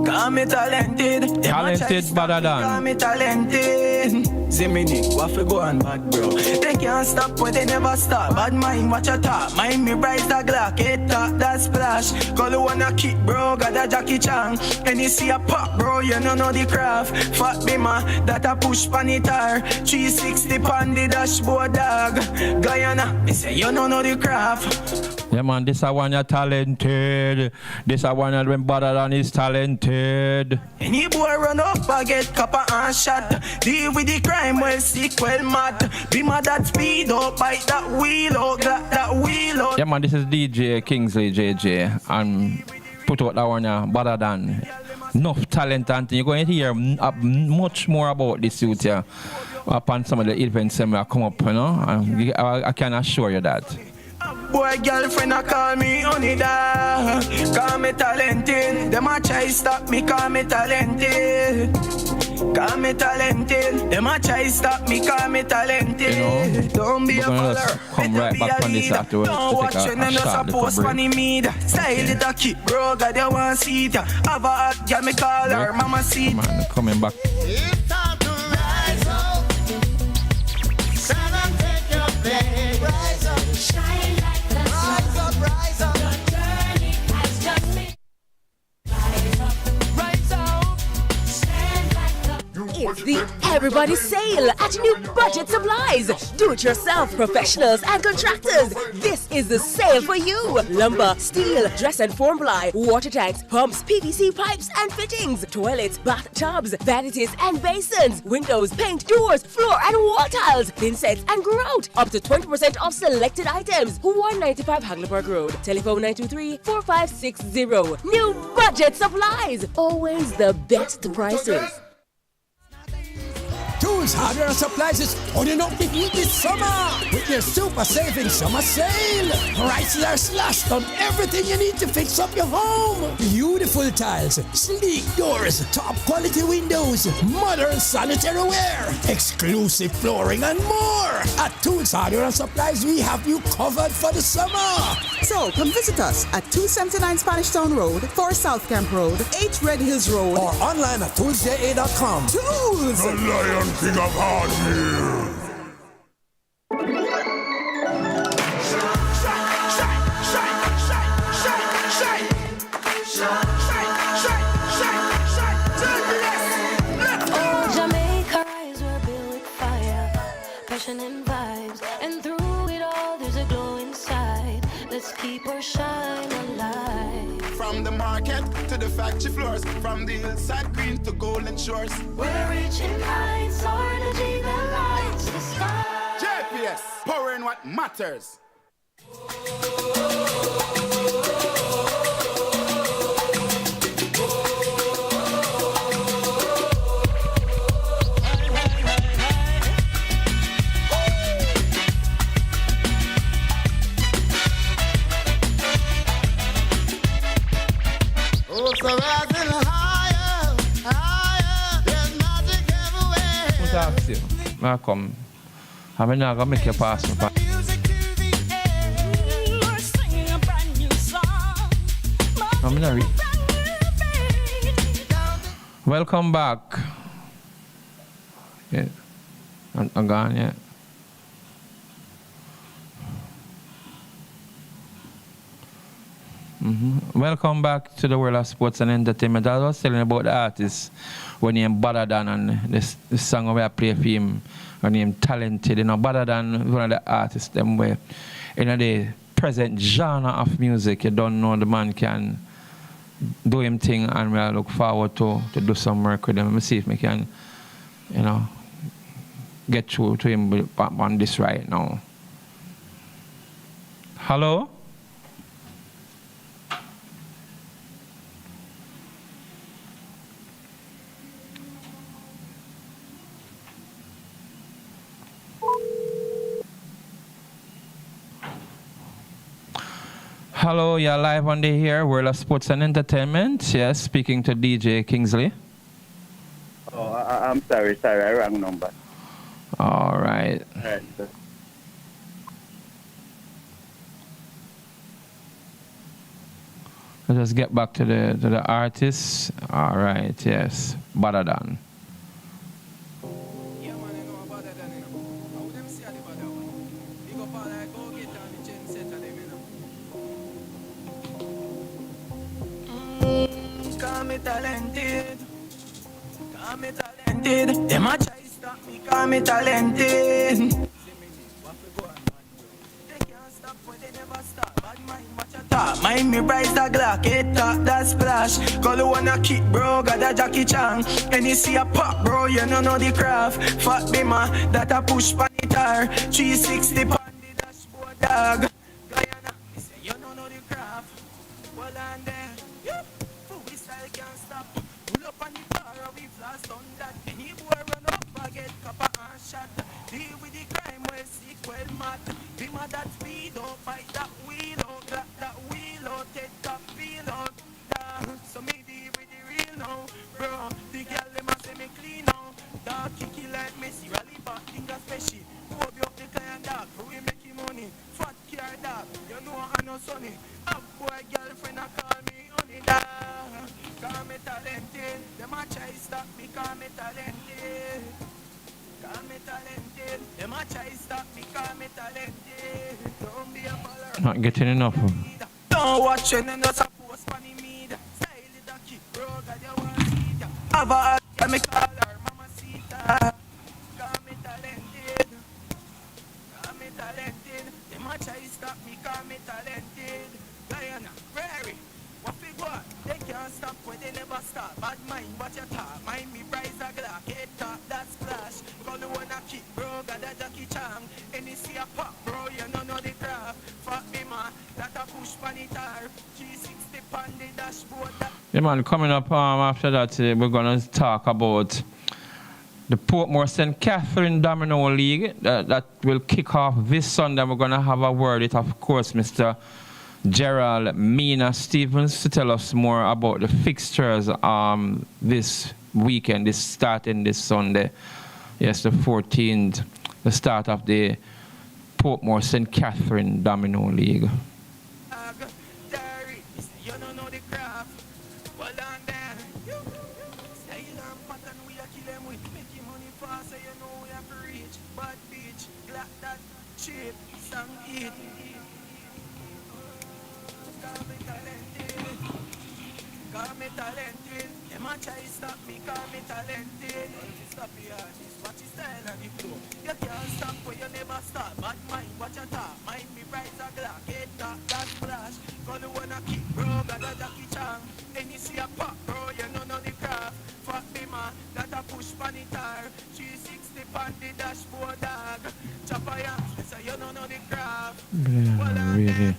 U: Call me talented.
Q: Talented better than.
U: Call me talented. Zimini, what for go and bad, bro? They can't stop when they never stop. Bad mind, watch your talk. Mind me rise the Glock, hit top, that splash. Call you wanna kick, bro, got a Jackie Chan. And you see a pop, bro, you don't know the craft. Fat bima, that a push pan it tire. 360 pan the dashboard, dog. Guyana, they say you don't know the craft.
Q: Yeah, man, this a one you're talented. This a one when better than is talented.
U: Any boy run up, I get copper and shot. Deal with the crime, well sick, well mad. Be mad that speed up, bite that wheel out, that wheel out.
Q: Yeah, man, this is DJ Kingsley JJ. And put out that one better than. Enough talent and you're going to hear much more about this youth here upon some of the events that will come up, you know. I can assure you that.
U: Boy, girlfriend, I call me honey da. Call me talented. Them a try stop me, call me talented. Call me talented. Them a try stop me, call me talented.
Q: You know,
U: don't be a follower.
Q: Come right back on this afterwards
U: don't
Q: to
U: watch
Q: take
U: when
Q: a
U: you just
Q: short
U: a post
Q: little
U: funny
Q: break.
U: media. Style it a keep, bro, God you want see it. Have a hot girl, me call her Mamacita.
Q: Man, coming back.
F: It's time to rise up. Stand and take your place. Rise up, shine like the sun. Rise up, rise up. Your journey has just begun. Rise up, rise up. Stand like the
C: It's the Everybody Sale at New Budget Supplies. Do-it-yourself professionals and contractors. This is the sale for you. Lumber, steel, dress and form ply, water tanks, pumps, PVC pipes and fittings, toilets, bathtubs, vanities and basins, windows, paint, doors, floor and wall tiles, thin sets and grout. Up to 20% off selected items. 195 Hagleyburg Road. Telephone 923-4560. New Budget Supplies. Always the best prices.
D: Tools, hardware, and supplies is holding up the heat this summer with their super saving summer sale. Prices are slashed on everything you need to fix up your home. Beautiful tiles, sleek doors, top quality windows, modern sanitary ware, exclusive flooring, and more. At Tools, hardware, and supplies, we have you covered for the summer.
E: So come visit us at 279 Spanish Town Road, 4 South Camp Road, 8 Red Hills Road,
D: or online at toolsja.com.
E: Tools!
S: The Lion King of Hardware.
G: Oh, Jamaica eyes were built with fire, passion and vibes, and through it all there's a glow inside. Let's keep our shine alive.
H: From the market to the factory floors, from the hillside green to golden shores.
G: We're reaching heights, our energy that lights the sky.
H: JPS, powering what matters.
F: Oh, so rising higher, higher. There's
Q: talk to you. Welcome. I'm not gonna make you pass me back. I'm not read. Welcome back. Yeah. I'm gone, yeah. Welcome back to the world of sports and entertainment. I was telling about the artist when he Badadan and this song where I play for him when he talented. You know, Badadan is one of the artists them where in the present genre of music you don't know the man can do him thing, and I look forward to do some work with him. Let me see if we can, you know, get through to him on this right now. Hello? Hello, you're live on the here, World of Sports and Entertainment. Yes, speaking to DJ Kingsley.
B: Oh, I'm sorry, I wrong number.
Q: All right.
B: All right.
Q: Let's just get back to the artist. All right, yes, Badadan.
U: Call me talented. Call me talented. Them a try stop me. Call me talented. They can't stop when they never stop. Bad mind, watch your talk. Mind me rise the Glock. Head top, that splash. Call you wanna kick, bro. Got a Jackie Chan. And you see a pop, bro. You don't know the craft. Fat bima, that a push pan guitar. 360 pan the dashboard, dog. Guyana, me say you don't know the craft. Well on there. Can't stop. Pull up on the car or we blast on that. Any boy run up, I get copper and shot. Deal with the crime, well sick, well mad. Be mad that speed, don't fight that wheel, oh, clap that wheel, oh, take that feel, oh, down. So me deal with the real now, bro. The girl, them a say me clean now. Dog kicky like Messi, rally back, think of special. Hope you up the client dog, who we making money. Fat car dog, you know I know sonny. Up boy, girlfriend, I call me honey dog. Call me talented, them a try stop me, call me talented. Call me talented, them a try stop me, call me talented. Don't be a follower.
Q: Not getting enough.
U: Don't watch it, and that's a post on the media. Style it a kick, bro, got you want to see ya. Have a let me call her, Mama Sita. Call me talented. Call me talented, them a try stop me, call me talented. Guyana, Prairie. What we got? They can't stop when they never stop. Bad mind, watch your talk. Mind me rise a Glock. Head top, that splash. Call you wanna kick, bro. Got a Jackie Chan. And you see a pop, bro. You don't know the craft. Fuck me, man. That a push pan it hard. 360 pan the dashboard.
Q: Yeah, man, coming up after that, we're going to talk about the Portmore St. Catherine Domino League. That will kick off this Sunday. We're going to have a word with, of course, Mr. Gerald Mina Stevens to tell us more about the fixtures this weekend, this starting this Sunday. Yes, the 14th, the start of the Portmore St. Catherine Domino League.
U: Call me talented, them a try stop me, call me talented. Stop the artist, watch his style and the flow. You can't stop when you never stop. Bad mind, watch your talk. Mind me rise a Glock, head top, that splash. Call you wanna kick, bro, got a Jackie Chan. And you see a pop, bro, you don't know the craft. Fuck me, man, that a push pan it hard. 360 pan the dashboard, dog. Chop a yanks, so you don't know the craft.
Q: Yeah, really.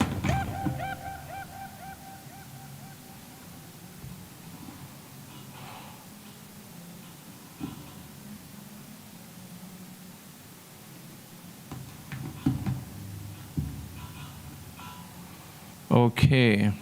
Q: Okay.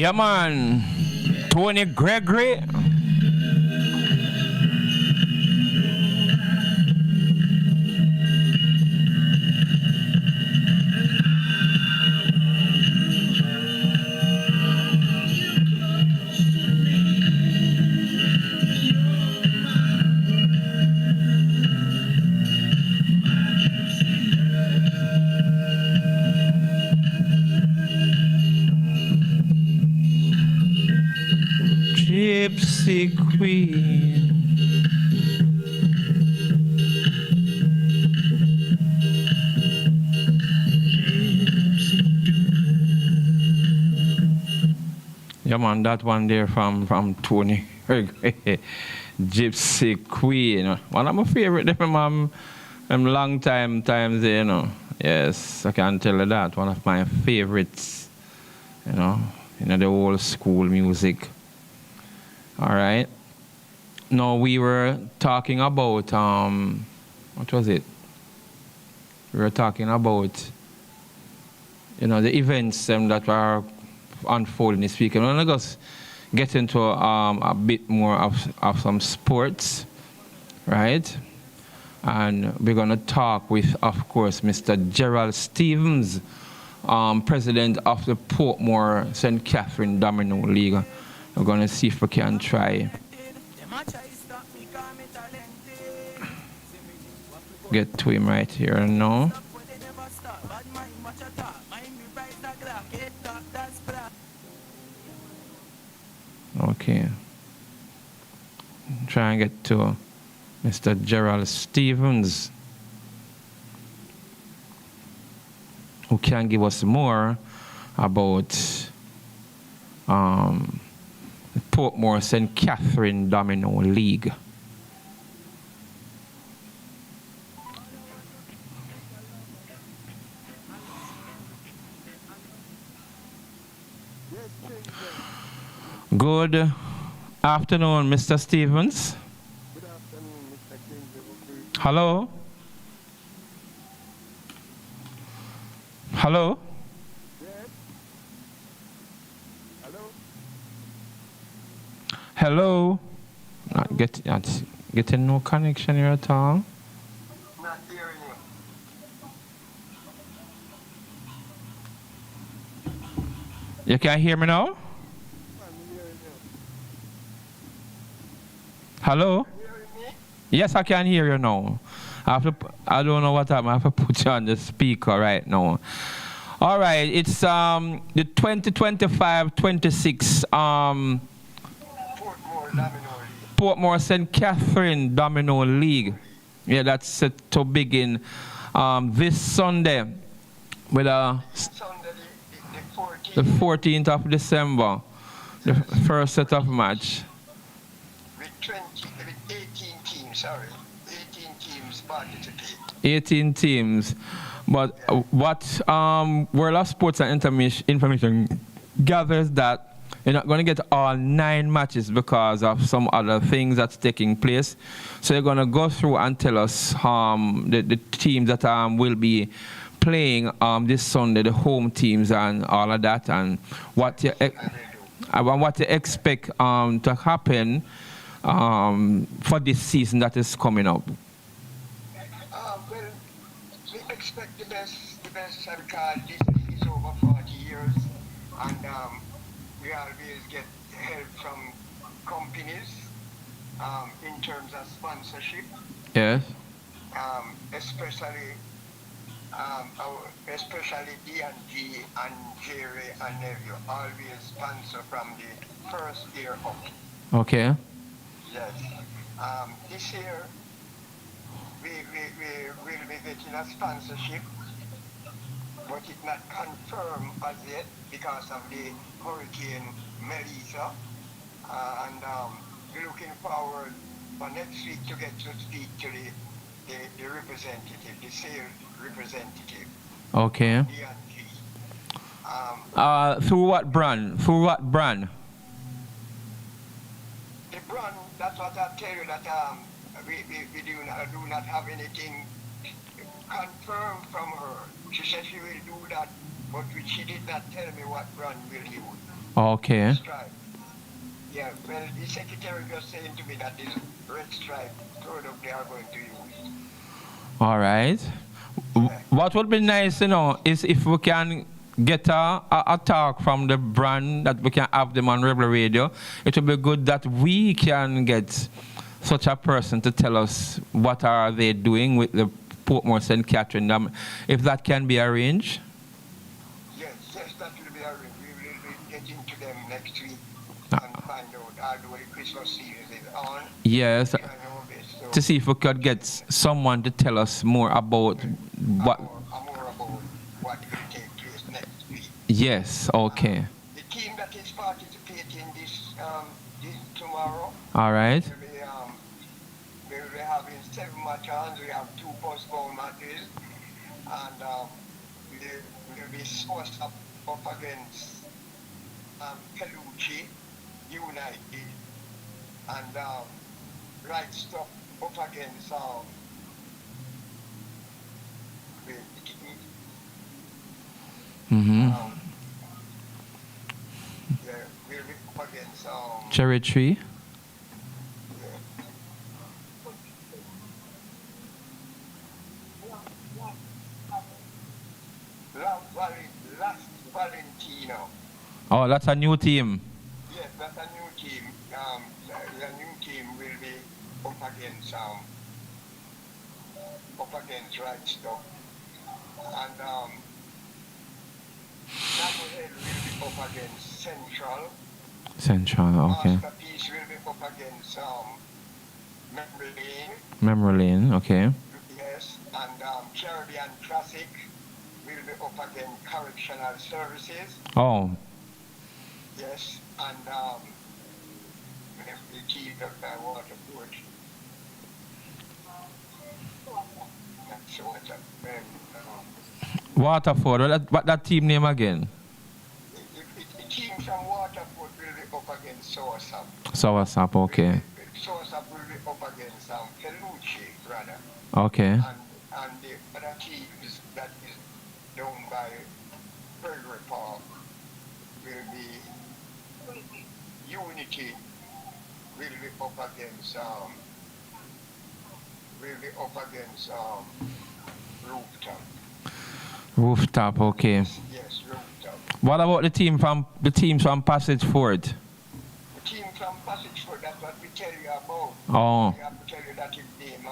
Q: Yeah, man. Tony Gregory. Gypsy Queen. Yeah, man, that one there from Tony. Gypsy Queen. One of my favorite them long times, you know. Yes, I can tell you that. One of my favorites, you know, the old school music. All right. Now we were talking about what was it? We were talking about the events that are unfolding this weekend. I'm gonna just get into a bit more of some sports, right? And we're gonna talk with, of course, Mr. Gerald Stevens, president of the Portmore St. Catherine Domino League. We're going to see if we can try get to him right here now. Okay. Try and get to Mr. Gerald Stevens, who can give us more about the Portmore St. Catherine Domino League. Good afternoon, Mr. Stevens.
I: Good afternoon, Mr. Kingsley.
Q: Hello? Hello?
I: Yes? Hello?
Q: Hello? Not getting no connection here at all.
I: Not hearing you.
Q: You can hear me now?
I: I'm hearing you.
Q: Hello?
I: Hearing me?
Q: Yes, I can hear you now. I don't know what happened. I have to put you on the speaker right now. All right, it's the 2025-26 Portmore St. Catherine Domino League. Yeah, that's set to begin this Sunday with the 14th of December, the first set of match.
I: With 18 teams, sorry. 18 teams participate.
Q: 18 teams. But what World of Sports and Information gathers that you're not going to get all 9 matches because of some other things that's taking place. So you're going to go through and tell us the teams that will be playing this Sunday, the home teams and all of that, and what you expect to happen for this season that is coming up.
I: Well, we expect the best because this league is over 40 years, and we always get help from companies in terms of sponsorship.
Q: Yes.
I: Especially D&G and Jerry and Neville always sponsor from the first year up.
Q: Okay.
I: Yes. This year we will be getting a sponsorship, but it's not confirmed as yet because of the Hurricane Melissa. And we're looking forward for next week to get to speak to the representative, the sales representative.
Q: Okay. Through what brand? Through what brand?
I: The brand, that's what I tell you, that we do not have anything confirmed from her. She said she will do that, but she did not tell me what brand will use.
Q: Okay.
I: Stripe. Yeah, well, the secretary just saying to me that this red stripe product they are going to use.
Q: All right. What would be nice, is if we can get a talk from the brand that we can have them on Rebel Radio. It would be good that we can get such a person to tell us what are they doing with the Portmore St. Catherine. If that can be arranged.
I: Yes, that will be arranged. We will be getting to them next week and find out how the Christmas season is on.
Q: Yes. To see if we could get someone to tell us more about what.
I: More about what will take place next week.
Q: Yes. Okay.
I: The team that is participating this tomorrow.
Q: All right.
I: We will be having 7 matches. We have 2 postponed matches, and we will be sourced up against Pelucci United and Right Stuff up against we'll be up against
Q: Cherry Tree.
I: Last Valentino.
Q: Oh, that's a new team.
I: Yes, that's a new team. The new team will be up against Right Stuff. And Knucklehead will be up against Central.
Q: Central, okay.
I: Masterpiece will be up against
Q: Memory Lane, okay.
I: Yes, and Caribbean Classic will be up against Correctional Services.
Q: Oh.
I: Yes, and the team of Waterford. That's
Q: Waterford, what that team name again?
I: The team from Waterford will be up against Soursop.
Q: Soursop, okay.
I: Soursop will be up against Pelucci, rather.
Q: Okay.
I: And the other teams that is down by Burger Park will be Unity will be up against Rooftop.
Q: Rooftop, okay.
I: Yes, Rooftop.
Q: What about the teams from Passage Ford?
I: The team from Passage Ford, that's what we tell you about.
Q: Oh.
I: We have to tell you that it's named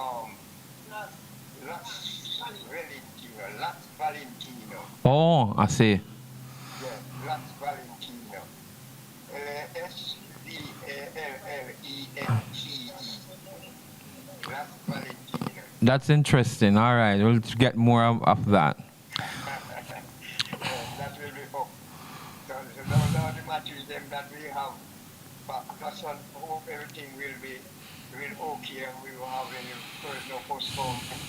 I: Las Valentino.
Q: Oh, I see.
I: Yeah, Las Valentino. Svalentine. Las Valentino.
Q: That's interesting. All right, we'll get more of that.
I: That will be up. So those are the matches them that we have. But that's one, hope everything will be okay and we will have any further postponement.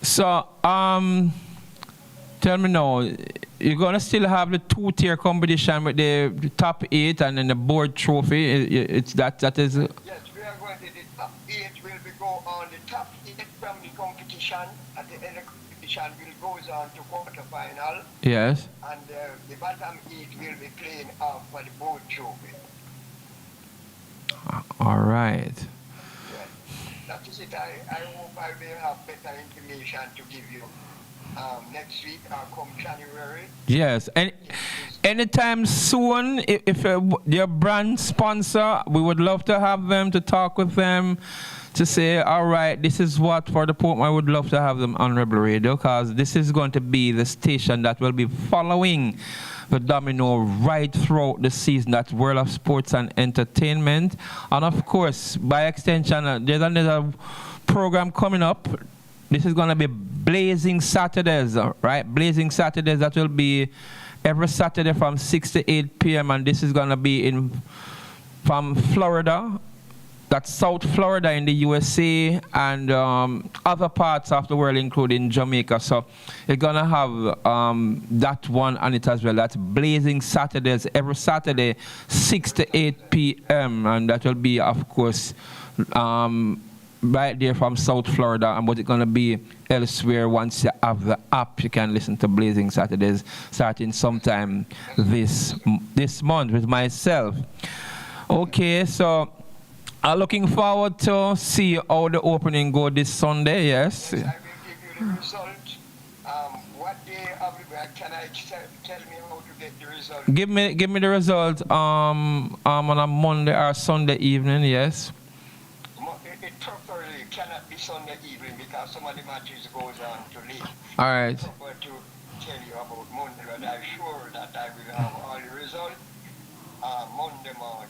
Q: So, tell me now, you're gonna still have the 2-tier competition with the top 8 and then the board trophy. It's that is.
I: Yes, we are going to the top 8 will be go on the top 8 from the competition. At the end of the competition will goes on to quarterfinal.
Q: Yes.
I: And the bottom 8 will be playing off for the board trophy.
Q: All right.
I: That is it. I hope I will have better information to give you next week or come January.
Q: Yes, and anytime soon, if your brand sponsor, we would love to have them to talk with them, to say, all right, this is what for the Portmore, I would love to have them on Rebel Radio, because this is going to be the station that will be following the domino right throughout the season. That's World of Sports and Entertainment. And of course, by extension, there's another program coming up. This is going to be Blazing Saturdays, right? Blazing Saturdays, that will be every Saturday from 6 to 8 p.m. And this is going to be from Florida. That's South Florida in the USA and other parts of the world, including Jamaica. So you're going to have that one on it as well. That's Blazing Saturdays, every Saturday, 6 to 8 p.m. And that will be, of course, right there from South Florida, but it's going to be elsewhere once you have the app. You can listen to Blazing Saturdays starting sometime this month with myself. Okay, so I'm looking forward to see how the opening go this Sunday, yes?
I: I will give you the result. What day of the week can I tell me how to get the result?
Q: Give me the result on a Monday or Sunday evening, yes?
I: It properly cannot be Sunday evening because some of the matches goes on to late.
Q: All right.
I: But to tell you about Monday, but I'm sure that I will have all the results Monday morning.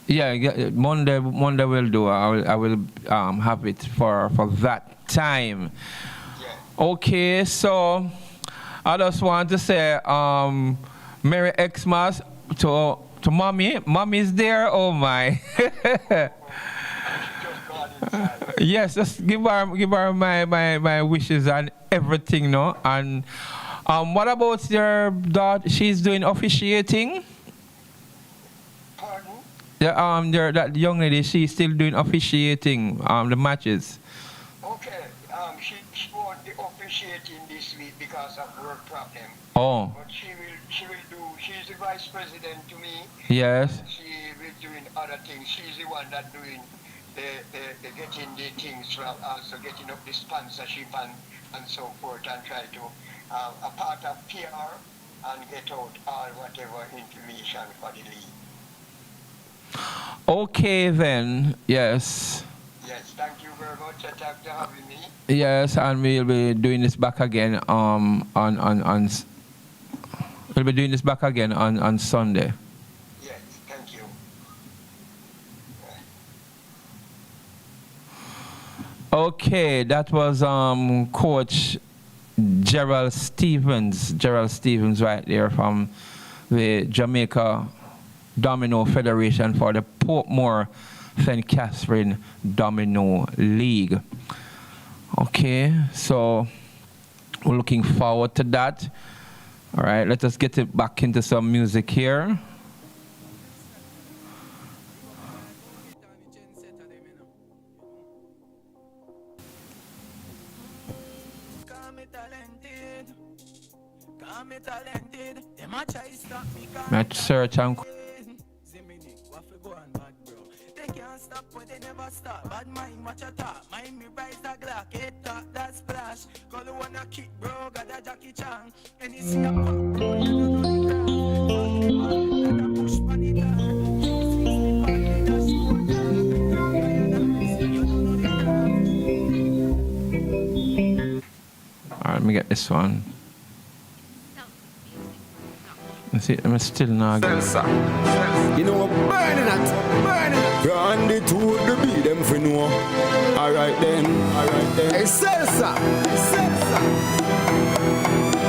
Q: Yeah, Monday will do. I will have it for that time. Yeah. Okay, so I just want to say Merry Xmas to Mommy. Mommy's there. Oh my. Yes, just give her my wishes and everything, no? And what about your daughter? She's doing officiating?
I: Pardon?
Q: That young lady, she's still doing officiating the matches.
I: Okay, she won't be officiating this week because of work problem.
Q: Oh.
I: But she will do. She's the vice president to me.
Q: Yes.
I: She will doing other things. She's the one that doing the getting the things from also getting up the sponsorship and so forth and try to a part of PR and get out all whatever information for the league.
Q: Okay then, yes.
I: Yes, thank you very much. Thanks for having me.
Q: Yes, and we'll be doing this back again we'll be doing this back again on Sunday.
I: Yes, thank you.
Q: Okay, that was Coach Gerald Stevens right there from the Jamaica Domino Federation for the Portmore St. Catherine Domino League. Okay, so we're looking forward to that. All right, let us get it back into some music here. Let's search and
U: Stop when they never stop. Bad mind, watch a talk. Mind me rise the Glock. It talk that splash. Call the one a kick, bro. Got a Jackie Chan. And you see a pump, bro.
Q: Alright, let me get this one. Let's see, I'm still not good.
J: You know, burning it. Run it to the beat, them for no. Alright then. Hey, Salsa.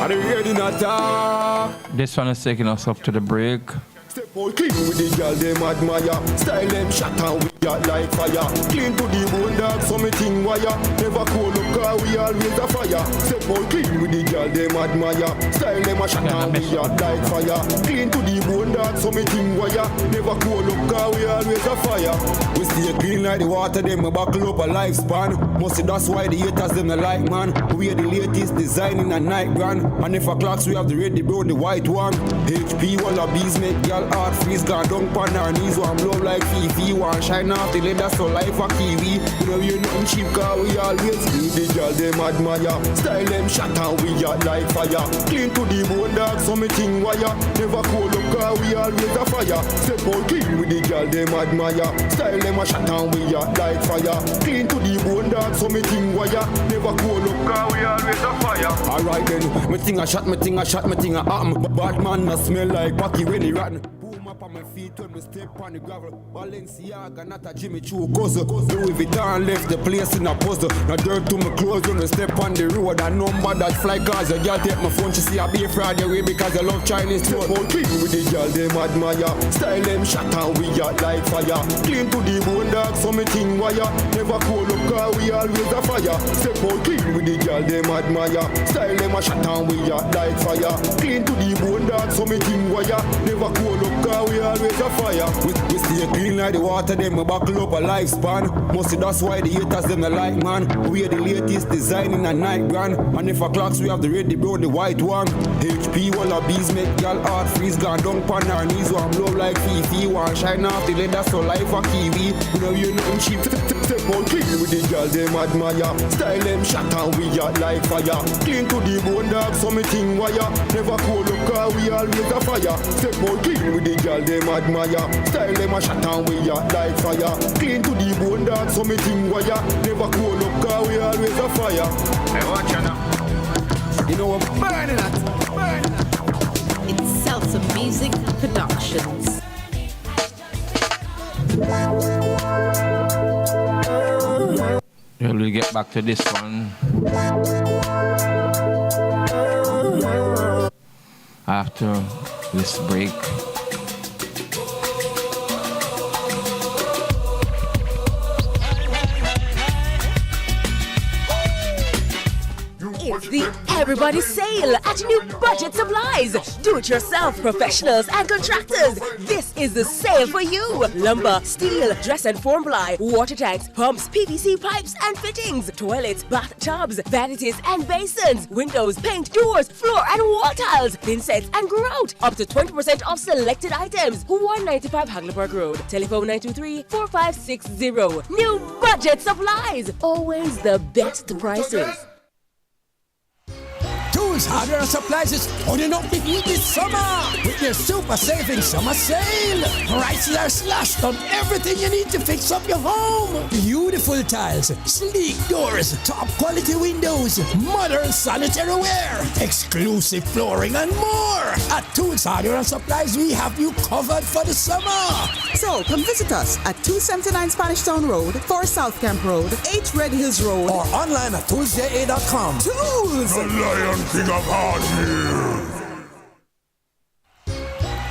J: Are you ready to talk?
Q: This one is taking us up to the break.
J: Step out clean with the girl, them admire. Style them shot and we got like fire. Clean to the bone dog, so me ting wire. Never cool up car, we always a fire. Step out clean with the girl, them admire. Style them a shot and we got like fire. Clean to the bone dog, so me ting wire. Never cool up car, we always a fire. We stay clean like the water, them a buckle up a lifespan. Mostly that's why the haters them the like man. We are the latest design in a night brand. And if a clocks we have the red, the brown, the white one. HP wallabies make girl hard freeze, gone down pan her knees. One blow like Fifi, one shine off the leather so life a kiwi. You know you nothing cheap car, we always leave the girl them admire. Style them shot and we got like fire. Clean to the bone dog, so me ting wire. Never cool up car, we always a fire. Step out clean with the girl them admire. Style them a shot and we got like fire. Clean to the bone dog, so me ting wire. Never cool up car, we always a fire. Alright then, me ting a shot, me ting a happen. Bad man no smell like Packy when he rotten. Boom up on my feet when me step on the gravel. Balenciaga, not a Jimmy Choo cousin. Louis Vuitton left the place in a puzzle. No dirt to my clothes when I step on the road. A number that fly cars. A girl take my phone, she see I be Friday way because I love Chinese food. Step out clean with the girl, them admire. Style them shot and we got like fire. Clean to the bone dog, so me ting wire. Never cool up car, we always a fire. Step out clean with the girl, them admire. Style them a shot and we got like fire. Clean to the bone dog, so me ting wire. Never cool up car, cause we always a fire. We stay clean like the water, them we buckle up a lifespan. Mostly that's why the haters them the like man. We are the latest design in a night brand. And if a clocks we have the red, the brown, the white one. HP wallabies make y'all heart freeze. Gone down pan her knees, one blow like Fifi. One shine off the leather so life a kiwi. We know you nothing cheap. Step out clean with the girl them admire. Style them shot and we are like fire. Clean to the bone dog, so me ting wire. Never cool up cause we always a fire. Step out clean with the girl them admire. Style them a shot and we are like fire. Clean to the bone dog, so me ting wire. Never cool up cause we always a fire. Hey, watch out now. You know what? Burning it. Burning it.
K: It's Salsa Music Productions.
Q: We'll get back to this one after this break.
C: It's the Everybody Sale at New Budget Supplies. Do-it-yourself professionals and contractors. This is the sale for you. Lumber, steel, dress and form ply, water tanks, pumps, PVC pipes and fittings, toilets, bathtubs, vanities and basins, windows, paint, doors, floor and wall tiles, thin sets and grout. Up to 20% off selected items. 195 Hagleyburg Road. Telephone 923-4560. New Budget Supplies. Always the best prices.
D: Tools, hardware, and supplies is holding up the heat this summer with their super saving summer sale. Prices are slashed on everything you need to fix up your home. Beautiful tiles, sleek doors, top quality windows, modern sanitary ware, exclusive flooring, and more. At Tools, hardware, and supplies, we have you covered for the summer.
E: So come visit us at 279 Spanish Town Road, 4 South Camp Road, 8 Red Hills Road,
D: or online at toolsja.com.
E: Tools!
S: The Lion King of Hardware.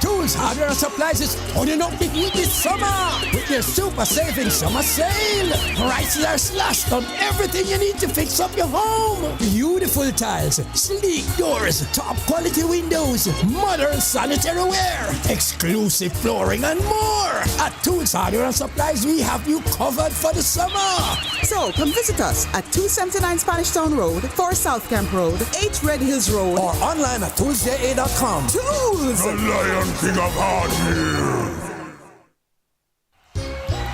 D: Tools, hardware, and supplies is holding up the heat this summer with their super saving summer sale. Prices are slashed on everything you need to fix up your home. Beautiful tiles, sleek doors, top quality windows, modern sanitary ware, exclusive flooring, and more. At Tools, hardware, and supplies, we have you covered for the summer.
E: So come visit us at 279 Spanish Town Road, 4 South Camp Road, 8 Red Hills Road,
D: or online at toolsja.com.
E: Tools!
S: The Lion King of Hardware.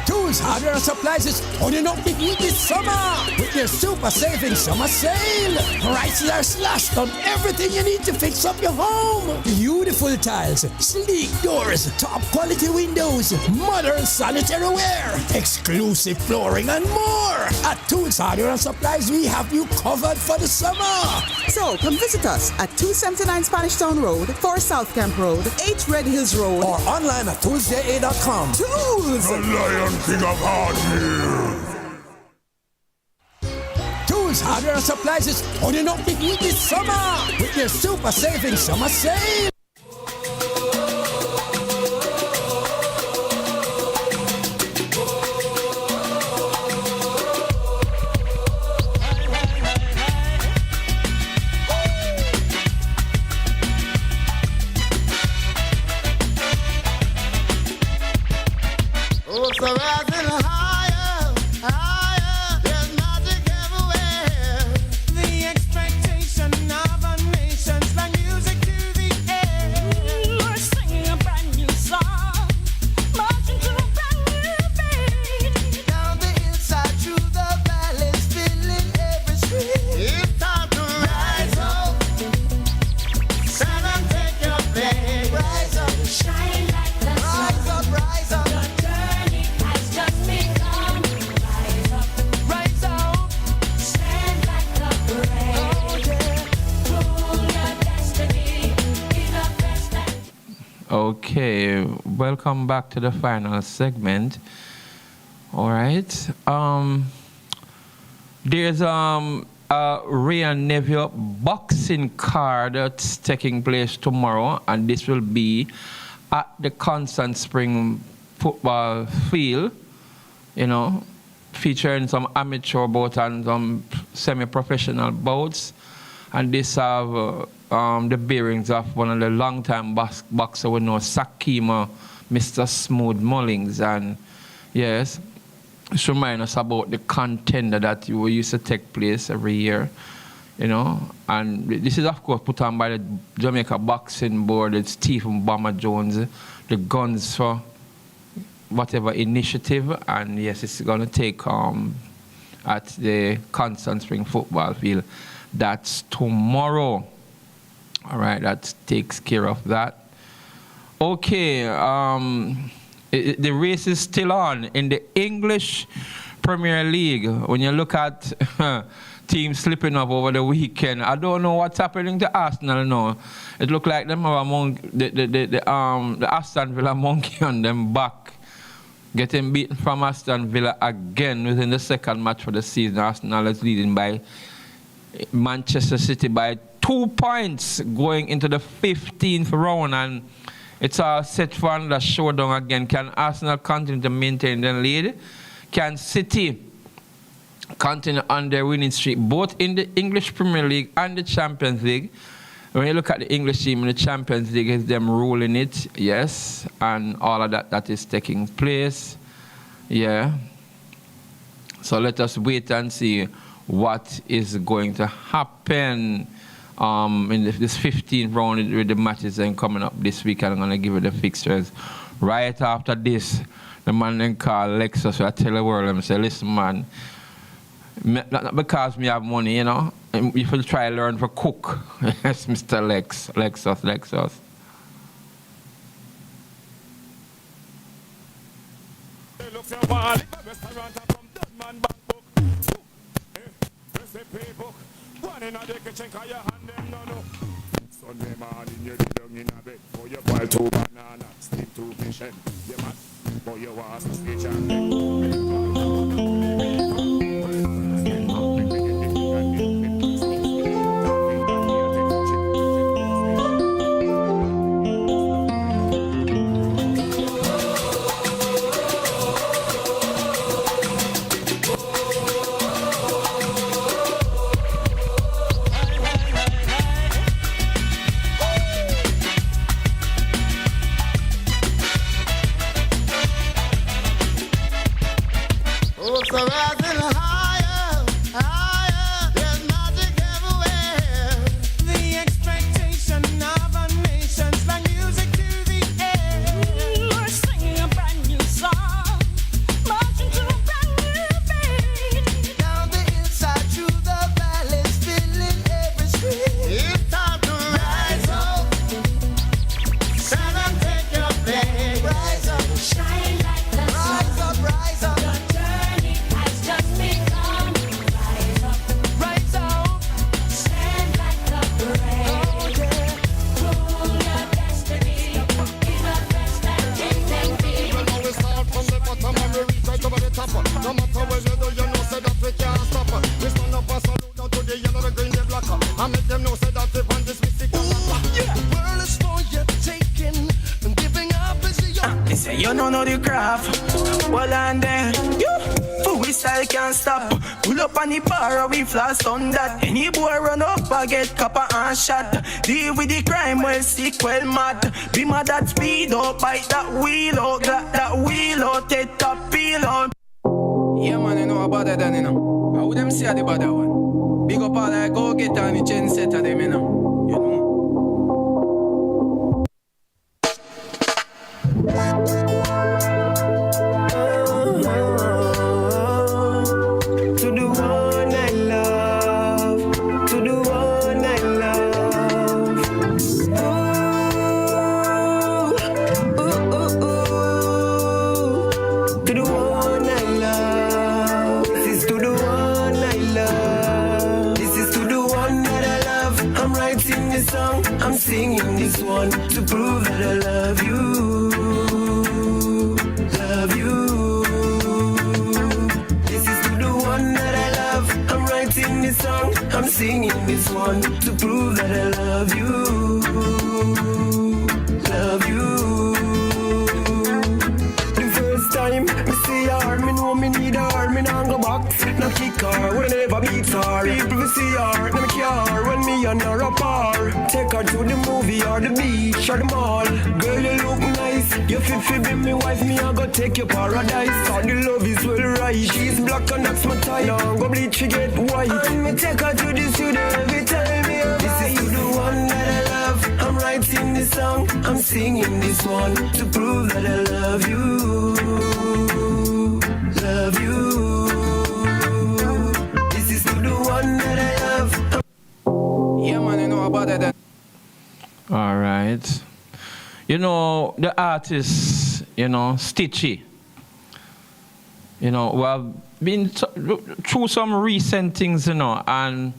D: Tools, hardware, and supplies is holding up the heat this summer with their super saving summer sale. Prices are slashed on everything you need to fix up your home. Beautiful tiles, sleek doors, top quality windows, modern sanitary ware, exclusive flooring, and more. At Tools, hardware, and supplies, we have you covered for the summer.
E: So come visit us at 279 Spanish Town Road, 4 South Camp Road, 8 Red Hills Road,
D: or online at toolsja.com.
E: Tools!
S: The Lion King of Hardware.
D: Tools, hardware, and supplies is holding up the heat this summer with their super saving summer sale.
F: So rising higher, higher, there's magic everywhere. The expectation of a nation's like music to the air. We're singing a brand new song, marching to a brand new beat. Down the hillside, through the valleys, filling every street. It's time to rise up, stand and take your place. Rise up, shine like the sun. Rise up, rise up.
Q: Okay, welcome back to the final segment. All right. There's a Ray and Neville boxing card that's taking place tomorrow, and this will be at the Constant Spring football field, you know, featuring some amateur boats and some semi-professional boats. And this have the bearings of one of the long-time boxer we know, Sakima, Mr. Smooth Mullings. And yes, it's remind us about the contender that used to take place every year. You know, and this is of course put on by the Jamaica Boxing Board. It's Stephen Bomber Jones, the Guns for Whatever initiative, and yes, it's going to take at the Constant Spring Football Field. That's tomorrow. All right, that takes care of that. Okay, the race is still on in the English Premier League. When you look at teams slipping up over the weekend, I don't know what's happening to Arsenal now. It looked like them have the Aston Villa monkey on them back, getting beaten from Aston Villa again within the second match for the season. Arsenal is leading by Manchester City by 2 points going into the 15th round, and it's all set for another showdown again. Can Arsenal continue to maintain their lead? Can City continue on their winning streak, both in the English Premier League and the Champions League? When you look at the English team in the Champions League, it's them ruling it, yes, and all of that is taking place, yeah. So let us wait and see what is going to happen in this 15th round with the matches then coming up this week. And I'm going to give you the fixtures right after this. The man then called Lexus, I tell the world, I say, listen, man, not because me have money, you know, if you try to learn to cook. Yes, Mr. Lexus.
J: Sunday morning, you get down in a bed for your boil 2 bananas, steam 2 fish head. You mad, but you want to stitch
U: You don't know the craft. Well, and then, for we style can't stop. Pull up on the bar or we flash on that. Any boy run up, I get copper and shot. Deal with the crime, well sick, well mad. Be mad at speed up, bite that wheel out, that wheel out, take that peel out. Yeah, man, you know about that, you know. How would them say about that one? Big up all I go get on the gen set of them, you know. You know.
O: I'm singing this one to prove that I love you. Love you. This is to the one that I love. I'm writing this song. I'm singing this one to prove that I love you. Love you. The first time me see her, me know me need
U: her, me nah go box, no kick her, when I never beat her. People will see her, never care, when me and her apart. Take her to the movie or the beach or the mall. Girl, you look nice, you fit fi be me wife, me I go take you paradise. All the love is well right, she's black and that's my type. Now go bleach, she get white. And me take her to the studio every time me a This is the one that I love. I'm writing this song, I'm singing this one to prove that I love you. Love you. This is the one that I love.
Q: Yeah, man, you know about that. All right. You know, the artist, you know, Stitchy. You know, we have been through some recent things, you know, and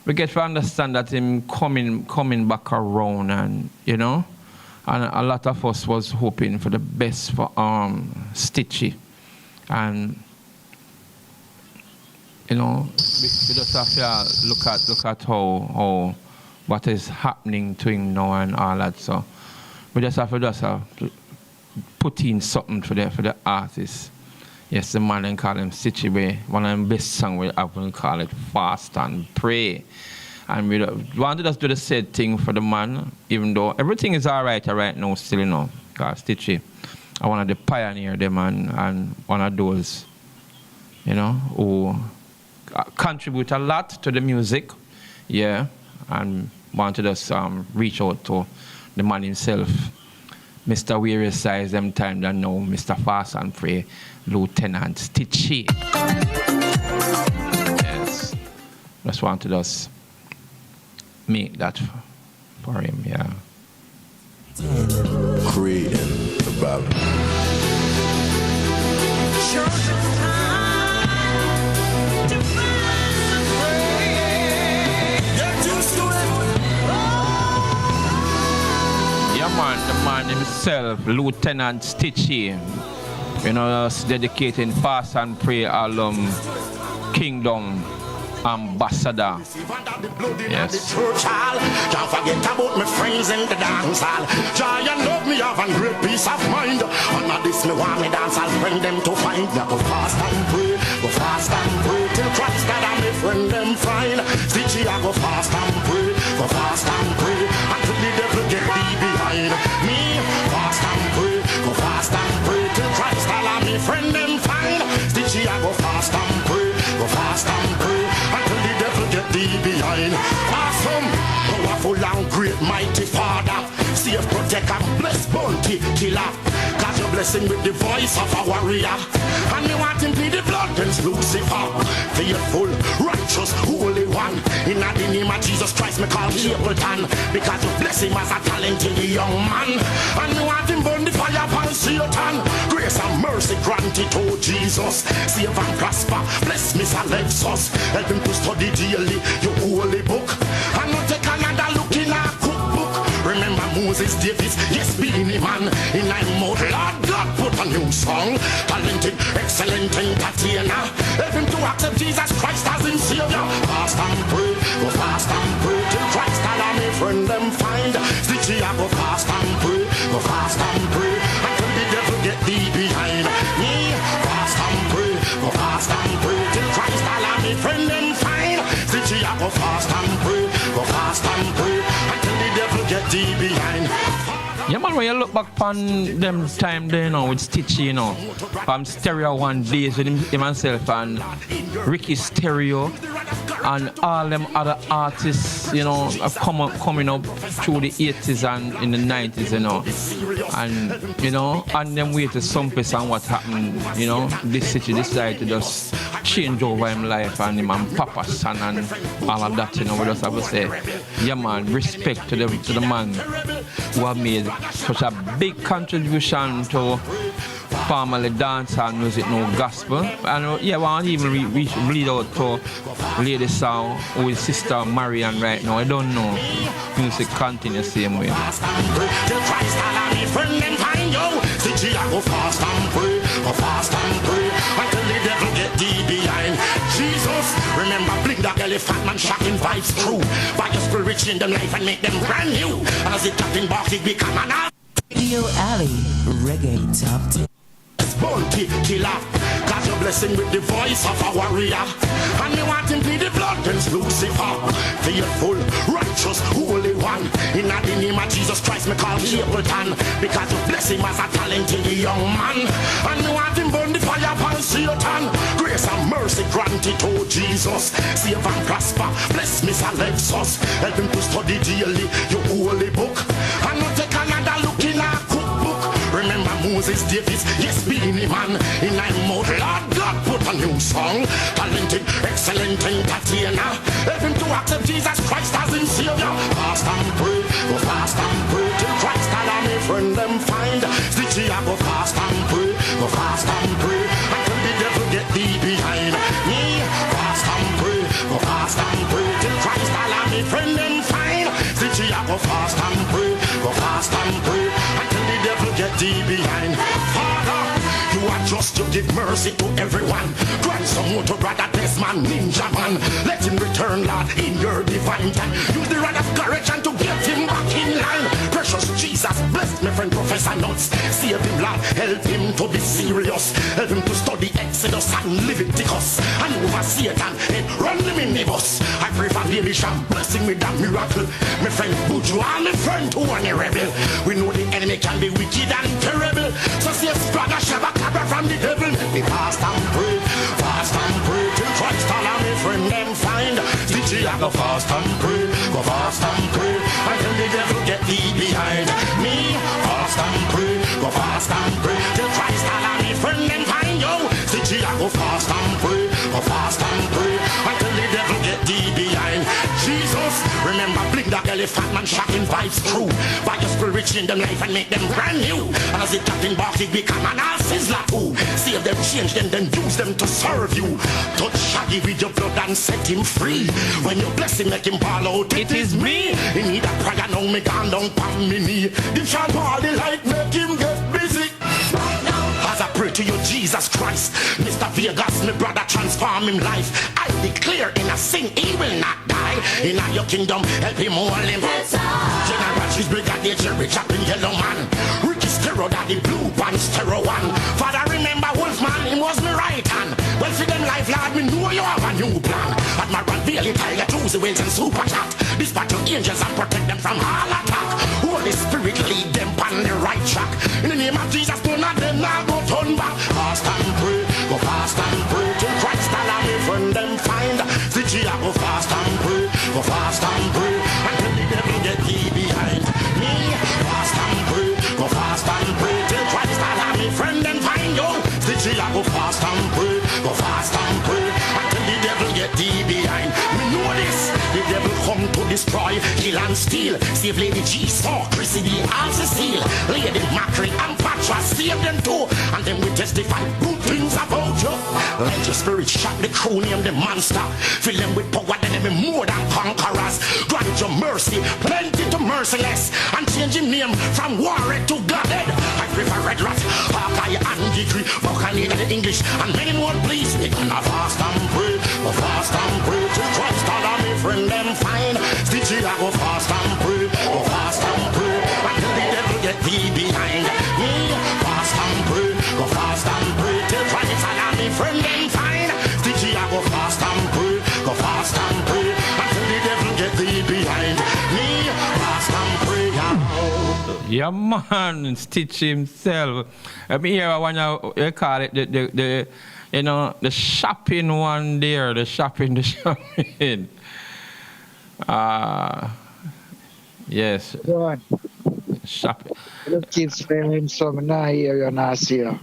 Q: we get to understand that him coming back around, and you know, and a lot of us was hoping for the best for Stitchy, and you know, we just have to look at how what is happening to him now and all that. So we just have to put in something for the artist. Yes, the man and call him Stitchy Way. One of the best songs we have, we call it Fast and Pray. And we want to just do the said thing for the man, even though everything is all right now still, you know. Because Stitchy, I one of the pioneer them and one of those, you know, who contribute a lot to the music, yeah, and want to just reach out to the man himself. Mr. Weary size them time that know Mr. Fast and Pray, Lieutenant Stitchy. Yes. Just want to just make that for him, yeah.
J: Creating the Bible.
Q: Man, the man himself, Lieutenant Stitchy, you know, dedicating Fast and Pray album, Kingdom Ambassador. Yes.
M: Can't forget about my friends in the dance hall. Joy and love me have a great peace of mind. And not this me want me dance, I'll bring them to find. Now go fast and pray till Christ that I may friend them find. Stitchy, I go fast and pray until the devil get thee behind me. Fast and pray till Christ that I may friend them find. Stitchy, I go fast and pray until the devil get thee behind. Awesome, powerful and great, mighty Father, save, protect and bless, bounty killer. Cause your blessing with the voice of a warrior, and me want him plead the blood against Lucifer. Faithful, righteous, holy one. In the name of Jesus Christ, me call Capleton, because you bless him as a talented young man. And me want him burn the fire upon Satan. Grace and mercy granted to Jesus. Save and prosper, bless Mr. Lexus. Help him to study daily your holy book, and not take another look in our cookbook. Remember Moses Davis, yes, being a man. In my mouth, Lord God put a new song. Talented, excellent entertainer. Help him to accept Jesus Christ as his Savior. Fast and pray till Christ allow me friend them find. Stitchy, I go fast and pray until the devil get thee behind me. Fast and pray till Christ allow me friend them find. Stitchy, I go fast and pray until the devil get thee behind.
Q: Yeah, man, when you look back on them time there, you know, with Stitchy, you know, from Stereo One days with him himself and Ricky Stereo and all them other artists, you know, have coming up through the 80s and in the 90s, you know. And, you know, and them way to some place and what happened, you know, this city decided to just change over him life and him and Papa's son and all of that, you know. We just have to say, yeah, man, respect to the man who have made such a big contribution to family dance and music, no gospel. And yeah, I want to even read out to Lady Song with Sister Marian right now. I don't know. Music continues the same way.
M: Go fast and pray until the devil get thee behind Jesus. Remember, bring that elephant man shocking vibes through. By your spirit change them life and make them brand new. As it Captain Barkley become an Radio Alley Reggae Top 10. Bounty killer, cause your bless him with the voice of a warrior. And me want him plead the blood against Lucifer. Faithful, righteous, holy one. In the name of Jesus Christ, me call Capleton. Because you bless him as a talented young man. And me want him burn the fire upon Satan. Grace and mercy granted to Jesus. Save and prosper, bless Mr. Lexus. Help him to study daily your holy book. And not take another look in our cookbook. Remember Moses Davis, yes, being a man. In my mouth, Lord God put a new song. Talented, excellent entertainer. Help him to accept Jesus Christ as his Savior. Fast and pray, go fast and pray till Christ allow me friend them find. Stitchy, I go fast and pray, go fast and pray until the devil get thee behind me. Fast and pray, go fast and pray till Christ allow me friend them find. Stitchy, I go fast and pray, go fast and pray until the devil get thee behind. Father, you are just to give mercy to everyone. Grant some more to brother Desmond Ninja Man. Let him return, Lord, in your divine time. Use the rod of courage and to get him back in line. Precious Jesus, bless my friend Professor Nuts. Save him, Lord, help him to be serious. Help him to study Exodus and Leviticus. And over Satan and run him in neighbors. I pray for Baby Sham, blessing with that miracle. My friend Buju and my friend who are a rebel. We know the enemy can be wicked and terrible. So say brother Shabakaba from the devil. Let me fast and pray till Christ allow me friend them find. Stitchy, I go fast and pray until the devil get thee behind me. Fast and pray till Christ allow me friend them find. Yo, Stitchy, I go fast and pray until the devil get thee behind. Jesus, remember bring that elephant man shocking vibes through. By your spirit change them life and make them brand new. And as the captain box it become an sizzler too. Save them, change them, then use them to serve you. Touch Shaggy with your blood and set him free. When you bless him, make him ball out, it is me. He need a prayer now, me gone down on me knee. The shall all the light, make him get busy. As I pray to you, Jesus Christ, Mr. Vegas, my brother, transform him life. I declare in a sin, he will not die. In your kingdom, help him all him. General Chief Brigadier Jerry Chaplin, Yellow Man. Ricky Stero, Daddy Blue Pants, Stero One. Father, remember Wolfman, he was my right hand. Well, for them life, Lord, me know you have a new plan. Admiral Bailey, Tiger, Tuesday, Wales, and Super Chat. Dispatch your angels and protect them from all attack. Holy Spirit, lead them on the right track. In the name of Jesus, do not them now go turn back. Fast and pray, go fast and pray till Christ allow me friend them find. Stitchy, I go fast and pray until the devil get thee behind me. Fast and pray, go fast and pray till Christ allow me friend them find. Yo, Stitchy, I go fast and pray until the devil get thee behind. Me know this, the devil come to destroy, kill and steal. Save Lady G, Saw, Chrissy D, and Cecile. Lady Macri and Patra, save them too. And then we testify good things about you. Let your spirit shot the crew, name the monster. Fill them with power, then them be more than conquerors. Grant your mercy, plenty to merciless. And change him name from warrior to Godhead. I prefer Red Rat, Hawkeye and Degree, Buccaneer and English, and many more please. They gonna fast and pray till Christ allow me friend them find. Stitchy, I go fast and pray until the devil get thee behind me. Fast and pray till Christ allow me friend them find. Stitchy, I go fast and pray until the devil get thee behind me. Fast and pray.
Q: Yeah, man, Stitch himself. I mean, here when you call it the you know, the shopping one there, the shopping. Yes.
N: Go on.
Q: Shopping.
N: The kids feeling some now here, you not see you.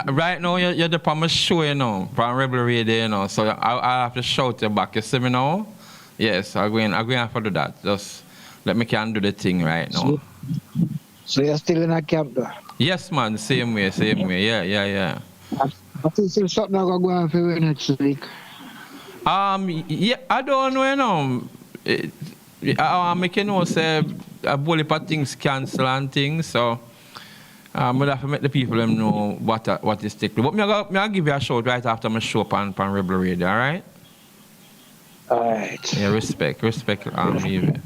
Q: Right now, you're the on my show, you know, from Rebel Radio, you know, so I have to shout you back. You see me now? Yes, I'm going to have to do that. Just let me can do the thing right now.
N: So you're still in a camp though?
Q: Yes, man, same way. Yeah.
N: I think there's something I'm going to go on for you next week.
Q: Yeah, I don't know, you know. I make you know, say, a bully for things cancel and things, so I'm going to have to make the people them know what is taking. But I'll give you a shout right after my show on Rebel Radio, all right?
N: All right.
Q: Yeah, respect, Evie.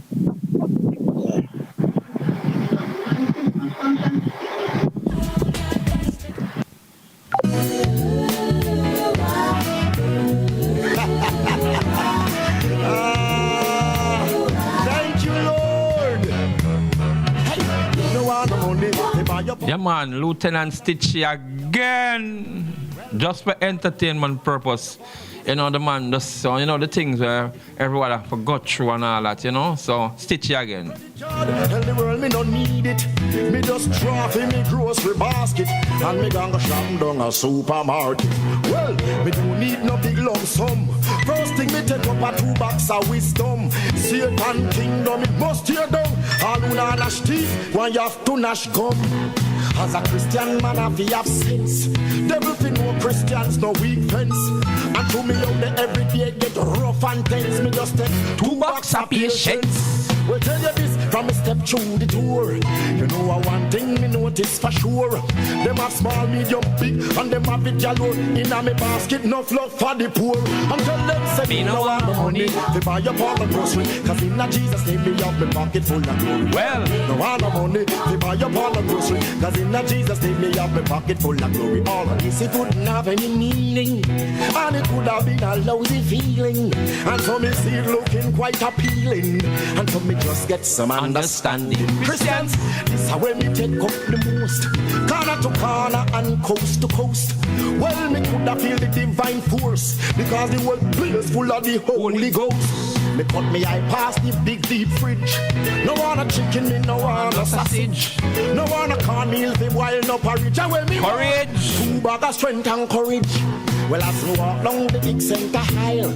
Q: Yeah, man, Lieutenant Stitchy again. Just for entertainment purpose. You know, the man just, so, you know, the things where everyone have forgot through and all that, you know. So, Stitchy again.
M: Tell the world me no need it. Me just drop in me grocery basket and me gonna shop down a supermarket. Well, me don't need no big lump sum. First thing me take up a 2 box of wisdom. Satan kingdom it must tear down. All who not gnash teeth, when you have to gnash gum. As a Christian man, I have sense. Devil fi know Christians no weak fence. And to me out there every day get rough and tense. Me just take 2 box of patience. We'll tell you this from a step through the tour. You know one thing me notice for sure. Them have small, medium, big, and them have it galore. In a me basket, no love for the poor. And tell them say me no want no money to buy up all the grocery. Cause in a Jesus name me have me pocket full of glory. Well, no want no money to buy up all the grocery. Cause in a Jesus name me have me pocket full of glory. All of this it wouldn't have any meaning, and it would have been a lousy feeling. And so me see it looking quite appealing. And so me just get some understanding. Christians, this is how we take up the most. Corner to corner and coast to coast. Well, me could have feel the divine force, because the whole place full of the Holy Ghost. Me cut me eye past the big deep fridge. No want a chicken, me no want a sausage. No want a cornmeal, the wild no porridge. And when me courage, 2 bag of strength and courage. Well, as we walk down the big center aisle,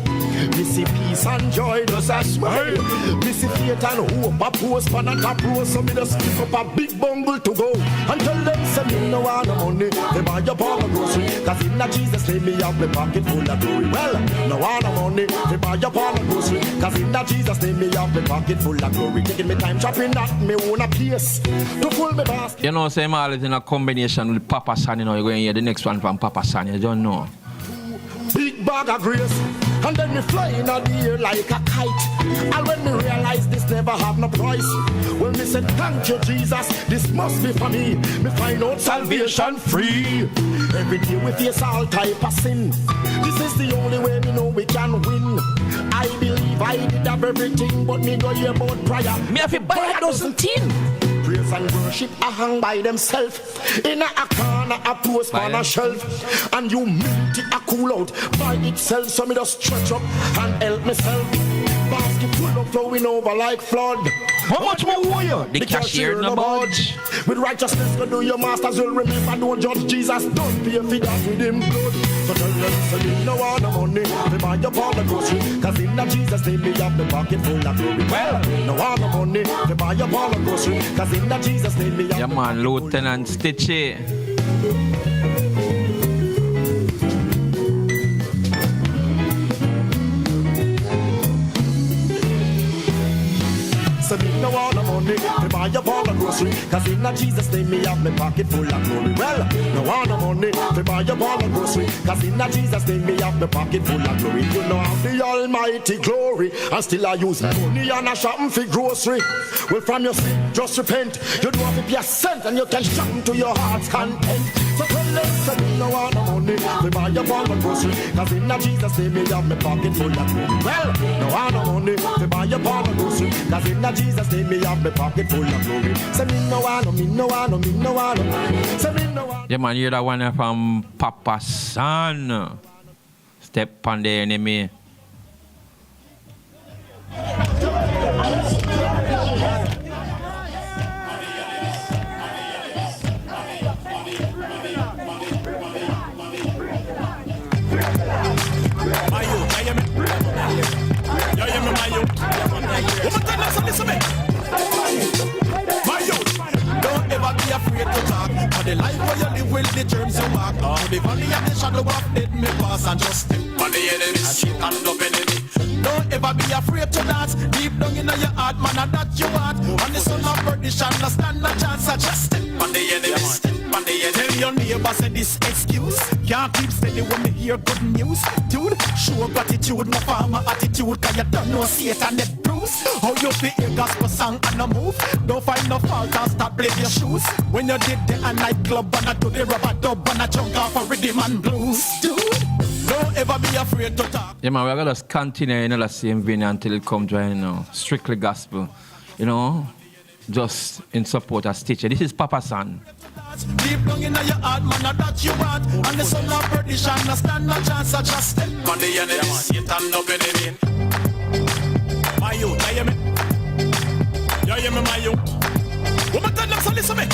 M: we see peace and joy does a smile. We see faith and hope a post pan and top row. So me just pick up a big bundle to go and tell them say me no want no money. They buy up all the grocery, cause in a Jesus name me have my pocket full of glory. Well, no want no money. They buy up all the grocery, cause in a Jesus name me have my pocket full of glory. Taking me time shopping at me own a place to pull me basket.
Q: You know, say I'm always in a combination with Papa San, you know, you're going to hear the next one from Papa San, you don't know.
M: Big bag of grace, and then me fly in the air like a kite. And when me realize this never have no price, well me said thank you Jesus, this must be for me. Me find out salvation free. Every day we face all type of sin. This is the only way me know we can win. I believe I did have everything, but me go hear about prayer. Me have to buy a dozen tin. Praise and worship are hung by themselves in a corner, a post on a shelf. And humility a cool out by itself. So me just stretch up and help myself. Basket full of flowing over like flood. How much more will you?
Q: The cashier no budge.
M: With righteousness go do your masters will remember. Don't judge Jesus, don't pay for that with him blood. So tell them say me no want no money to buy up all the grocery, cause in a Jesus name me have the pocket full of glory. Well, no want no money to buy up all the grocery, cause in a Jesus name me have.
Q: Yeah man, Lieutenant Stitchy.
M: So me no want no money to buy up all the grocery, cause in a Jesus name me have my pocket full of glory. Well, no want no money to buy up all the grocery, cause in a Jesus name me have my pocket full of glory. You know have the almighty glory, and still I use money and a shopping for grocery. Well, from your sin, just repent. You don't have to be a cent, and you can shop to your heart's content. So tell them say me no want no money to buy up all the grocery, cause in a Jesus name me have my pocket full of glory. Well, no want no money to buy up all the grocery, cause in a Jesus name me have my pocket full of glory. Say me no want no, me no want no, me no want no. Say me no want.
Q: Yeah man, you're that one from Papa San. Step on the enemy.
U: Don't ever be afraid to talk. For the life where you live will the germs you walk. The valley of the shadow of death me pass and just step on the enemy. Shit and up enemy. Don't ever be afraid to dance. Deep down in your heart, man, and that you want. On the son of perdition, no stand a chance. I just step on the enemy. Step on the enemy. Tell your neighbor say this excuse. Can't keep steady when me hear good news. Dude, show gratitude, no farmer attitude. Cause you don't know Satan that bruise. How you feel your gospel song and a move. Don't find no fault and start blame your shoes. When you did the nightclub and I do the rubber dub and I junk off for rhythm and blues. Dude, don't ever be afraid to talk.
Q: Yeah man, we're gonna just continue in the same vein until it comes right now. Strictly gospel. You know, just in support of Stitcher. This is Papa San.
F: Deep down in your heart, man, that you want. And the son of perdition, no stand no chance. I just step on the enemy, Satan up in the vein. My youth, you hear me? You hear me, my youth? Woman, tell them, so listen me.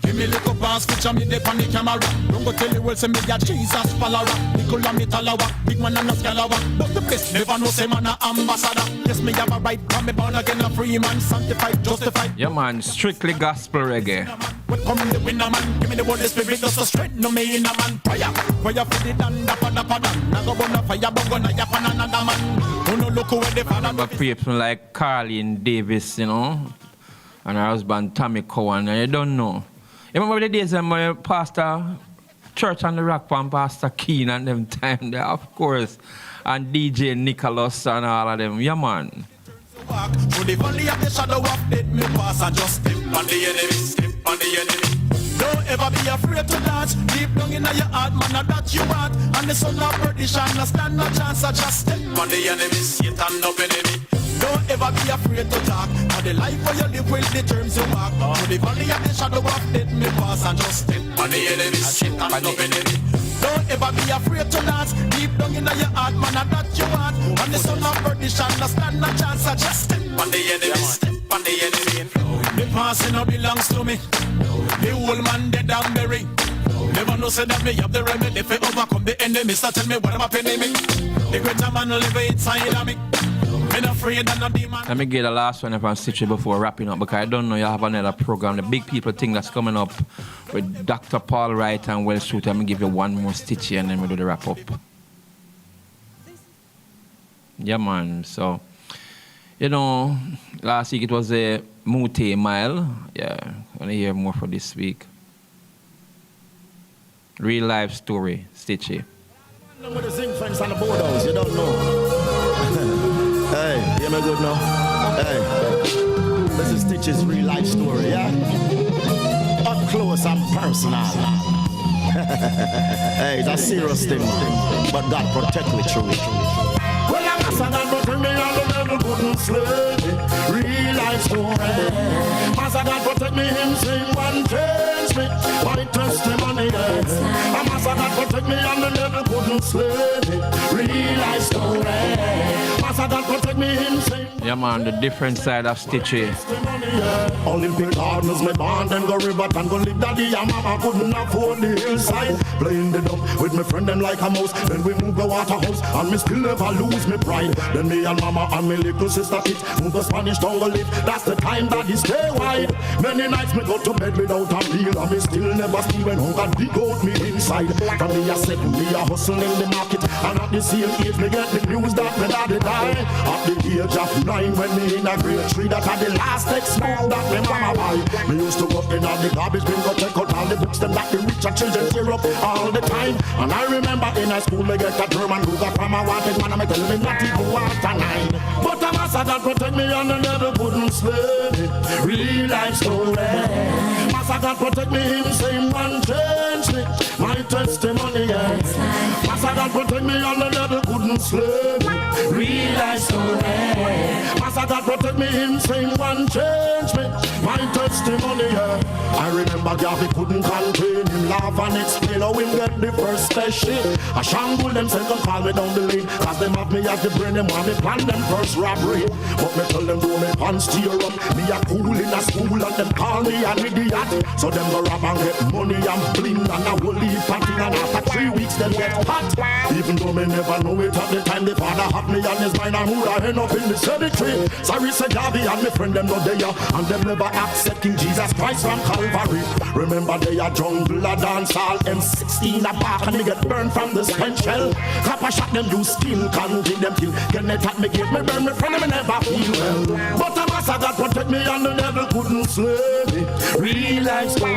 F: Give me little pass, picture me dey on the camera. Don't go tell the world, say me a Jesus follower. Nicola me talawa, big man and a scalawa. But the best never know, say man a ambassador. Yes, me have a right, come me born again a free man, sanctified, justified.
Q: Yeah, man, strictly gospel reggae.
F: Welcome the winner man, give me the Holy Spirit, just to straighten no me in a man. Prayer for the dan, da da da. Now go burn a fire, but gonna yap on another man. Who no look where the father.
Q: But people like Carlene Davis, you know, and her husband Tommy Cowan, and you don't know. You remember the days when my pastor, Church on the Rock, and Pastor Keen and them time there, of course, and DJ Nicholas and all of them. Yeah, man.
F: Through the valley of the shadow of death, me pass and just step on the enemy, step on the enemy. Don't ever be afraid to dance. Deep down in your heart, man, that you want. And the son of perdition, no stand no chance. I just step on the enemy, Satan up enemy. Don't ever be afraid to talk. For the life where you live will the terms you walk. Through the valley of the shadow of death, me pass and just step on the enemy, Satan up enemy. Don't ever be afraid to dance. Deep down in your heart, man, that you want. And the son of perdition, no stand no chance. I just step on the enemy, step on the enemy. The past no belongs to me. The old man dead and buried. Never know say that me have the remedy for overcome the enemy. So tell me what am I penny me? The greater man live inside of me.
Q: Let me get the last one if I'm stitching before wrapping up, because I don't know you have another program. The big people thing that's coming up with Dr. Paul Wright and Wells Shoot. I'm going to give you one more stitch and then we'll do the wrap up. Yeah, man. So, you know, last week it was a Mute Mile. Yeah, I'm going to hear more for this week. Real life story, Stitchy.
J: With the zinc fence on the boardhouse, you don't know. Hey, hear me good now? Hey, this is Stitch's real life story, yeah? Up close and personal. Hey, it's a serious thing, but God protect me through it. Well, I'm a son and protect me on the level, couldn't slay me. Real life story. Master God protect me, him sing one change me. My testimony, yes. Master God protect me on the level, couldn't slay me. Real life story. Master God protect me, him sing.
Q: Yeah, man, the different side of Stitchy.
J: Olympic partners, my band and go river and go live daddy and mama couldn't afford the hillside. Playing the dub with my friend them like a mouse. Then we move the Waterhouse and me still never lose me pride. Then me and mama and me little sister it move the Spanish tongue go live. That's the time that he stay wide. Many nights me go to bed without a meal and me still never sleep when hunger dig out me inside. From me a set me a hustle in the market and at the same age me get the news that me daddy die. At the age of 9 when me in a grade 3 that had the last text move that me mama buy. Me used to go in on the garbage bin go check out all the books them that the richer children tear up all the time. And I remember in high school me get a German Luger from a wanted man and me tell me not even water 9. But a master that protect me and the devil couldn't slay me. Real life story. Master that protect me, him same one change me. My testimony, yes. Master that protect me and the devil couldn't slay me. Real life story. Master that protect me, him same one change me. My testimony, yeah. I remember Garvey couldn't contain him, laugh and explain how him get the first special. I shamble them, send them call me down the lane. Cause them have me as the brain, them want me plan them first robbery. But me tell them do me pants tear up. Me a cool in a school and them call me an idiot. So them go rob and get money and bling and a whole leaf party. And after 3 weeks them get hot. Even though me never know it at the time the father had me on his mind and who I end up in the cemetery. Sorry say Garvey and my friend them not there. And them never accept King Jesus Christ from Calvary. Remember they a jungle a dance all M16 a back and me get burned from the spent shell. Copper shot them use steel, can give them kill. Get net at me gate, me burn me friend me never feel well. But a master that protect me and the devil couldn't slay me. Real life story.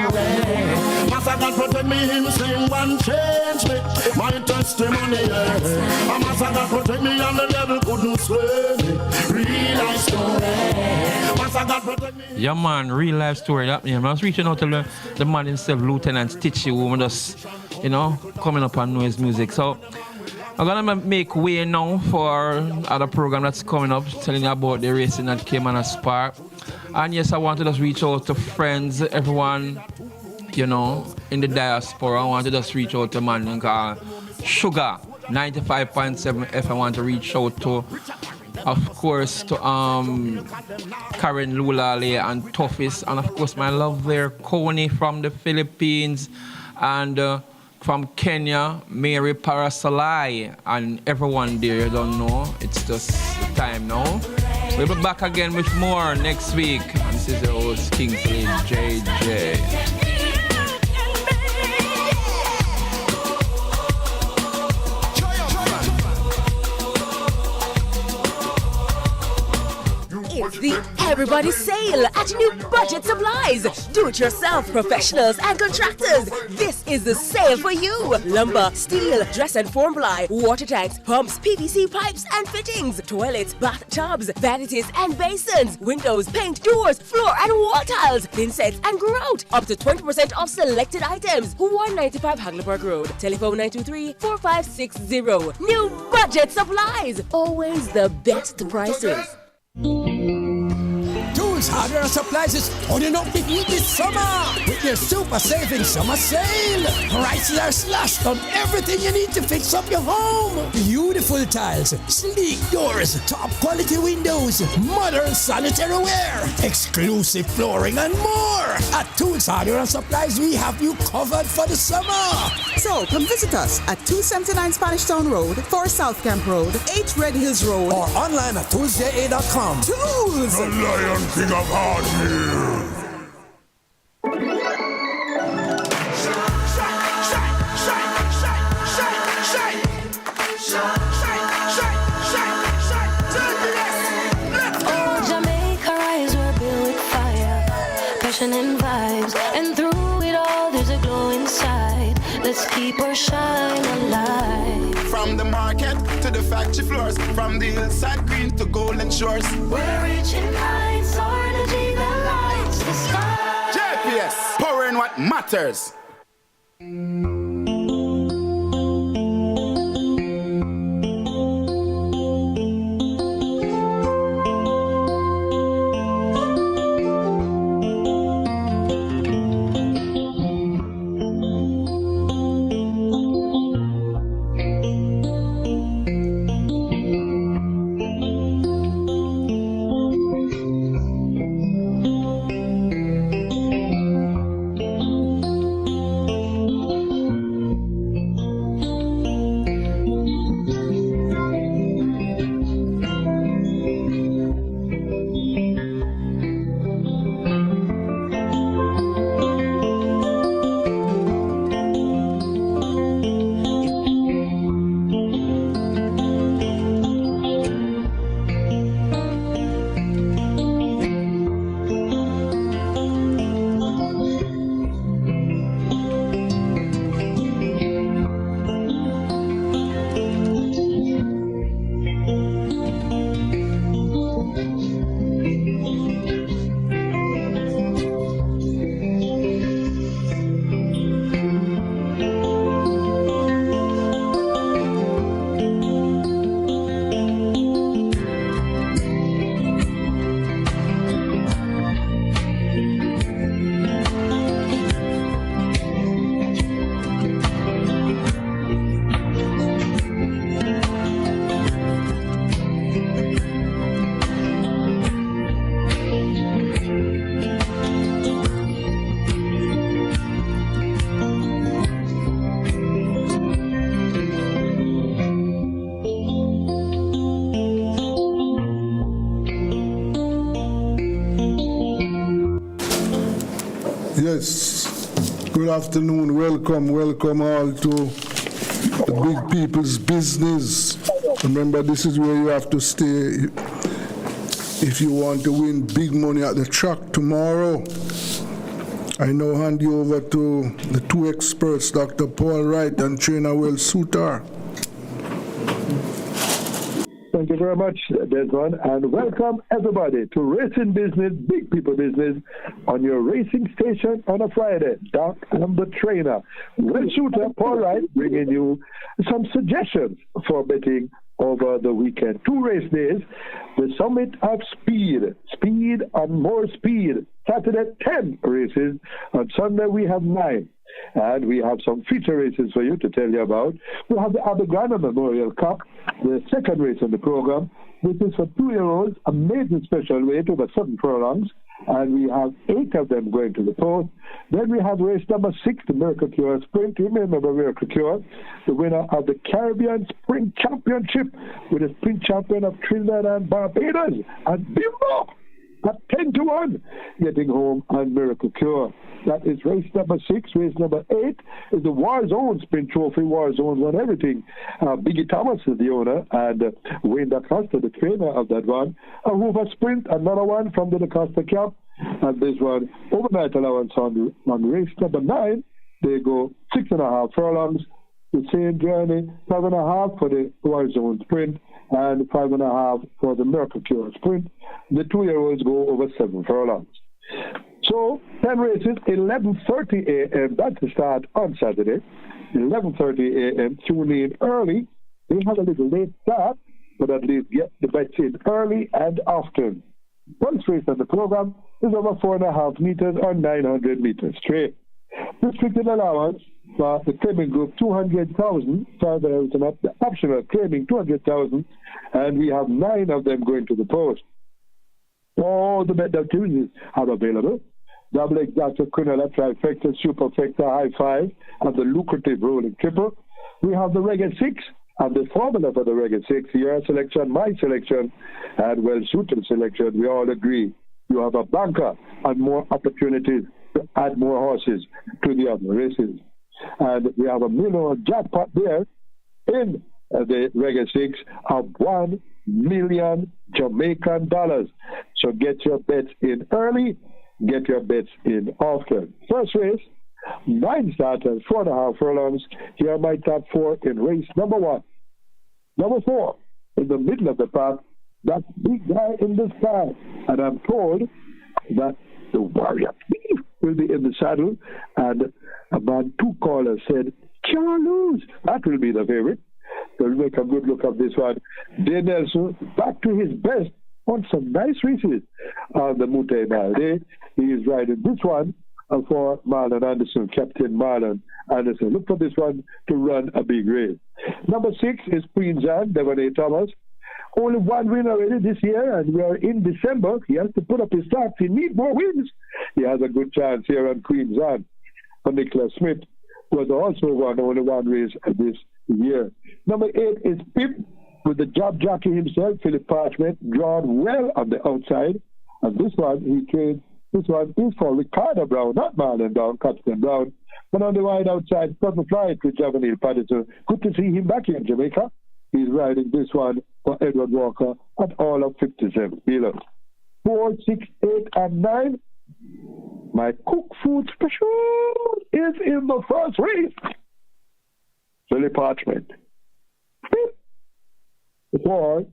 J: Master that protect me, him same one change me. My testimony, yeah. A master that protect me and the devil couldn't slay me. Real life story. Master that protect me.
Q: Yeah, man, real life story. That, yeah, I was reaching out to the man himself, Lieutenant Stitchy, who just, you know, coming up and know his music. So I'm gonna make way now for other program that's coming up, telling you about the racing that came on a spark. And yes, I want to just reach out to friends, everyone, you know, in the diaspora. I want to just reach out to man called Sugar 95.7 F. I want to reach out to, of course, to Karen Lulale and Toughest, and of course my love there, Coney from the Philippines, and from Kenya, Mary Parasalai, and everyone there. You don't know, it's just time now. We'll be back again with more next week. And this is your host Kingsley JJ.
C: It's the Everybody Sale at New Budget Supplies. Do-it-yourself professionals and contractors. This is the sale for you. Lumber, steel, dress and form ply, water tanks, pumps, PVC pipes and fittings, toilets, bathtubs, vanities and basins, windows, paint, doors, floor and wall tiles, thin sets and grout. Up to 20% off selected items. 195 Hagleyburg Road. Telephone 923-4560. New Budget Supplies. Always the best prices.
D: Tools, hardware, and supplies is holding up the heat this summer with their super saving summer sale. Prices are slashed on everything you need to fix up your home. Beautiful tiles, sleek doors, top quality windows, modern sanitary ware, exclusive flooring, and more. At Tools, hardware, and supplies, we have you covered for the summer.
E: So come visit us at 279 Spanish Town Road, 4 South Camp Road, 8 Red Hills Road,
D: or online at toolsja.com.
E: Tools!
J: The Lion King of Hardware.
G: Oh, Jamaica rise, we're built with fire, passion and vibes, and through it all there's a glow inside. Let's keep our shine alive.
H: From the market to the factory floors, from the hillside green to golden shores.
G: We're reaching heights, our energy that lights the sky.
H: JPS, powering what matters.
A: Yes, good afternoon, welcome all to the Big People's Business. Remember, this is where you have to stay if you want to win big money at the track tomorrow. I now hand you over to the two experts, Dr. Paul Wright and Trainer Will Sutar.
P: Thank you very much, Desmond, and welcome everybody to Racing Business, Big People Business on your racing station on a Friday. Doc and the trainer, Will Shooter, Paul Wright, bringing you some suggestions for betting over the weekend. 2 race days, the Summit of Speed, speed and more speed. Saturday, 10 races. On Sunday, we have 9. And we have some feature races for you to tell you about. We have the Abergana Memorial Cup, the second race on the program. This is for 2-year-olds, a major special weight over 7 furlongs. And we have 8 of them going to the post. Then we have race number 6, the Miracle Cure Sprint. You remember Miracle Cure, the winner of the Caribbean Sprint Championship with the Sprint Champion of Trinidad and Barbados. And Bimbo at 10-1, getting home on Miracle Cure. That is race number 6. Race number 8 is the War Zone Sprint Trophy. War Zone won everything. Biggie Thomas is the owner, and Wayne DaCosta, the trainer of that one. A Hoover Sprint, another one from the DaCosta Cup. And this one, overnight allowance on race number 9. They go 6.5 furlongs. The same journey, 5.5 for the War Zone Sprint, and 5.5 for the Miracle Cure Sprint. The 2-year-olds go over 7 furlongs. So, 10 races, 11:30 a.m. That's the start on Saturday. 11:30 a.m. Tune in early. We have a little late start, but at least get the bets in early and often. First race on the program is over 4.5 meters or 900 meters straight. Restricted allowance for the claiming group 200,000. Further, the optional claiming 200,000, and we have 9 of them going to the post. All the bet activities are available. Double exacta, quinella, trifecta, superfecta, high five, and the lucrative rolling triple. We have the Reggae 6 and the formula for the Reggae 6, your selection, my selection, and well-suited selection. We all agree you have a banker and more opportunities to add more horses to the other races. And we have a million jackpot there in the Reggae 6 of $1 million Jamaican dollars. So get your bets in early, get your bets in often. First race, 9 starters, 4.5 furlongs. Here are my top 4 in race number 1. Number 4, in the middle of the pack, that big guy in the sky. And I'm told that the Warrior Thief will be in the saddle. And about 2 callers said, can't lose. That will be the favorite. They'll make a good look of this one. Dave Nelson, back to his best on some nice races on the Mute Malde. He is riding this one for Marlon Anderson, Captain Marlon Anderson. Look for this one to run a big race. Number 6 is Queen's Anne, Devon A. Thomas. Only 1 win already this year, and we are in December. He has to put up his stats. He needs more wins. He has a good chance here on Queen's Anne. For Nicholas Smith, who has also won only 1 race this year. Number 8 is Pip, with the job jockey himself, Philip Parchment, drawn well on the outside. And this one, this one is for Ricardo Brown, not Marlon Brown, Captain Brown. But on the wide outside, Sudden Flight with Javanil Patterson. Good to see him back in Jamaica. He's riding this one for Edward Walker at all of 57 kilos. 4, 6, 8, and 9. My Cook Food Special is in the first race. Philip Parchment. For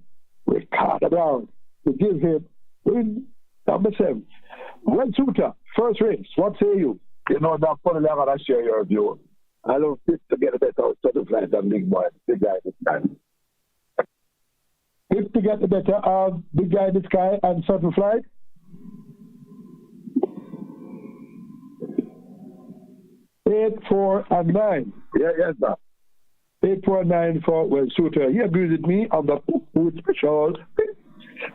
P: Ricardo Brown to give him win number 7. Well, Suter, first race. What say you?
L: You know, that funny, I'm going to share your view. I love Pip to get a better Sudden Flight than Big Boy, Big Guy in the Sky.
P: Pip to get the better of Big Guy in the Sky and Sudden Flight? Eight, 4, and 9.
L: Yeah, yes, sir.
P: 8, 4, 9 for Well Suter. He agrees with me on the Food Special.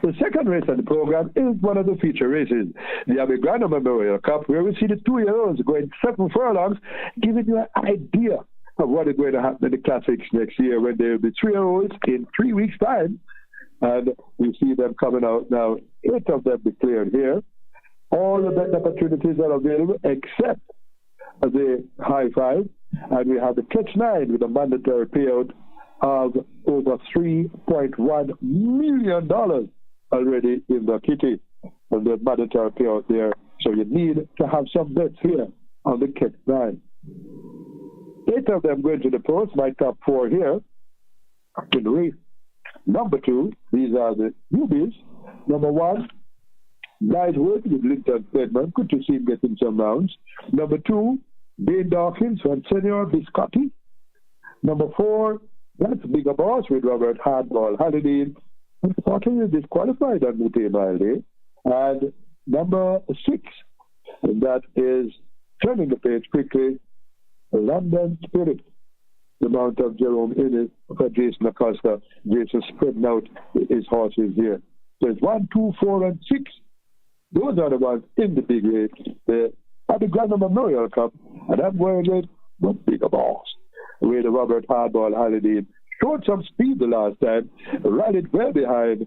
P: The second race on the program is one of the feature races, the Abergana Memorial Cup, where we see the 2-year-olds going 7 furlongs, giving you an idea of what is going to happen in the classics next year when there will be 3-year-olds in 3 weeks' time. And we see them coming out now, 8 of them declared here. All the bet opportunities are available except the high five. And we have the catch 9 with a mandatory payout of over $3.1 million already in the kitty of the mandatory payout there. So you need to have some bets here on the catch 9. 8 of them going to the post, my top 4 here. In race number 2, these are the newbies. Number 1, Knightwood with Linton Fedman. Good to see him getting some rounds. Number 2, Dane Dawkins from Senior Biscotti. Number 4, That's Bigger Boss with Robert Hardball Holiday. Unfortunately, disqualified on Mute Miley. And number 6, and that is turning the page quickly, London Spirit. The Mount of Jerome Innes for Jason Acosta. Jason spreading out his horses here. There's 1, 2, 4, and 6. Those are the ones in the big race. The Grand Memorial Cup, and I'm going with the Bigger Boss with Robert Hardball Holiday. Showed some speed the last time, rallied well behind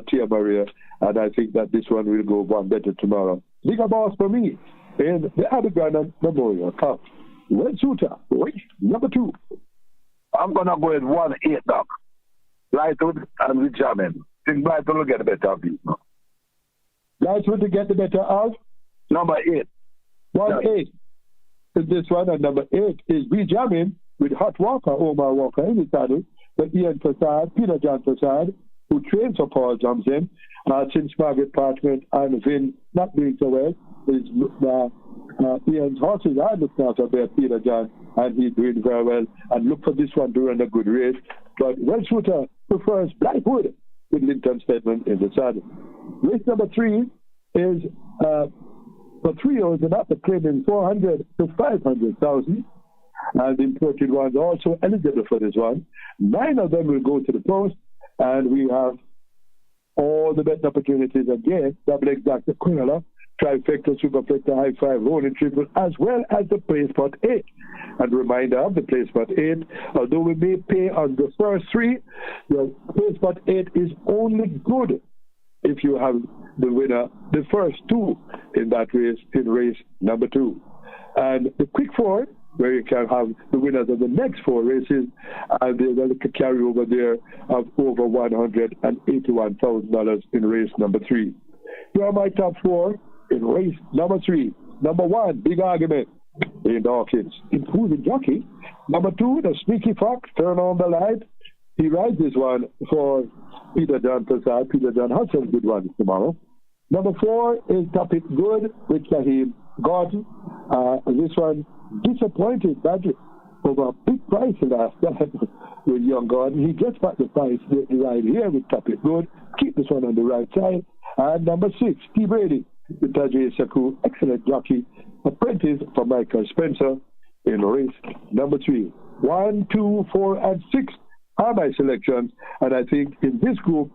P: Tia Maria, and I think that this one will go one better tomorrow. Bigger Boss for me in the Grand Memorial Cup. Well, Suter, race number 2.
L: I'm going to go with 1-8, Doc. Lightwood and with Jamin. I think Lightwood will get the better of these.
P: Lightwood to get the better of?
L: Number 8.
P: 1-8 is this one, and number 8 is Jamin with Hot Walker, Omar Walker in the saddle, but Ian Prasad, Peter John Prasad, who trains for Paul Johnson, since Margaret Parchment and Vin not doing so well, is Ian's horses are looking after by Peter John, and he's doing very well, and look for this one to run a good race. But Welshooter prefers Blackwood with Linton Stedman in the saddle. Race number 3 is for trios and up claiming 400 to 500,000. And the imported ones are also eligible for this one. 9 of them will go to the post, and we have all the betting opportunities again. Double exact Quinella, trifecta, superfecta, high five, rolling triple, as well as the place spot 8. And reminder of the place spot 8, although we may pay on the first 3, the place spot 8 is only good if you have the winner, the first 2 in that race, in race number 2. And the quick 4, where you can have the winners of the next 4 races, and they're going to carry over there of over $181,000 in race number 3. Here are my top 4 in race number 3. Number 1, Big Argument in Dawkins, improving jockey. Number 2, the Sneaky Fox, Turn on the Light. He rides this one for Peter John Prasad. Peter John has some good ones tomorrow. Number 4 is Top It Good with Shaheem Gordon. This one disappointed badly over a big price last time with Young Gordon. He gets back the price right here with Top It Good. Keep this one on the right side. And number 6, T. Brady with Tajay Saku. Excellent jockey. Apprentice for Michael Spencer in race number 3. 1, 2, 4, and 6 are my selections. And I think in this group,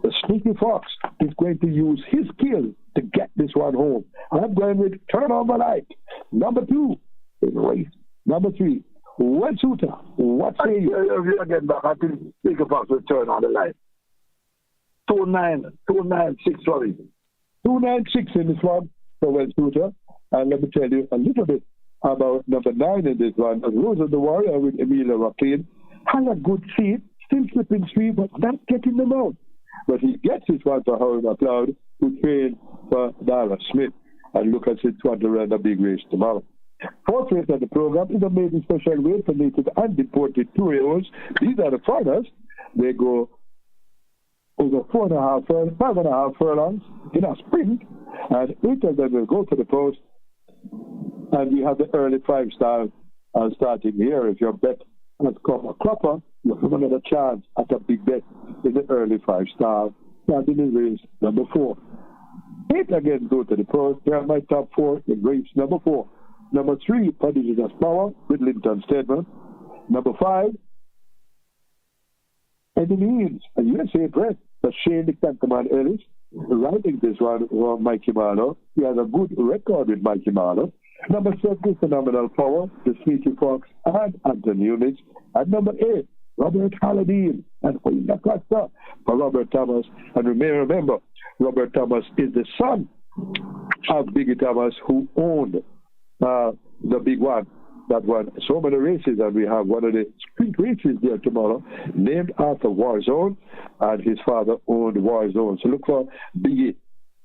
P: the Sneaky Fox is going to use his skill to get this one home. I'm going with Turn on the Light. Number 2 in race number 3. Well, Suter, what say you?
L: Again, back, I think Sneaky Fox will turn on the light. 296, sorry.
P: 296 in this one for Well Suter. And let me tell you a little bit about number 9 in this one. Rose of the Warrior with Emilia Rocklin has a good seat, still slipping 3, but not getting them out. But he gets his one for Howard McLeod, who trained for Dara Smith. And look at it, want to run a big race tomorrow. 4th race of the program is a maiden special weight for native and deported 2-year-olds. These are the furthest. They go over 5.5 furlongs in a sprint, and 8 of them will go to the post. And we have the early 5-star starting here. If your bet has come a cropper, you have another chance at a big bet in the early 5-star, starting in race number 4. 8 again go to the post. They are my top 4 in race number 4. Number 3, Prodigious Power with Linton Stedman. Number 5, Eddie Means, a USA press, the Shane Canterman Ellis, riding this one for Mikey Marlowe. He has a good record with Mikey Marlowe. Number 7, Phenomenal Power, the Sneaky Fox, and Anthony Units. And number 8, Robert Halladine and Oina Costa for Robert Thomas. And you may remember, Robert Thomas is the son of Biggie Thomas, who owned the big one that won so many races, and we have one of the sprint races there tomorrow named after Warzone, and his father owned Warzone. So look for Biggie,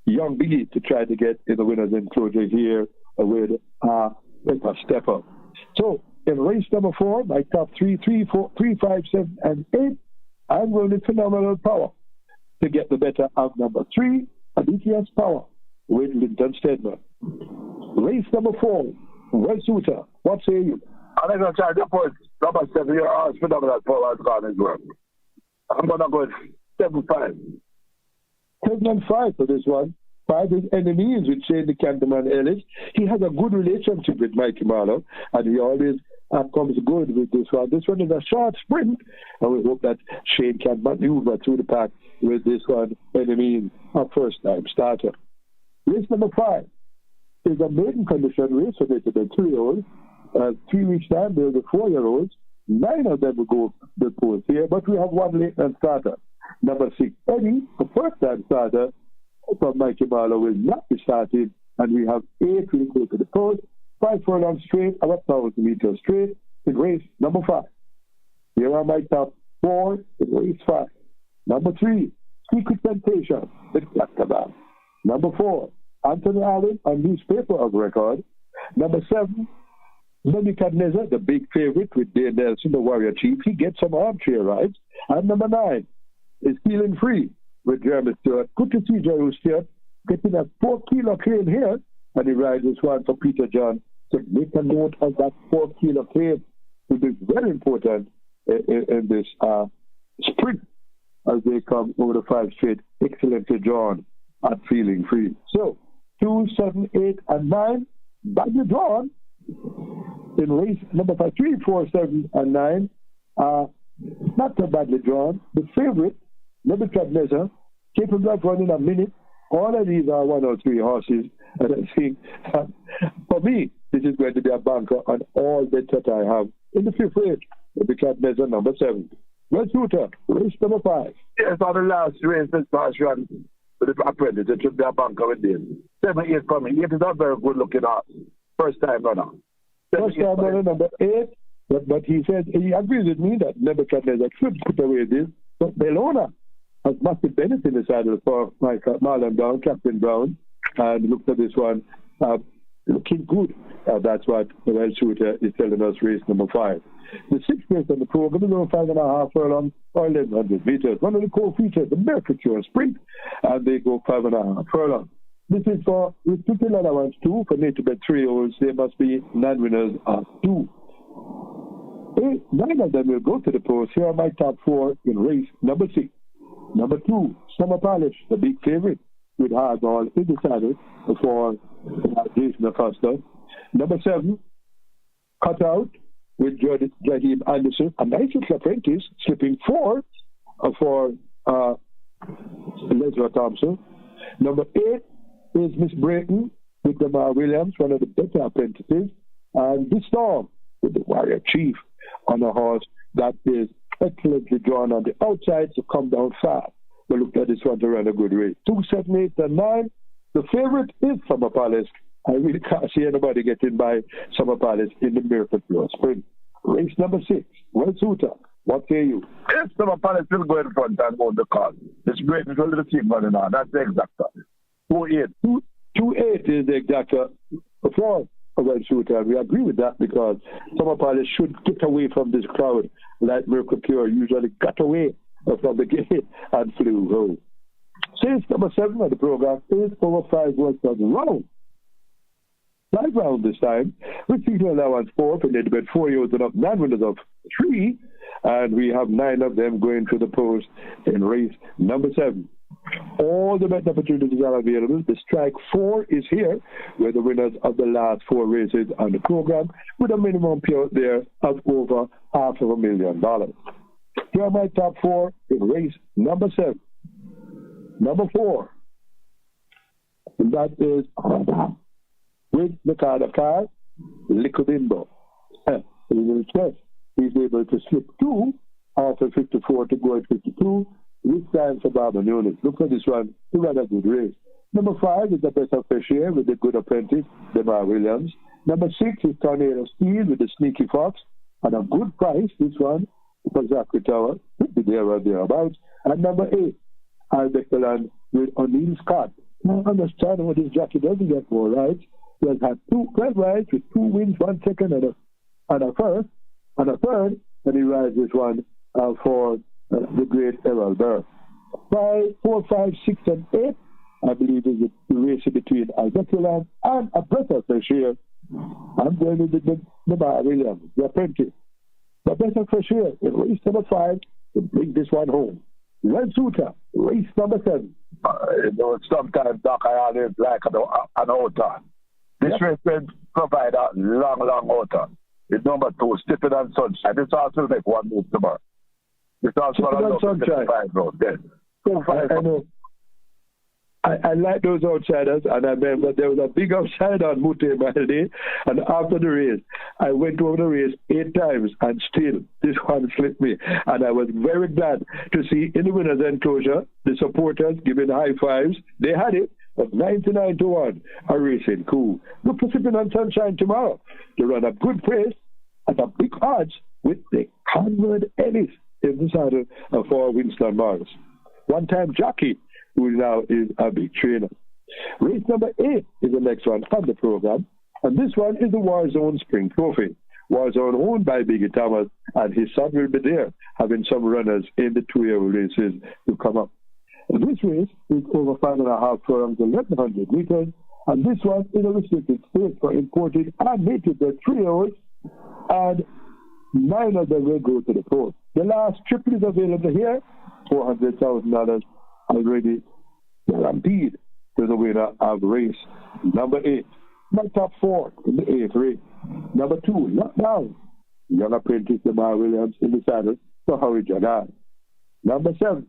P: young Biggie, to try to get in the winner's enclosure here with Pepper Stepper. So in race number 4, my top 3, 4, 3, 5, 7, and 8, I'm going with Phenomenal Power to get the better of number 3, Aditya's Power with Linton Stedman. Race number 4, Well Suter, what say you?
L: I'm going to try to put Number 7, your arms phenomenal power has gone as well. I'm going to go 7-5.
P: 7-5 for this one. 5 is enemies with Shane the Candyman Ellis. He has a good relationship with Mikey Marlowe, and he always comes good with this one. This one is a short sprint, and we hope that Shane can maneuver through the pack with this one, enemies, a first-time starter. Race number 5 is a maiden condition race for the 3-year-olds. 3 weeks time, there's the 4-year-olds. 9 of them will go the post here, but we have one late starter. Number 6, Eddie, a first-time starter from Mikey Marlowe, will not be starting, and we have 8 will go to the post. 5 furlong straight, about 1,000 meters straight in race number 5. Here are my top 4 in race 5. Number 3, Secret Temptation, with Black. Number 4, Anthony Allen, a newspaper of record. Number 7, Nebuchadnezzar, the big favorite with Dave Nelson, the warrior chief. He gets some armchair rides. And number 9 is Feeling Free with Jeremy Stewart. Good to see Jeremy Stewart getting a 4-kilo crane here. And he rides this one for Peter John. So make a note of that 4-kilo crane. It is very important in this sprint as they come over the 5 straight. Excellently drawn at Feeling Free. So 2, 7, 8, and 9 badly drawn in race number 5. 3, 4, 7, and 9 not so badly drawn. The favorite, Nebuchadnezzar, capable of running a minute. All of these are 1 or 3 horses, and I think for me this is going to be a banker on all bets that I have in the 5th race. Nebuchadnezzar number 7. Well, Shooter, race number 5.
L: Yes, on the last race this past run with the apprentice, it should be a banker with this. 7, 8 coming. 8 is a very good looking horse. First time runner.
P: First time runner number 8. But he said he agrees with me that Nebuchadnezzar should put away this. But Bellona has massive benefit in the saddle for Marlon Brown, Captain Brown, and looked at this one looking good. That's what the Well Shooter is telling us, race number 5. The 6th race on the program is over 5.5 furlong or 1,100 meters. One of the core features, the Mercure Sprint, and they go 5.5 furlong. This is for restricted allowance 2 for native bet 3-year-olds. There must be non-winners of 2. 9 of them will go to the post. Here are my top 4 in race number 6. Number 2, Summer Polish, the big favorite with hardball in the saddle for Jason Acosta. Number 7, Cut Out with Jaheim Anderson, a nice little apprentice, slipping 4 for Leslie Thompson. Number 8 is Miss Brayton with Lamar Williams, one of the better apprentices. And this Storm with the Warrior Chief on a horse that is excellently drawn on the outside to come down fast. But look at this one to run a good race. 2, 7, 8, and 9. The favorite is Summer Palace. I really can't see anybody getting by Summer Palace in the Miracle Pure Sprint. Race number 6, Well Suitor. What say you?
L: Yes, Summer Palace will go in front and hold the car. It's great. It's a little team running on. That's the exactor. 2-8.
P: 2-8 is the exactor for a Well Shooter. We agree with that because Summer Palace should get away from this crowd like Miracle Pure usually got away from the gate and flew home. Since number 7 of the program is over 5 world round. 5 rounds this time, with season allowance 4 for native bet 4-year-olds and up, non-winners of 3, and we have 9 of them going to the post in race number 7. All the bet opportunities are available. The strike 4 is here, where the winners of the last 4 races on the program, with a minimum payout there of over $500,000. Here are my top 4 in race number 7. Number 4, and that is with the card of cards, Licodimbo. He's able to slip 2 after 54 to go at 52. This time for Barbara Nunes. Look at this one. He ran a good race. Number 5 is the best of fresh air with the good apprentice, Demar Williams. Number 6 is Tornado Steel with the Sneaky Fox. And a good price, this one, for Zachary Tower. Could be there or thereabouts. And number 8, Albeckland with O'Neill Scott. Now, understand what this jockey doesn't get more rides. He has had 12 rides with 2 wins, 1 second, and a first, and a third, and he rides this one for the great Errol Burr. 5, 4, 5, 6, and 8, I believe, is the race between Albeckland and a breath of fresh air. I'm going with the Bar Williams, the apprentice. But better for sure, in race number 5, to bring this one home. Red Suitor, race number 7.
L: Sometimes, Doc, I always like an outer. This race will provide a long outer. It's number 2, Stiffin and Sunshine. This also will make one move tomorrow. This also will
P: Sunshine.
L: 5 road. Yes. 2-5.
P: I know. I like those outsiders, and I remember there was a big outsider on Mute Maldi, and after the race, I went over the race 8 times, and still, this one slipped me. And I was very glad to see in the winner's enclosure, the supporters giving high fives. They had it, of 99-1, a racing cool. Look for Sipping on Sunshine tomorrow to run a good race at a big odds with the Conrad Ellis in the saddle for Winston Morris. One-time jockey, who now is a big trainer. Race number 8 is the next one on the program, and this one is the Warzone Spring Trophy. Warzone owned by Biggie Thomas, and his son will be there, having some runners in the 2-year races to come up. And this race is over 5.5 furlongs, 1,100 meters, and this one is a restricted state for imported and native trios, and 9 of them will go to the post. The last triple is available here, $400,000 already guaranteed to the winner of race number 8. My top 4 in the 8th race. Number 2, Lockdown. Young apprentice Lamar Williams in the saddle for Hurry Jagan. Number 7,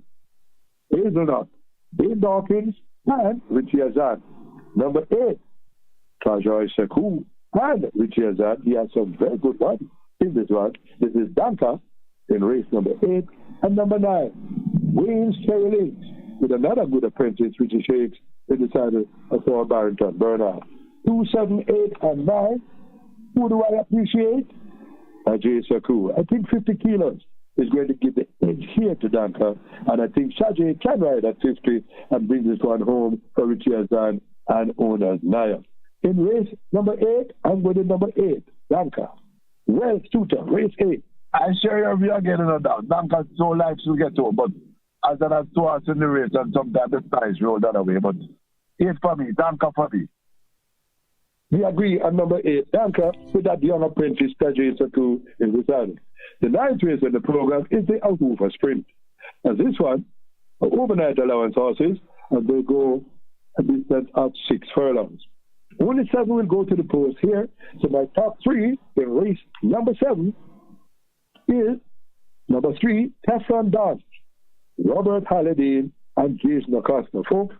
P: Hazelnut, Dane Dawkins, and Richie Azan. Number 8, Tajoy Sekou and Richie Azan. He has some very good ones in this one. This is Danka in race number 8. And number 9, Wayne's Cherry Links, with another good apprentice, Richie Shakes, in the saddle for Barrington Bernard. 2, 7, 8, and 9. Who do I appreciate? Ajay Saku. I think 50 kilos is going to give the edge here to Danka, and I think Shajay can ride at 50 and bring this one home for Richie Azan and owners Naya. In race number 8, I'm going to number 8, Danka. Well, Suitor, race 8.
L: I share we are getting a doubt. Danka so likes to get to, but as an has 2 hours in the race, and sometimes the price roll that away. But 8 for me, Danka for me.
P: We agree on number 8, Danka, with that young apprentice, Tajay Saku, in the saddle. The 9th race in the program is the Ahuva Sprint. And this one, overnight allowance horses, and they go a distance of 6 furlongs. Only 7 will go to the post here. So my top 3 in race number 7 is number 3, Teflon Don, Robert Halliday, and Jason Acosta. Folks,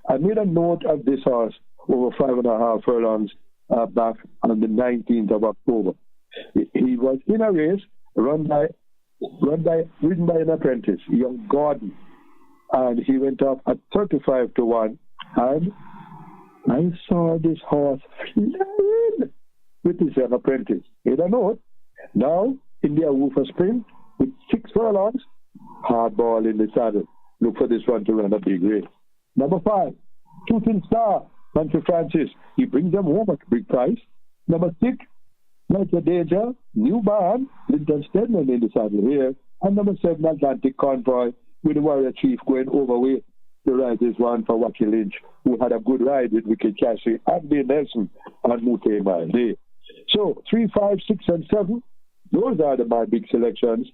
P: I made a note of this horse over 5.5 furlongs back on the 19th of October. He was in a race ridden by an apprentice, young Gordon, and he went up at 35-1, and I saw this horse flying with his young apprentice. Made a note. Now, in the Awoofa Sprint, with 6 furlongs, hard ball in the saddle. Look for this one to run a big race. Number 5, Tootin Star, Manfred Francis. He brings them home at a big price. Number 6, Michael Danger, New Barn, Linton Stedman in the saddle here. And number 7, Atlantic Convoy, with the Warrior Chief going overweight. The ride is one for Wacky Lynch, who had a good ride with Wicked Cassie and Bill Nelson on Mute Mile Day. So, 3, 5, 6, and 7, those are my big selections.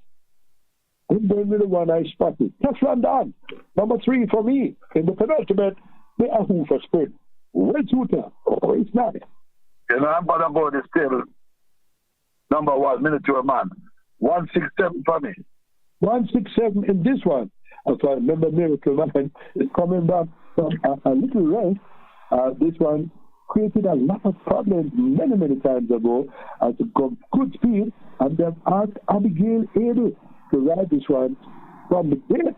P: And then with the one I spotted, Teflon Don, number 3 for me, in the penultimate, the Ahufa Sprint. Well, Suitor, race 9.
L: You know, I'm going to go this table. Number 1, Miniature Man. 167 for me.
P: 167 in this one. If I remember, Miracle Man is coming back from a little rest. This one created a lot of problems many times ago to come good speed, and they've asked Abigail able to ride this one from the day.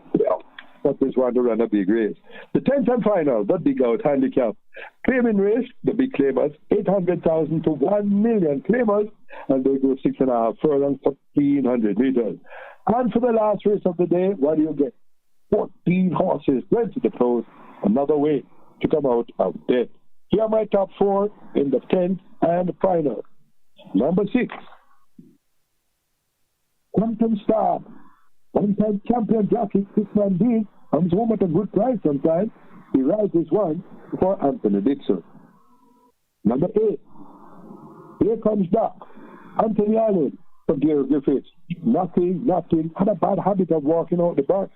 P: But this one to run a big race. The 10th and final, the big out handicap. Claiming race, the big claimers, 800,000 to 1 million claimers, and they go 6.5 furlongs, 1,400 meters. And for the last race of the day, what do you get? 14 horses went to the post, another way to come out of debt. Here are my top 4 in the 10th and the final. Number 6, Quantum Star. One-time champion jockey Chrisman Dean comes home at a good price sometimes. He rides this one for Anthony Dixon. Number 8, Here Comes Doc. Anthony Allen from Gary Griffiths. Nothing, had a bad habit of walking out the box.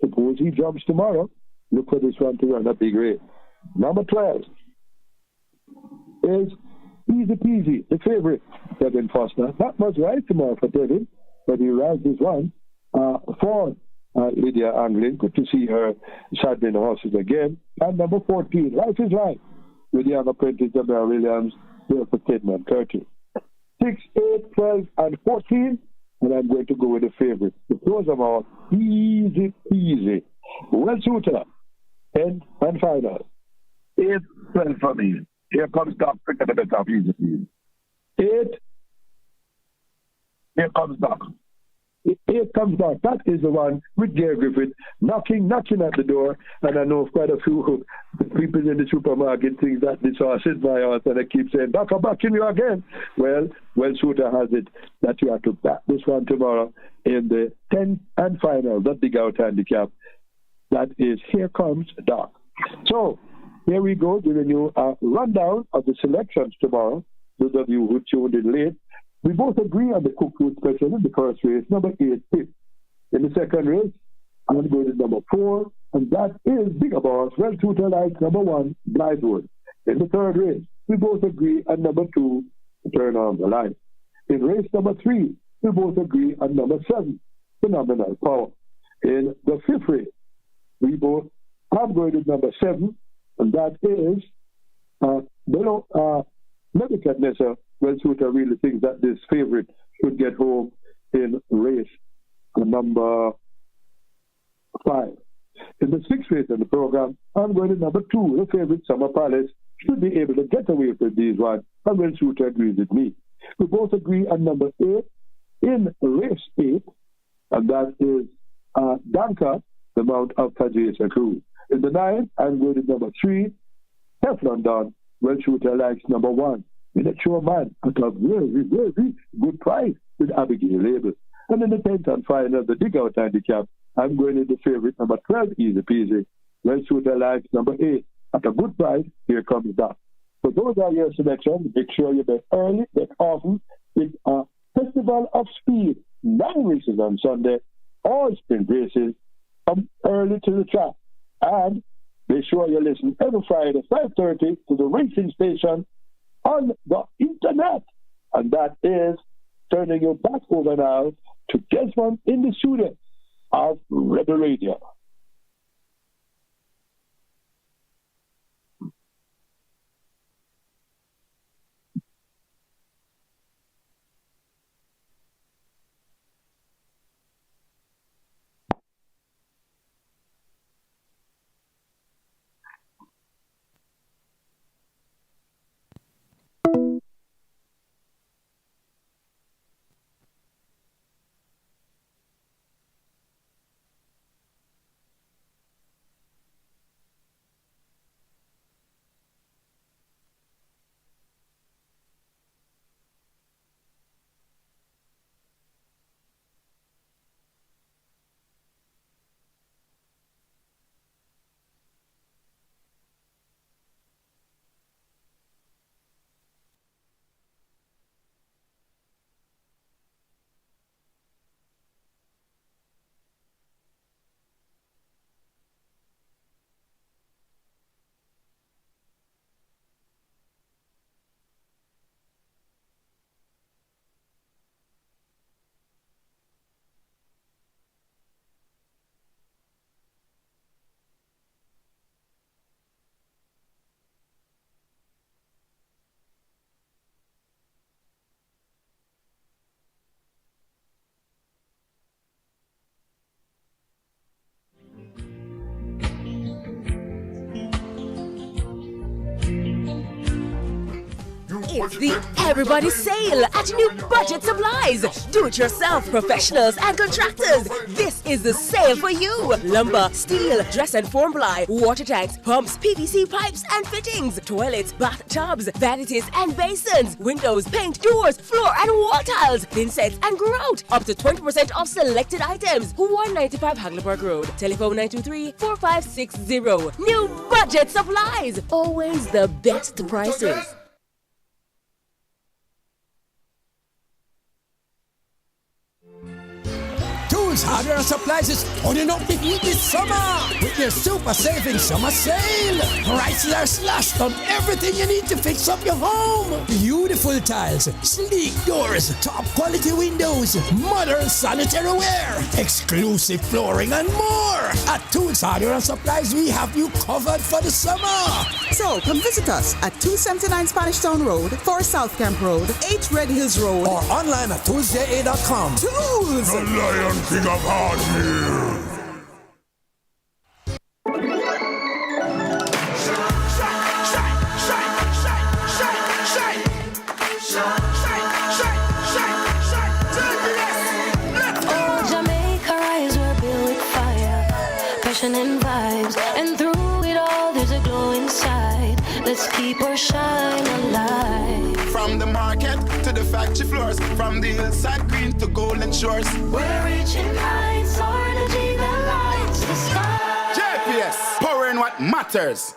P: Suppose he jumps tomorrow. Look for this one to run a big race. Number 12 is Easy Peasy, the favorite, Devin Foster. Not much right tomorrow for Devin, but he rides this one for Lydia Anglin. Good to see her saddling the horses again. And number 14, Life is Life, with the young apprentice Jamel Williams, there for Tedman 30. 6, 8, 12, and 14, and I'm going to go with the favorite. The close them all, Easy Peasy. Well, Shooter, end and final.
L: 8, 12 for me. Here comes Doc, pick the bit of Easy Peasy. 8. Here comes Doc. 8 comes back. That is the one with Gary Griffith knocking at the door. And I know quite a few people in the supermarket think that this horse is my horse, and I keep saying, Doc, I'm backing you again. Well, Shooter has it that you have to back this one tomorrow in the 10th and final, the big out handicap. That is Here Comes Doc. So, here we go, giving you a rundown of the selections tomorrow. Those of you who tuned in late. We both agree on the Cook Root Special in the first race, number 8, Pip. In the second race, I'm going to number 4, and that is Bigger Boss, Well Tutor Light, number 1, Blythewood. In the third race, we both agree on number 2, Turn On the Light. In race number 3, we both agree on number 7, Phenomenal Power. In the fifth race, I'm going to number 7, and that is, Nebuchadnezzar. Well, Shooter really thinks that this favorite should get home in race number 5. In the sixth race in the program, I'm going to number 2. The favorite, Summer Palace, should be able to get away with these ones, and Well, Shooter agrees with me. We both agree on number 8 in race 8, and that is Danka, the Mount of Tajesa Cruz. In the 9th, I'm going to number 3, Teflon Don. Well, Shooter likes number 1. In a sure man at a very, very good price with Abigail Label. And in the 10th and final, the dig out handicap, I'm going to the favorite number 12, Easy Peasy. Well, Shooter likes number 8 at a good price. Here comes that. So those are your selections. Make sure you bet early, bet often. It's a festival of speed. 9 races on Sunday, all sprint races. Come early to the track. And make sure you listen every Friday, 5:30 to the racing station on the internet. And that is turning you back over now to Desmond in the studio of Rebel Radio.
C: It's the Everybody Sale at New Budget Supplies. Do-it-yourself professionals and contractors. This is the sale for you. Lumber, steel, dress and form ply, water tanks, pumps, PVC pipes and fittings, toilets, bathtubs, vanities and basins, windows, paint, doors, floor and wall tiles, thin sets and grout. Up to 20% off selected items. 195 Hagleyburg Road. Telephone 923-4560. New Budget Supplies. Always the best prices.
D: Tools, hardware and supplies is holding up the heat this summer with their super saving summer sale. Prices are slashed on everything you need to fix up your home. Beautiful tiles, sleek doors, top quality windows, modern sanitary ware, exclusive flooring and more. At Tools, hardware and supplies, we have you covered for the summer.
E: So come visit us at 279 Spanish Town Road, 4 South Camp Road, 8 Red Hills Road,
D: or online at toolsja.com.
E: Tools!
J: The Lion King of Hardware.
G: Oh, Jamaica rise, we're built with fire, passion and vibes, and through it all there's a glow inside. Let's keep our shine alive.
H: From the market to the factory floors, from the hillside green to golden shores.
G: We're reaching heights, energy that lights the sky.
H: JPS, power in what matters.